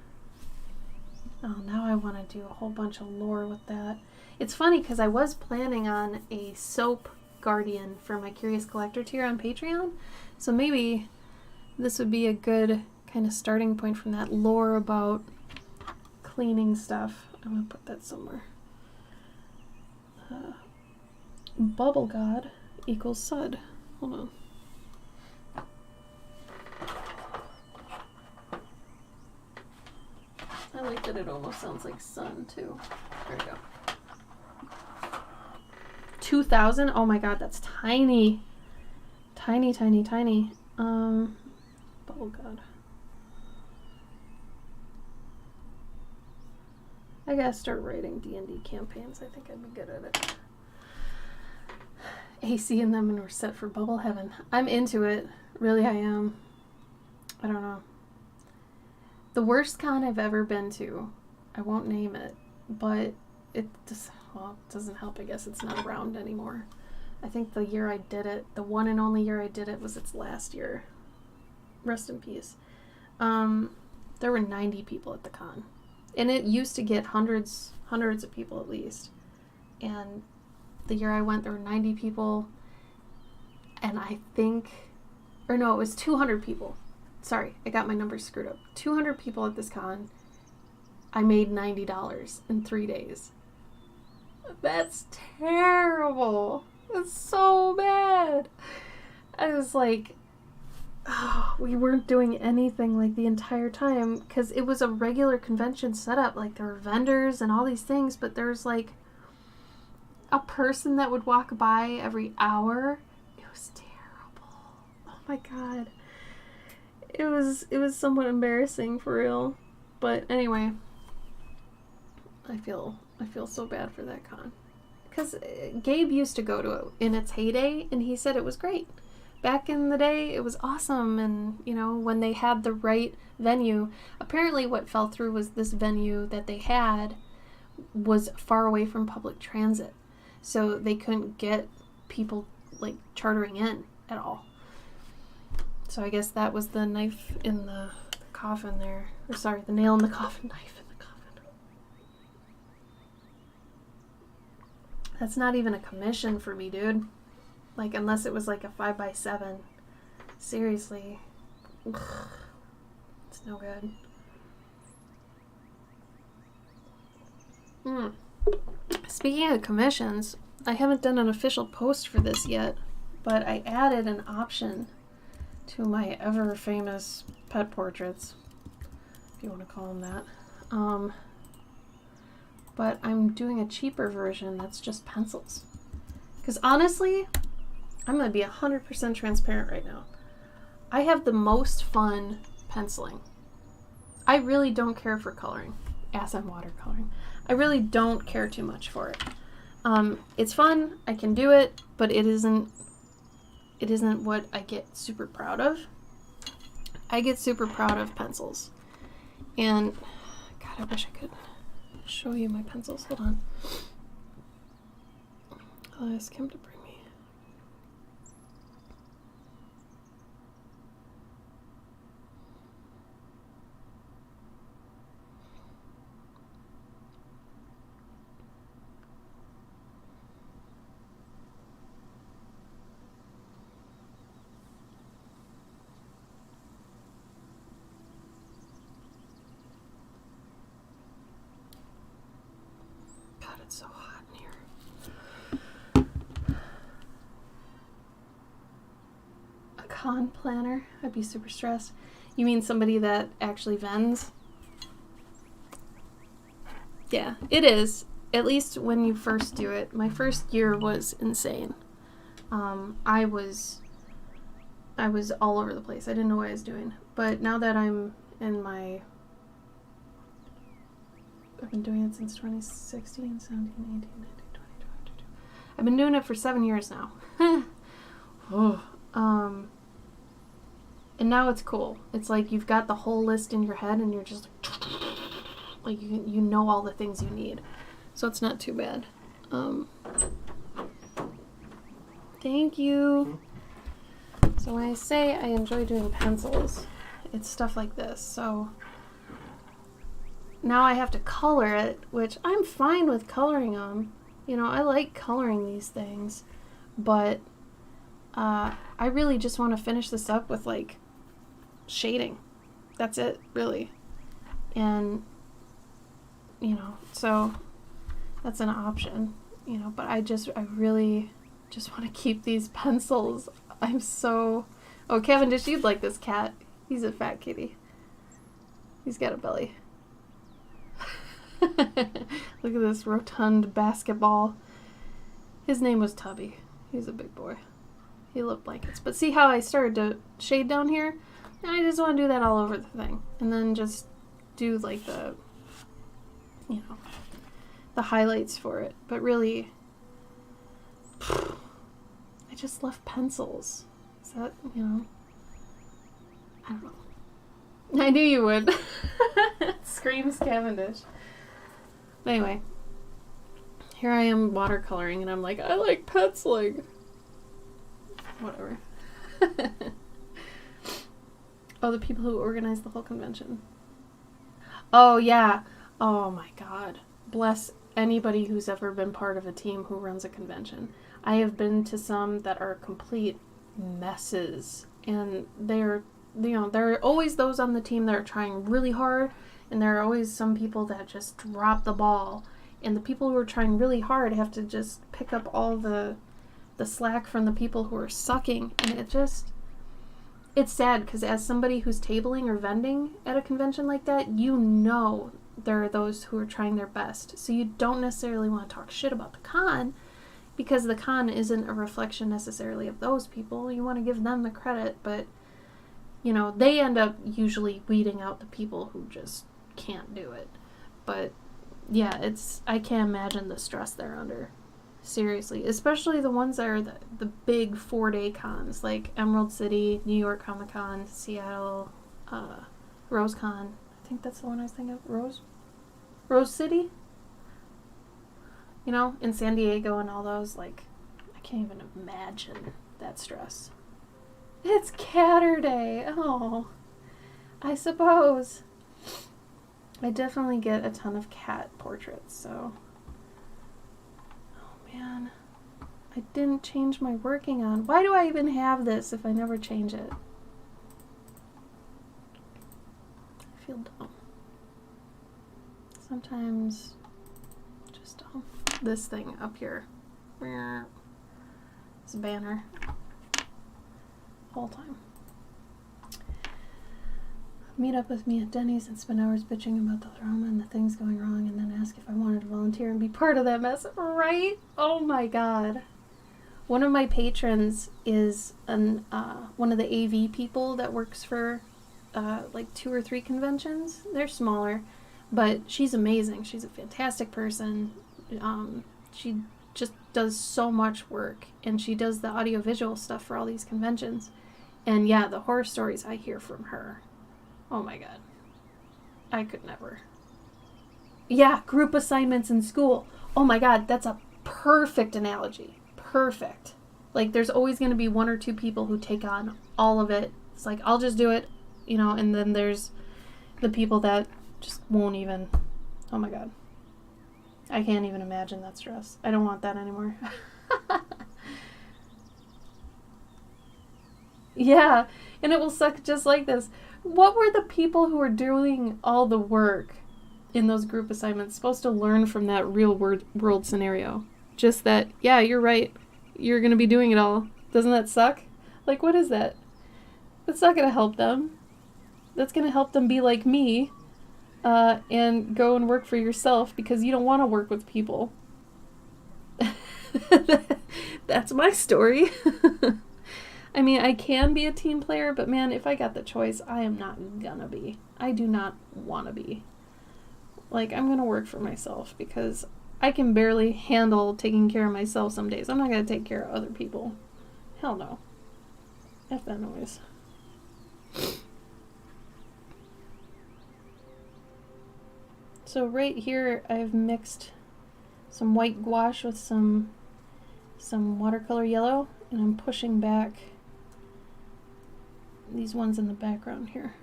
Oh, now I want to do a whole bunch of lore with that. It's funny because I was planning on a soap guardian for my Curious Collector tier on Patreon, so maybe this would be a good kind of starting point from that lore about cleaning stuff. I'm going to put that somewhere. Bubble God equals Sud. Hold on. I like that it almost sounds like sun, too. There we go. 2,000? Oh my god, that's tiny. Tiny, tiny, tiny. Bubble God. I gotta start writing D&D campaigns. I think I'd be good at it. AC in them and we're set for bubble heaven. I'm into it. Really, I am. I don't know. The worst con I've ever been to, I won't name it, but it just, well, it doesn't help. I guess it's not around anymore. I think the year I did it, the one and only year I did it, was its last year. Rest in peace. There were 90 people at the con. And it used to get hundreds of people at least. And the year I went, there were 90 people. And I think, or no, it was 200 people. Sorry, I got my numbers screwed up. 200 people at this con. I made $90 in 3 days. That's terrible. That's so bad. I was like, oh, we weren't doing anything like the entire time because it was a regular convention setup. Like there were vendors and all these things, but there's like a person that would walk by every hour. It was terrible. Oh my god. It was somewhat embarrassing for real. But anyway, I feel so bad for that con. Because Gabe used to go to it in its heyday, and he said it was great. Back in the day, it was awesome, and, you know, when they had the right venue. Apparently what fell through was this venue that they had was far away from public transit. So they couldn't get people, like, chartering in at all. So I guess that was the knife in the coffin there. Or sorry, the nail in the coffin, knife in the coffin. That's not even a commission for me, dude. Like, unless it was like a 5x7. Seriously. Ugh. It's no good. Speaking of commissions, I haven't done an official post for this yet, but I added an option to my ever famous pet portraits, if you want to call them that. But I'm doing a cheaper version that's just pencils. Because honestly, I'm going to be 100% transparent right now. I have the most fun penciling. I really don't care for coloring, as I'm watercoloring. I really don't care too much for it. It's fun, I can do it, but it isn't what I get super proud of. I get super proud of pencils. And, God, I wish I could show you my pencils. Hold on. I'll ask him to bring me. It's so hot in here. A con planner? I'd be super stressed. You mean somebody that actually vends? Yeah, it is. At least when you first do it. My first year was insane. I was all over the place. I didn't know what I was doing. But now that I'm in my... I've been doing it since 2016, 17, 18, 19, 20, 22. I've been doing it for 7 years now. Oh. And now it's cool. It's like you've got the whole list in your head and you're just like you know all the things you need. So it's not too bad. Thank you. So when I say I enjoy doing pencils, it's stuff like this. So now I have to color it, which I'm fine with coloring them. You know, I like coloring these things, but I really just want to finish this up with, like, shading. That's it, really. And, you know, so that's an option, you know, but I really just want to keep these pencils. I'm so... Oh, Cavendish, you'd like this cat. He's a fat kitty. He's got a belly. Look at this rotund basketball. His name was Tubby. He's a big boy. He loved blankets. But see how I started to shade down here? And I just want to do that all over the thing. And then just do like the, you know, the highlights for it. But really, I just love pencils. Is that, you know, I don't know. I knew you would. Screams Cavendish. Anyway, here I am watercoloring, and I'm like, I like penciling. Whatever. Oh, the people who organized the whole convention. Oh, yeah. Oh, my God. Bless anybody who's ever been part of a team who runs a convention. I have been to some that are complete messes, and they're, you know, there are always those on the team that are trying really hard, and there are always some people that just drop the ball. And the people who are trying really hard have to just pick up all the slack from the people who are sucking. And it's sad, because as somebody who's tabling or vending at a convention like that, you know there are those who are trying their best. So you don't necessarily want to talk shit about the con. because the con isn't a reflection necessarily of those people. You want to give them the credit, but, you know, they end up usually weeding out the people who just can't do it. But, yeah, I can't imagine the stress they're under. Seriously. Especially the ones that are the big 4-day cons, like Emerald City, New York Comic Con, Seattle, RoseCon. I think that's the one I was thinking of. Rose City? You know, in San Diego and all those, like, I can't even imagine that stress. It's Catterday. Oh, I suppose. I definitely get a ton of cat portraits, so. Oh, man. I didn't change my working on. Why do I even have this if I never change it? I feel dumb. Sometimes just dumb. This thing up here. This banner. Whole time. Meet up with me at Denny's and spend hours bitching about the trauma and the things going wrong, and then ask if I wanted to volunteer and be part of that mess. Right? Oh my god. One of my patrons is one of the AV people that works for like 2 or 3 conventions. They're smaller, but she's amazing. She's a fantastic person. She just does so much work, and she does the audiovisual stuff for all these conventions. And yeah, the horror stories I hear from her. Oh my god. I could never. Yeah, group assignments in school. Oh my god, that's a perfect analogy. Perfect. Like, there's always going to be 1 or 2 people who take on all of it. It's like, I'll just do it, you know, and then there's the people that just won't even. Oh my god. I can't even imagine that stress. I don't want that anymore. Yeah, and it will suck just like this. What were the people who were doing all the work in those group assignments supposed to learn from that real world scenario? Just that, yeah, you're right. You're going to be doing it all. Doesn't that suck? Like, what is that? That's not going to help them. That's going to help them be like me and go and work for yourself because you don't want to work with people. That's my story. I mean, I can be a team player, but man, if I got the choice, I am not gonna be. I do not want to be. Like, I'm gonna work for myself because I can barely handle taking care of myself some days. I'm not gonna take care of other people. Hell no. F that noise. So right here, I've mixed some white gouache with some watercolor yellow, and I'm pushing back these ones in the background here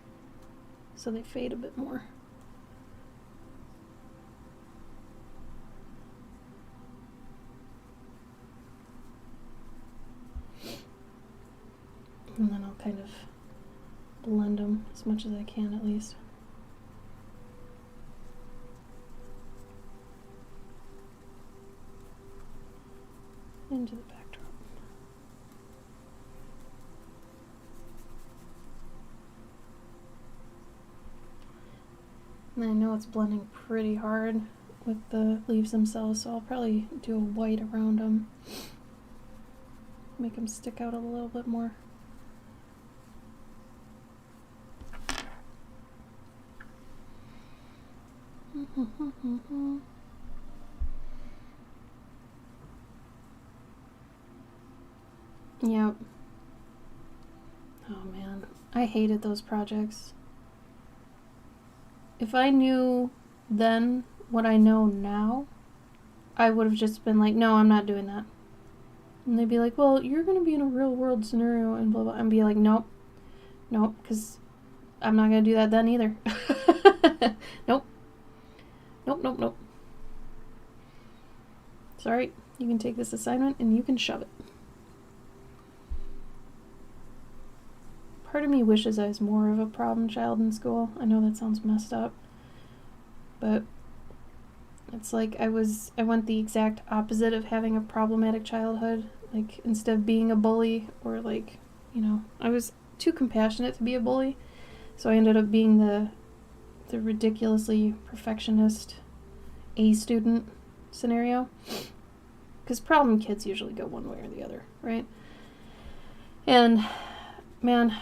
so they fade a bit more. And then I'll kind of blend them as much as I can, at least. Into the backdrop. And I know it's blending pretty hard with the leaves themselves, so I'll probably do a white around them. Make them stick out a little bit more. Yep. Oh man, I hated those projects. If I knew then what I know now, I would have just been like, no, I'm not doing that. And they'd be like, well, you're going to be in a real world scenario and blah, blah. And be like, nope, because I'm not going to do that then either. Nope. Sorry, you can take this assignment and you can shove it. Part of me wishes I was more of a problem child in school. I know that sounds messed up, but it's like I went the exact opposite of having a problematic childhood. Like, instead of being a bully, or like, you know, I was too compassionate to be a bully, so I ended up being the ridiculously perfectionist A student scenario. Because problem kids usually go one way or the other, right? And, man,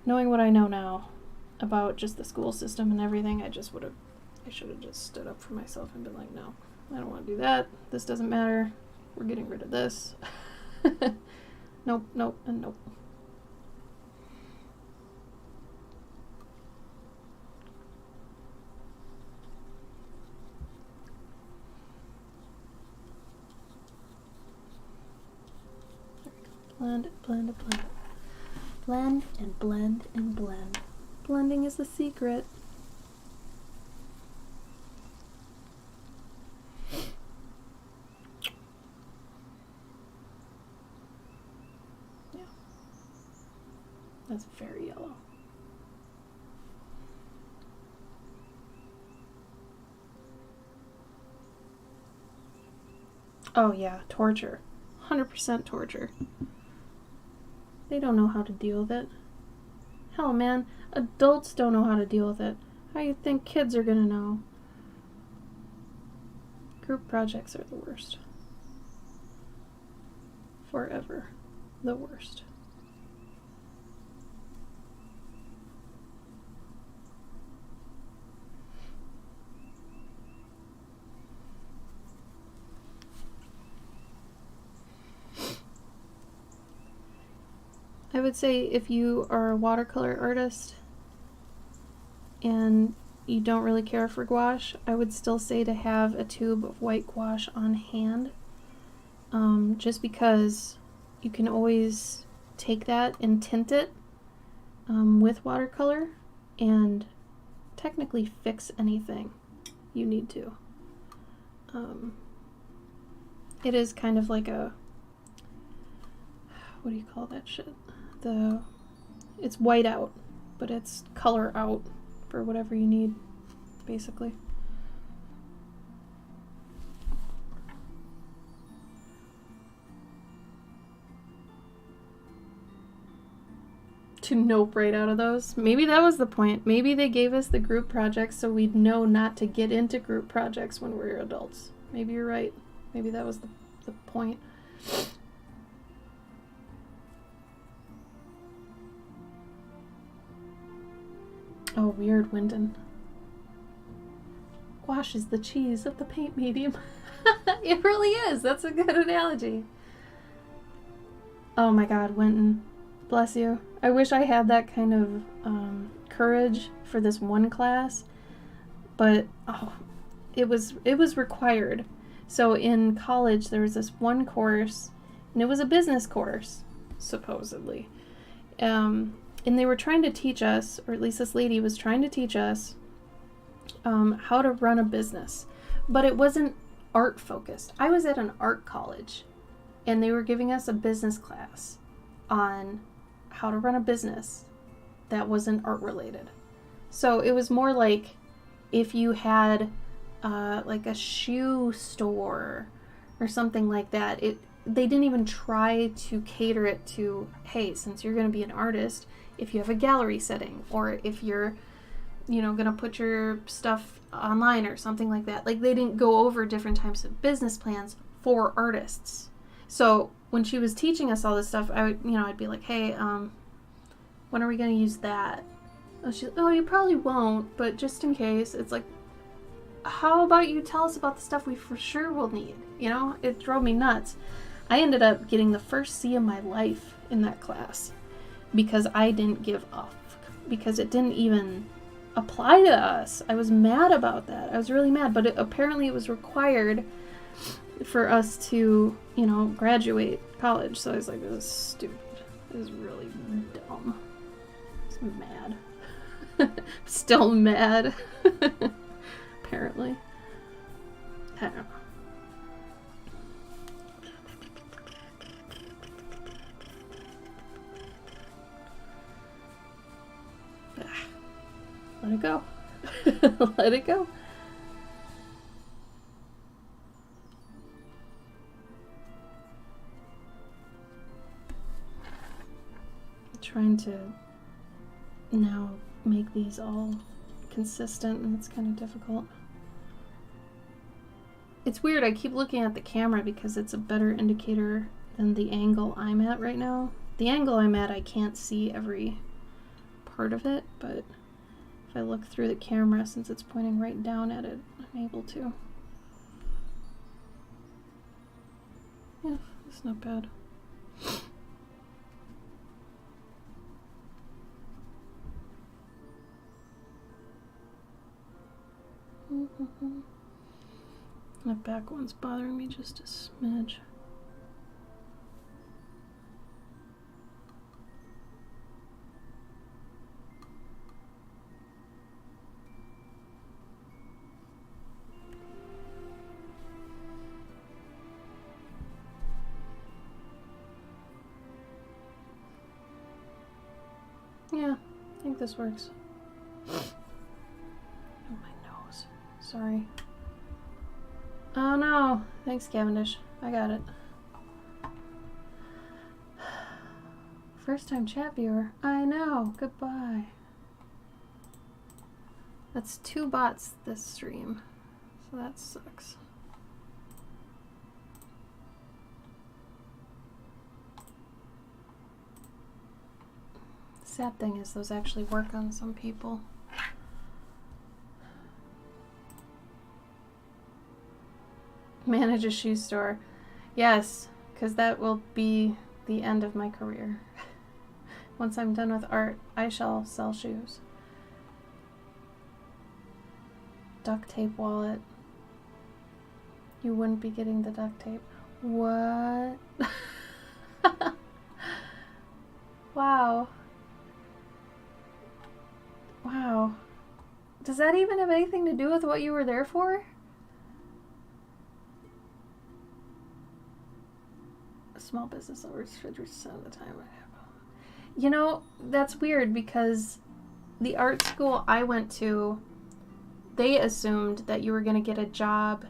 knowing what I know now about just the school system and everything, I should have just stood up for myself and been like, no, I don't want to do that. This doesn't matter. We're getting rid of this. Nope, nope, and nope. Blend, blend, blend. Blend and blend and blend. Blending is the secret. Yeah. That's very yellow. Oh yeah, torture. 100% torture. They don't know how to deal with it. Hell, man, adults don't know how to deal with it. How you think kids are gonna know? Group projects are the worst. Forever the worst. I would say if you are a watercolor artist and you don't really care for gouache, I would still say to have a tube of white gouache on hand, just because you can always take that and tint it with watercolor and technically fix anything you need to. It is kind of like a, what do you call that shit? It's white out, but it's color out for whatever you need, basically. To nope right out of those. Maybe that was the point. Maybe they gave us the group projects so we'd know not to get into group projects when we're adults. Maybe you're right. Maybe that was the point. Oh, weird, Wyndon. Gouache is the cheese of the paint medium. It really is. That's a good analogy. Oh my god, Winton. Bless you. I wish I had that kind of courage for this one class, but it was required. So in college there was this one course, and it was a business course, supposedly. And they were trying to teach us, or at least this lady was trying to teach us, how to run a business. But it wasn't art focused. I was at an art college, and they were giving us a business class on how to run a business that wasn't art related. So it was more like if you had like a shoe store or something like that. They didn't even try to cater it to, hey, since you're going to be an artist, if you have a gallery setting, or if you're, going to put your stuff online or something like that. Like, they didn't go over different types of business plans for artists. So when she was teaching us all this stuff, I'd be like, hey, when are we going to use that? And she's like, oh, you probably won't, but just in case. It's like, how about you tell us about the stuff we for sure will need? It drove me nuts. I ended up getting the first C of my life in that class because I didn't give a fuck, because it didn't even apply to us. I was mad about that. I was really mad, but apparently it was required for us to, graduate college. So I was like, this is stupid. This is really dumb. I was mad. Still mad. Apparently. I don't know. Let it go. Let it go. I'm trying to now make these all consistent, and it's kind of difficult. It's weird, I keep looking at the camera because it's a better indicator than the angle I'm at right now. The angle I'm at, I can't see every part of it, but if I look through the camera, since it's pointing right down at it, I'm able to. Yeah, it's not bad. That back one's bothering me just a smidge. Yeah, I think this works. Oh, my nose. Sorry. Oh no. Thanks, Cavendish. I got it. First time chat viewer. I know. Goodbye. That's 2 bots this stream. So that sucks. Sad thing is those actually work on some people. Manage a shoe store. Yes, because that will be the end of my career. Once I'm done with art, I shall sell shoes. Duct tape wallet. You wouldn't be getting the duct tape. What? Wow. Wow. Does that even have anything to do with what you were there for? Small business owners 50% of the time I have. You know, that's weird because the art school I went to, they assumed that you were going to get a job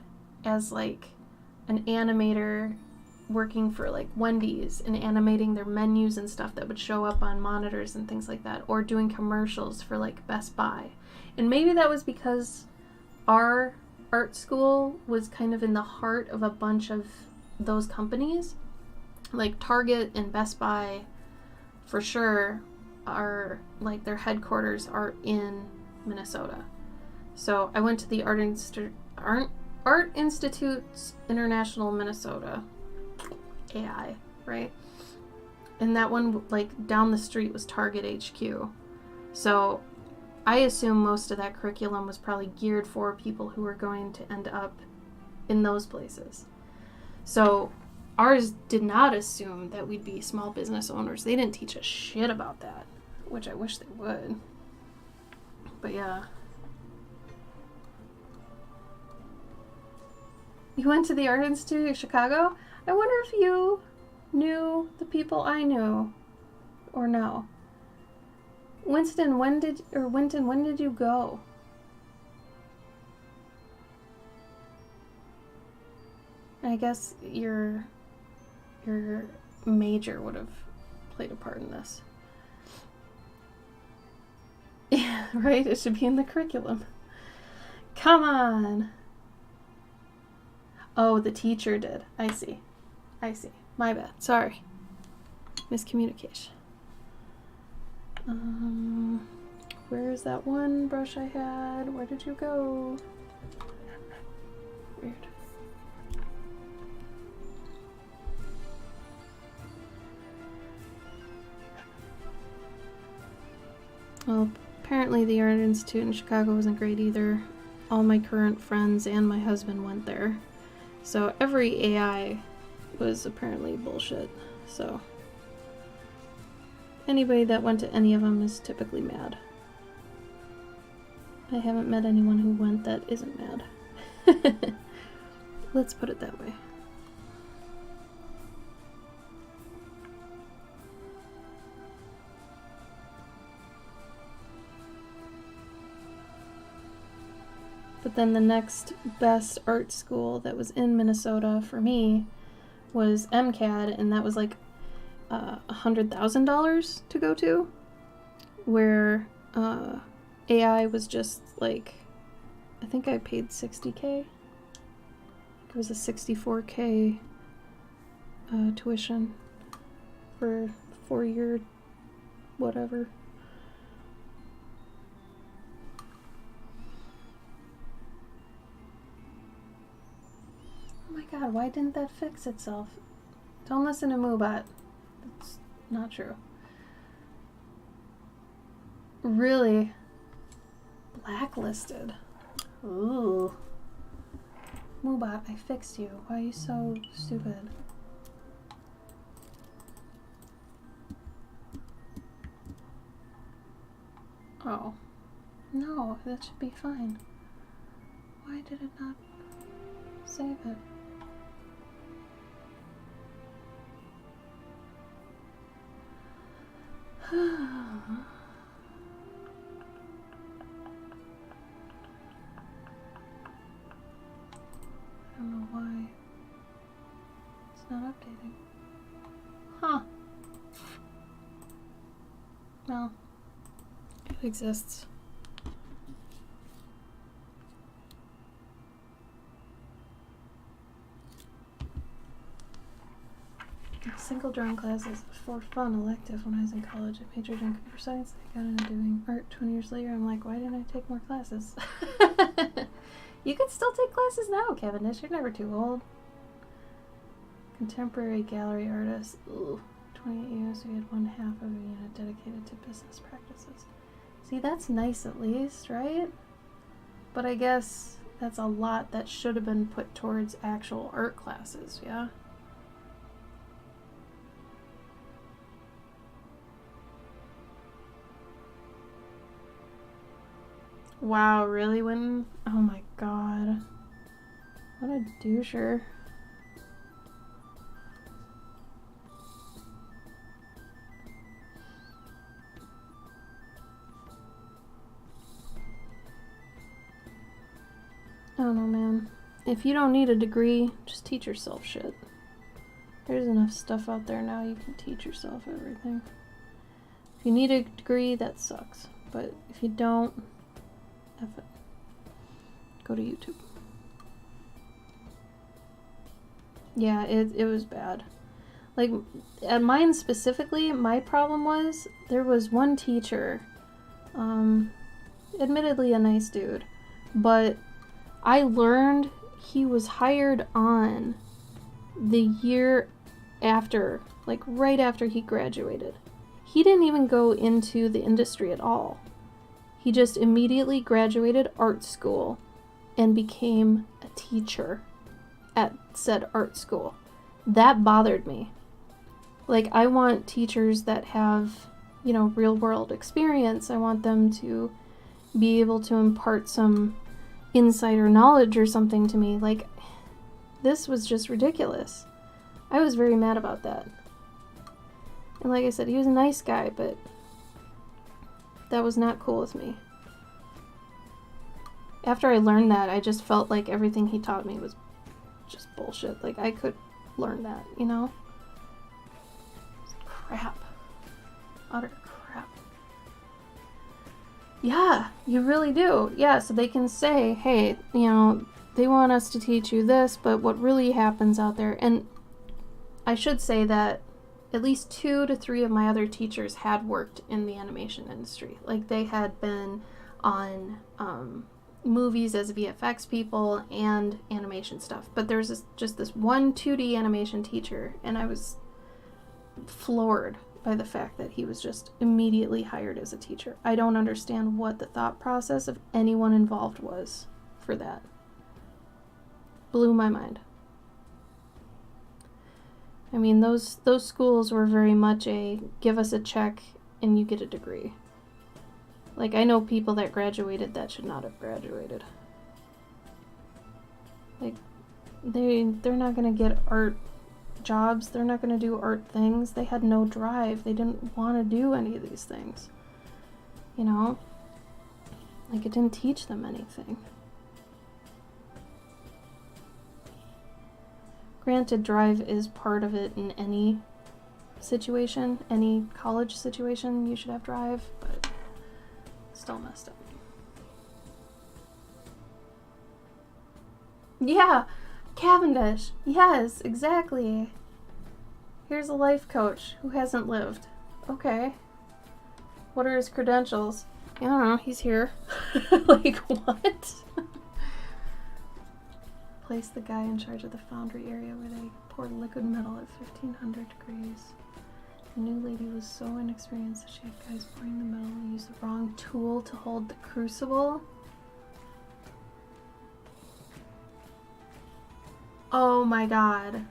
as like an animator working for like Wendy's and animating their menus and stuff that would show up on monitors and things like that, or doing commercials for like Best Buy. And maybe that was because our art school was kind of in the heart of a bunch of those companies. Like Target and Best Buy, for sure, are like their headquarters are in Minnesota. So I went to the Art Institute International Minnesota, AI, right? And that one, like down the street, was Target HQ. So I assume most of that curriculum was probably geared for people who were going to end up in those places. So ours did not assume that we'd be small business owners. They didn't teach us shit about that, which I wish they would. But yeah. You went to the Art Institute of Chicago? I wonder if you knew the people I knew, or no. Winton, when did you go? I guess your major would have played a part in this. Yeah, right? It should be in the curriculum. Come on! Oh, the teacher did. I see. My bad. Sorry. Miscommunication. Where is that one brush I had? Where did you go? Weird. Well, apparently the Art Institute in Chicago wasn't great either. All my current friends and my husband went there. So every AI was apparently bullshit. So anybody that went to any of them is typically mad. I haven't met anyone who went that isn't mad. Let's put it that way. But then the next best art school that was in Minnesota for me was MCAD, and that was like $100,000 to go to, where AI was just like, I think I paid $60K. It was a 64K tuition for 4-year whatever. Oh my god, why didn't that fix itself? Don't listen to Moobot. That's not true. Really? Blacklisted. Ooh. Moobot, I fixed you. Why are you so stupid? Oh. No, that should be fine. Why did it not save it? I don't know why it's not updating. Huh. Well, it exists. Single drawing classes for fun elective when I was in college. I majored in computer science. I got into doing art 20 years later. I'm like, why didn't I take more classes? You can still take classes now, Cavendish. You're never too old. Contemporary gallery artist. Ooh, 28 years. We had 1/2 of a unit dedicated to business practices. See, that's nice at least, right? But I guess that's a lot that should have been put towards actual art classes, yeah? Wow, really, Winton? Oh my god. What a doucher. I don't know, man. If you don't need a degree, just teach yourself shit. There's enough stuff out there now you can teach yourself everything. If you need a degree, that sucks. But if you don't, F it. Go to YouTube. Yeah, it was bad. Like, at mine specifically, my problem was, there was one teacher, admittedly a nice dude, but I learned he was hired on the year after, like right after he graduated. He didn't even go into the industry at all. He just immediately graduated art school and became a teacher at said art school. That bothered me. Like, I want teachers that have, you know, real world experience. I want them to be able to impart some insider knowledge or something to me. Like, this was just ridiculous. I was very mad about that. And like I said, he was a nice guy, but that was not cool with me. After I learned that, I just felt like everything he taught me was just bullshit. Like, I could learn that, you know? Crap. Utter crap. Yeah, you really do. Yeah, so they can say, hey, you know, they want us to teach you this, but what really happens out there, and I should say that at least 2 to 3 of my other teachers had worked in the animation industry. Like, they had been on movies as VFX people and animation stuff. But there's just this one 2D animation teacher, and I was floored by the fact that he was just immediately hired as a teacher. I don't understand what the thought process of anyone involved was for that. Blew my mind. I mean, those schools were very much a give us a check and you get a degree. Like, I know people that graduated that should not have graduated. Like, they're not gonna get art jobs. They're not gonna do art things. They had no drive. They didn't want to do any of these things. You know? Like, it didn't teach them anything. Granted, drive is part of it in any situation, any college situation, you should have drive, but still messed up. Yeah, Cavendish. Yes, exactly. Here's a life coach who hasn't lived. Okay. What are his credentials? I don't know. He's here. Like, what? Place the guy in charge of the foundry area where they pour liquid metal at 1500 degrees. The new lady was so inexperienced that she had guys pouring the metal and used the wrong tool to hold the crucible. Oh my god.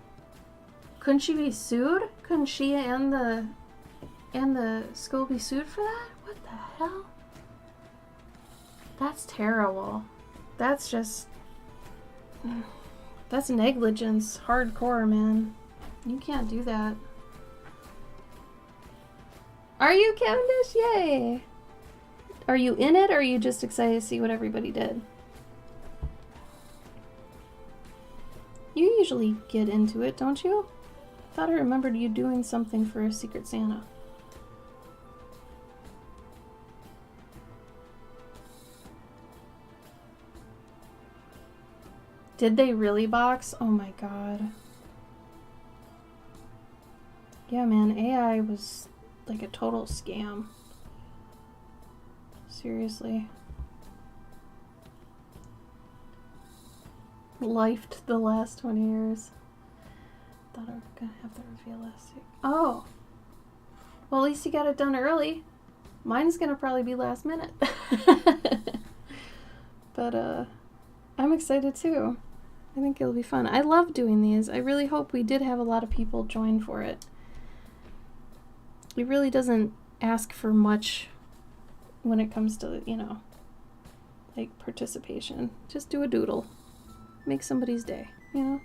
Couldn't she be sued? Couldn't she and the school be sued for that? What the hell? That's terrible. That's just... That's negligence. Hardcore, man. You can't do that. Are you, Cavendish? Yay! Are you in it, or are you just excited to see what everybody did? You usually get into it, don't you? I thought I remembered you doing something for a Secret Santa. Did they really box? Oh my god. Yeah, man, AI was like a total scam. Seriously. Lifed the last 20 years. Thought I was gonna have the reveal last week. Oh! Well, at least you got it done early. Mine's gonna probably be last minute. But, I'm excited too. I think it'll be fun. I love doing these. I really hope we did have a lot of people join for it. It really doesn't ask for much when it comes to, you know, like participation. Just do a doodle. Make somebody's day, you know?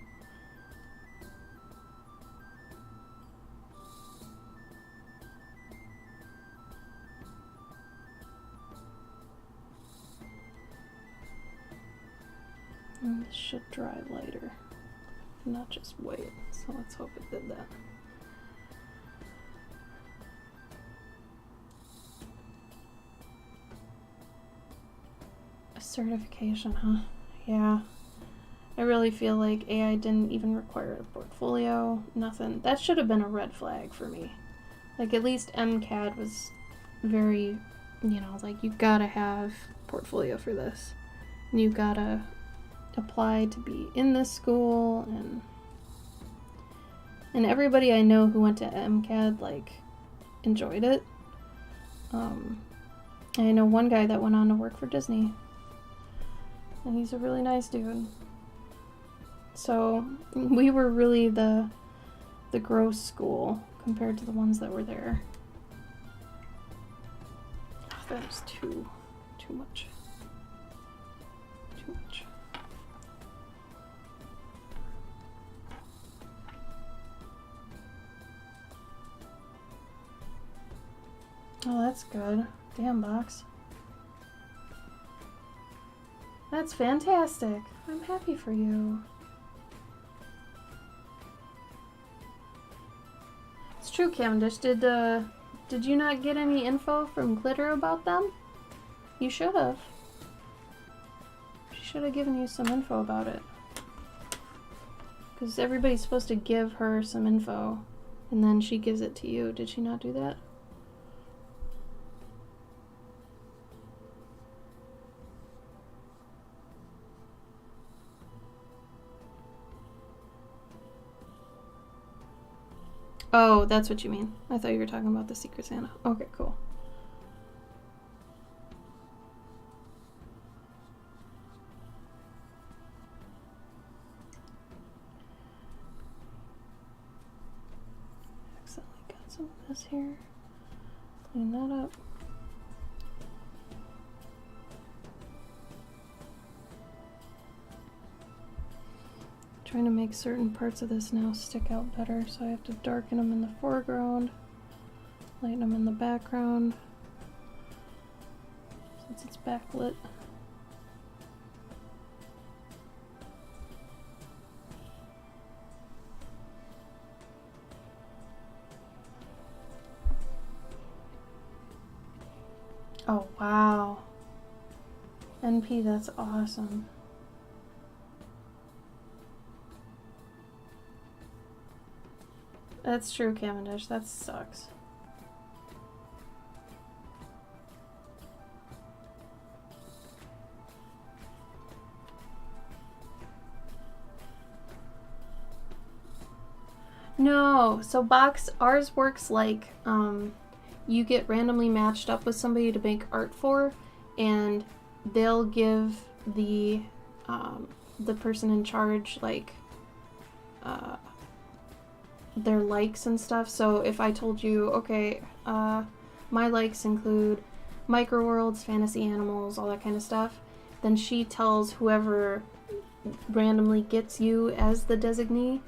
And this should dry lighter, not just white, so let's hope it did that. A certification, huh? Yeah. I really feel like AI didn't even require a portfolio, nothing. That should have been a red flag for me. Like, at least MCAD was very, you know, like, you gotta have portfolio for this. And you gotta apply to be in this school, and everybody I know who went to MCAD, like, enjoyed it. I know one guy that went on to work for Disney, and he's a really nice dude. So we were really the gross school compared to the ones that were there. Oh, that is too much. Too much. Oh, that's good. Damn, box. That's fantastic. I'm happy for you. It's true, Cavendish. Did you not get any info from Glitter about them? You should have. She should have given you some info about it. Because everybody's supposed to give her some info, and then she gives it to you. Did she not do that? Oh, that's what you mean. I thought you were talking about the Secret Santa. Okay, cool. Accidentally got some of this here. Clean that up. Trying to make certain parts of this now stick out better, so I have to darken them in the foreground, lighten them in the background, since it's backlit. Oh wow. NP, that's awesome. That's true, Cavendish. That sucks. No, so ours works like you get randomly matched up with somebody to make art for, and they'll give the person in charge like their likes and stuff. So if I told you, okay, my likes include microworlds, fantasy animals, all that kind of stuff, then she tells whoever randomly gets you as the designee,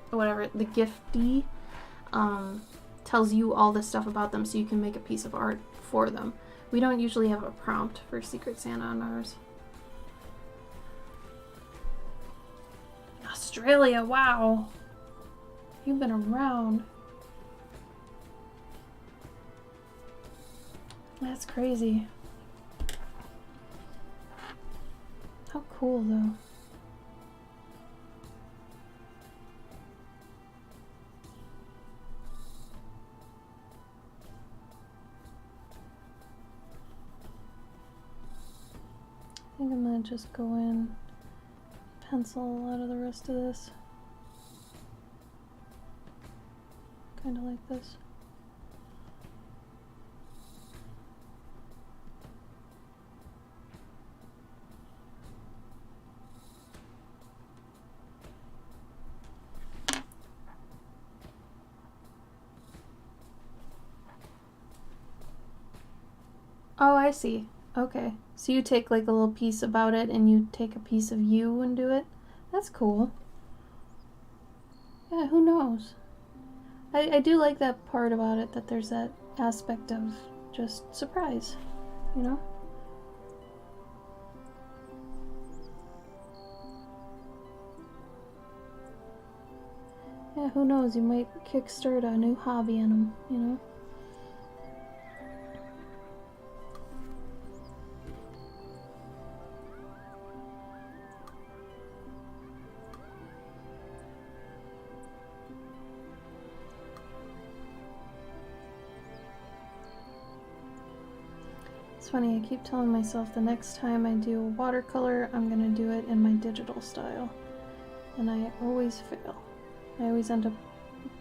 whatever, the giftee, tells you all this stuff about them so you can make a piece of art for them. We don't usually have a prompt for Secret Santa on ours. Australia, wow. You've been around. That's crazy. How cool, though. I think I'm gonna just go in, pencil out of the rest of this. Kind of like this. Oh, I see. Okay. So you take like a little piece about it and you take a piece of you and do it? That's cool. Yeah, who knows? I do like that part about it, that there's that aspect of just surprise, you know? Yeah, who knows? You might kickstart a new hobby in them, you know? It's funny, I keep telling myself the next time I do watercolor, I'm gonna do it in my digital style. And I always fail. I always end up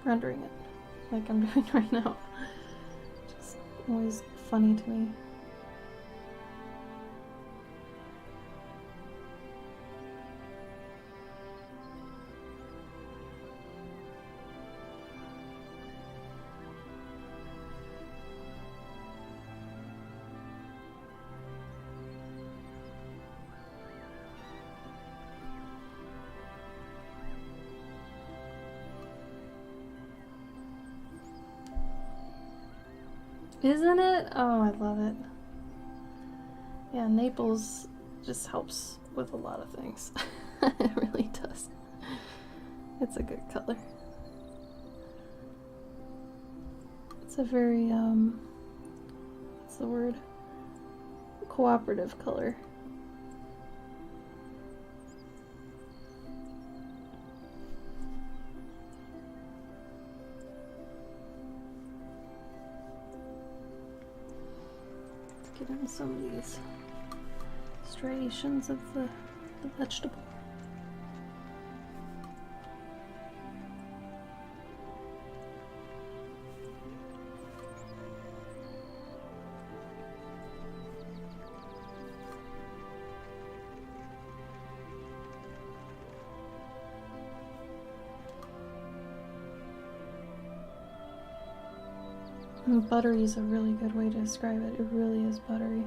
rendering it like I'm doing right now. Just always funny to me. Isn't it? Oh, I love it. Yeah, Naples just helps with a lot of things. It really does. It's a good color. It's a very, what's the word? Cooperative color. Get in some of these striations of the vegetable. And buttery is a really good way to describe it. It really is buttery.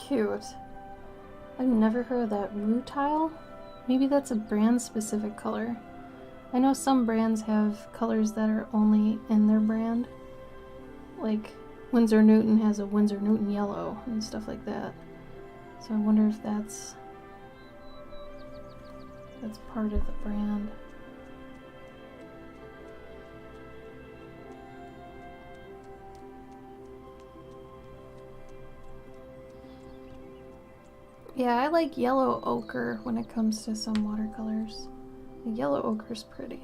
Cute. I've never heard of that rutile. Maybe that's a brand specific color. I know some brands have colors that are only in their brand. Like Winsor Newton has a Winsor Newton yellow and stuff like that. So I wonder if that's part of the brand. Yeah, I like yellow ochre when it comes to some watercolors. The yellow ochre's pretty.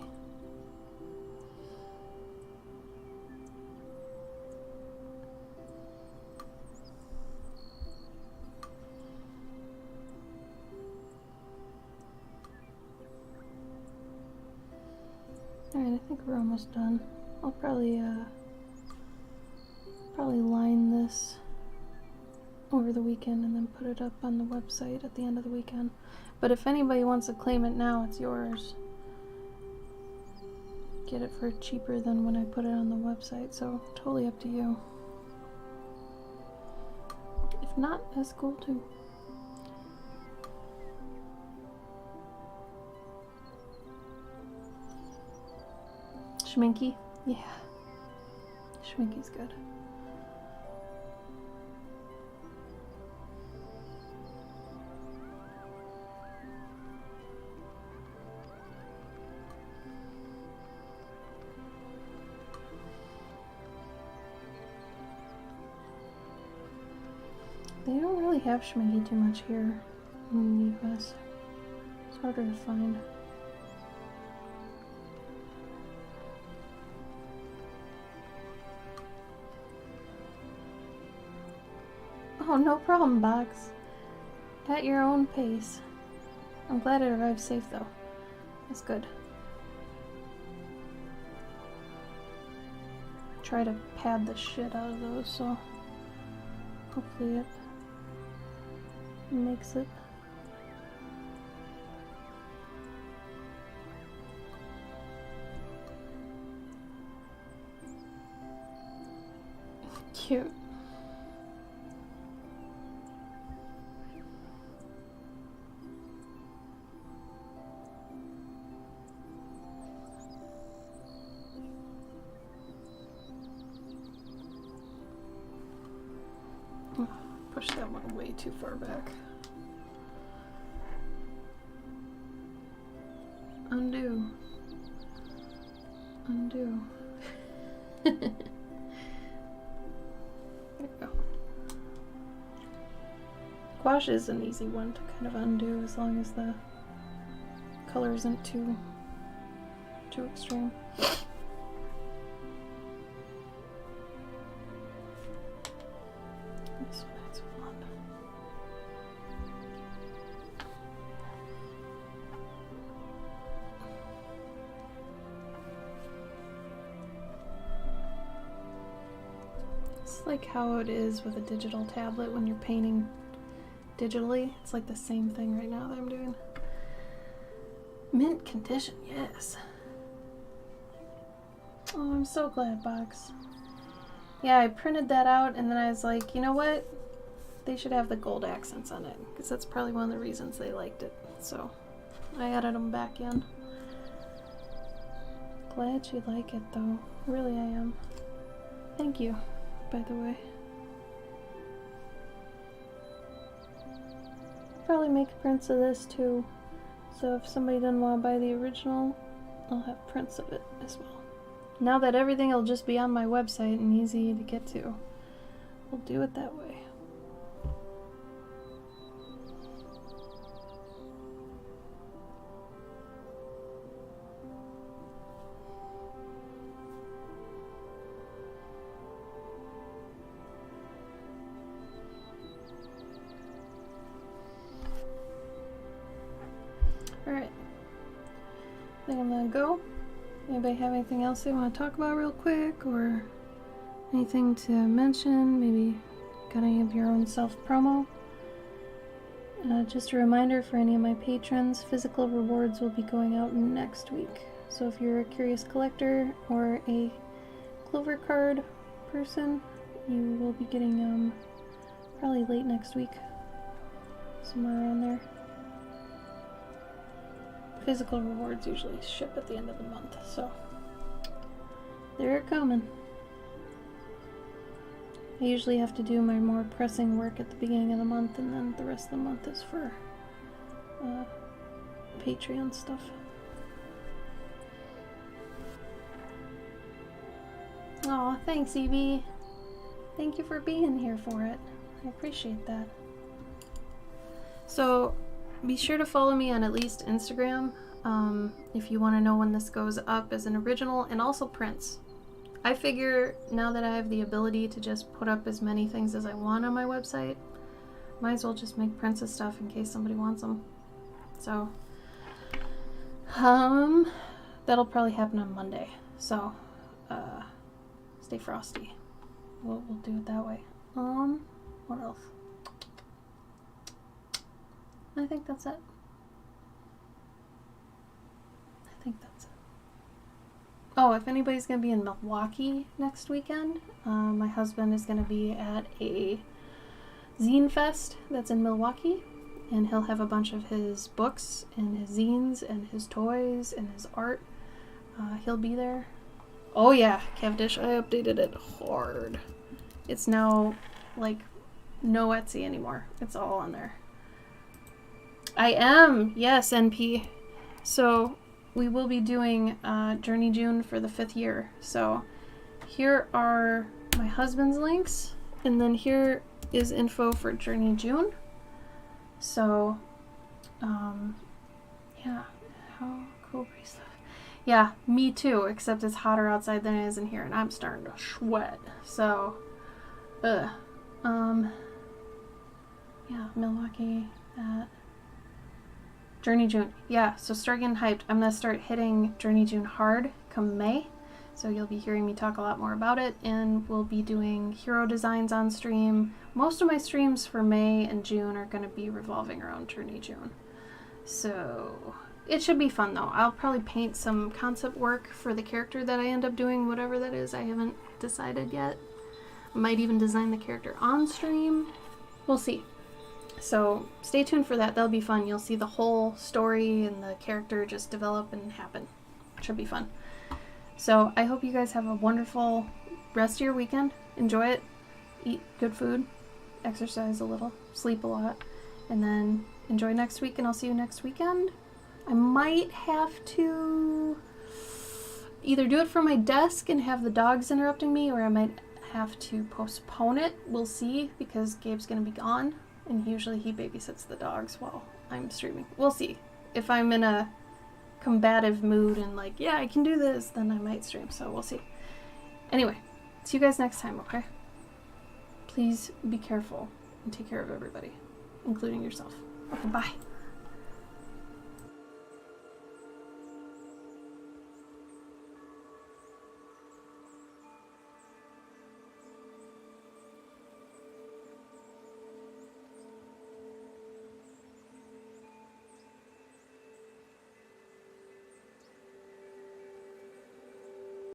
Alright, I think we're almost done. I'll probably line this over the weekend and then put it up on the website at the end of the weekend. But if anybody wants to claim it now, it's yours. Get it for cheaper than when I put it on the website, so totally up to you. If not, that's cool too. Schminky? Yeah. Schminky's good. They don't really have Schminky too much here in the US. It's harder to find. Oh, no problem, Box. At your own pace. I'm glad it arrived safe, though. That's good. Try to pad the shit out of those, so hopefully it makes it. Cute. Push that one way too far back. Undo. Undo. There you go. Gouache is an easy one to kind of undo as long as the color isn't too extreme. This one has blonde. It's like how it is with a digital tablet when you're painting digitally. It's like the same thing right now that I'm doing. Mint condition, yes. Oh, I'm so glad, Box. Yeah, I printed that out and then I was like, you know what? They should have the gold accents on it, because that's probably one of the reasons they liked it. So I added them back in. Glad you like it though. Really I am. Thank you, by the way. Probably make prints of this too. So if somebody doesn't want to buy the original, I'll have prints of it as well. Now that everything will just be on my website and easy to get to, we'll do it that way. Alright, I think I'm gonna go. Anybody have anything else they want to talk about real quick, or anything to mention? Maybe got any of your own self-promo? Just a reminder for any of my patrons, physical rewards will be going out next week. So if you're a curious collector or a Clover card person, you will be getting Probably late next week. Somewhere around there. Physical rewards usually ship at the end of the month, so they're coming. I usually have to do my more pressing work at the beginning of the month, and then the rest of the month is for Patreon stuff. Aw, thanks, Evie. Thank you for being here for it. I appreciate that. So, be sure to follow me on at least Instagram if you want to know when this goes up as an original, and also prints. I figure now that I have the ability to just put up as many things as I want on my website, might as well just make prints of stuff in case somebody wants them. So, that'll probably happen on Monday. So, stay frosty. We'll do it that way. What else? I think that's it. Oh, if anybody's going to be in Milwaukee next weekend, my husband is going to be at a zine fest that's in Milwaukee, and he'll have a bunch of his books and his zines and his toys and his art. He'll be there. Oh yeah, Cavendish, I updated it hard. It's now, like, no Etsy anymore. It's all on there. I am! Yes, NP. So, we will be doing Journey June for the 5th year. So, here are my husband's links, and then here is info for Journey June. So, yeah. How cool stuff. Yeah, me too, except it's hotter outside than it is in here, and I'm starting to sweat. So, yeah, Milwaukee, Journey June. Yeah, so start getting hyped. I'm going to start hitting Journey June hard come May. So you'll be hearing me talk a lot more about it, and we'll be doing hero designs on stream. Most of my streams for May and June are going to be revolving around Journey June. So it should be fun though. I'll probably paint some concept work for the character that I end up doing, whatever that is. I haven't decided yet. I might even design the character on stream. We'll see. So stay tuned for that. That'll be fun. You'll see the whole story and the character just develop and happen. Should be fun. So I hope you guys have a wonderful rest of your weekend. Enjoy it. Eat good food. Exercise a little. Sleep a lot. And then enjoy next week, and I'll see you next weekend. I might have to either do it from my desk and have the dogs interrupting me, or I might have to postpone it. We'll see, because Gabe's going to be gone, and usually he babysits the dogs while I'm streaming. We'll see. If I'm in a combative mood and like, yeah, I can do this, then I might stream, so we'll see. Anyway, see you guys next time, okay? Please be careful and take care of everybody, including yourself. Okay, bye.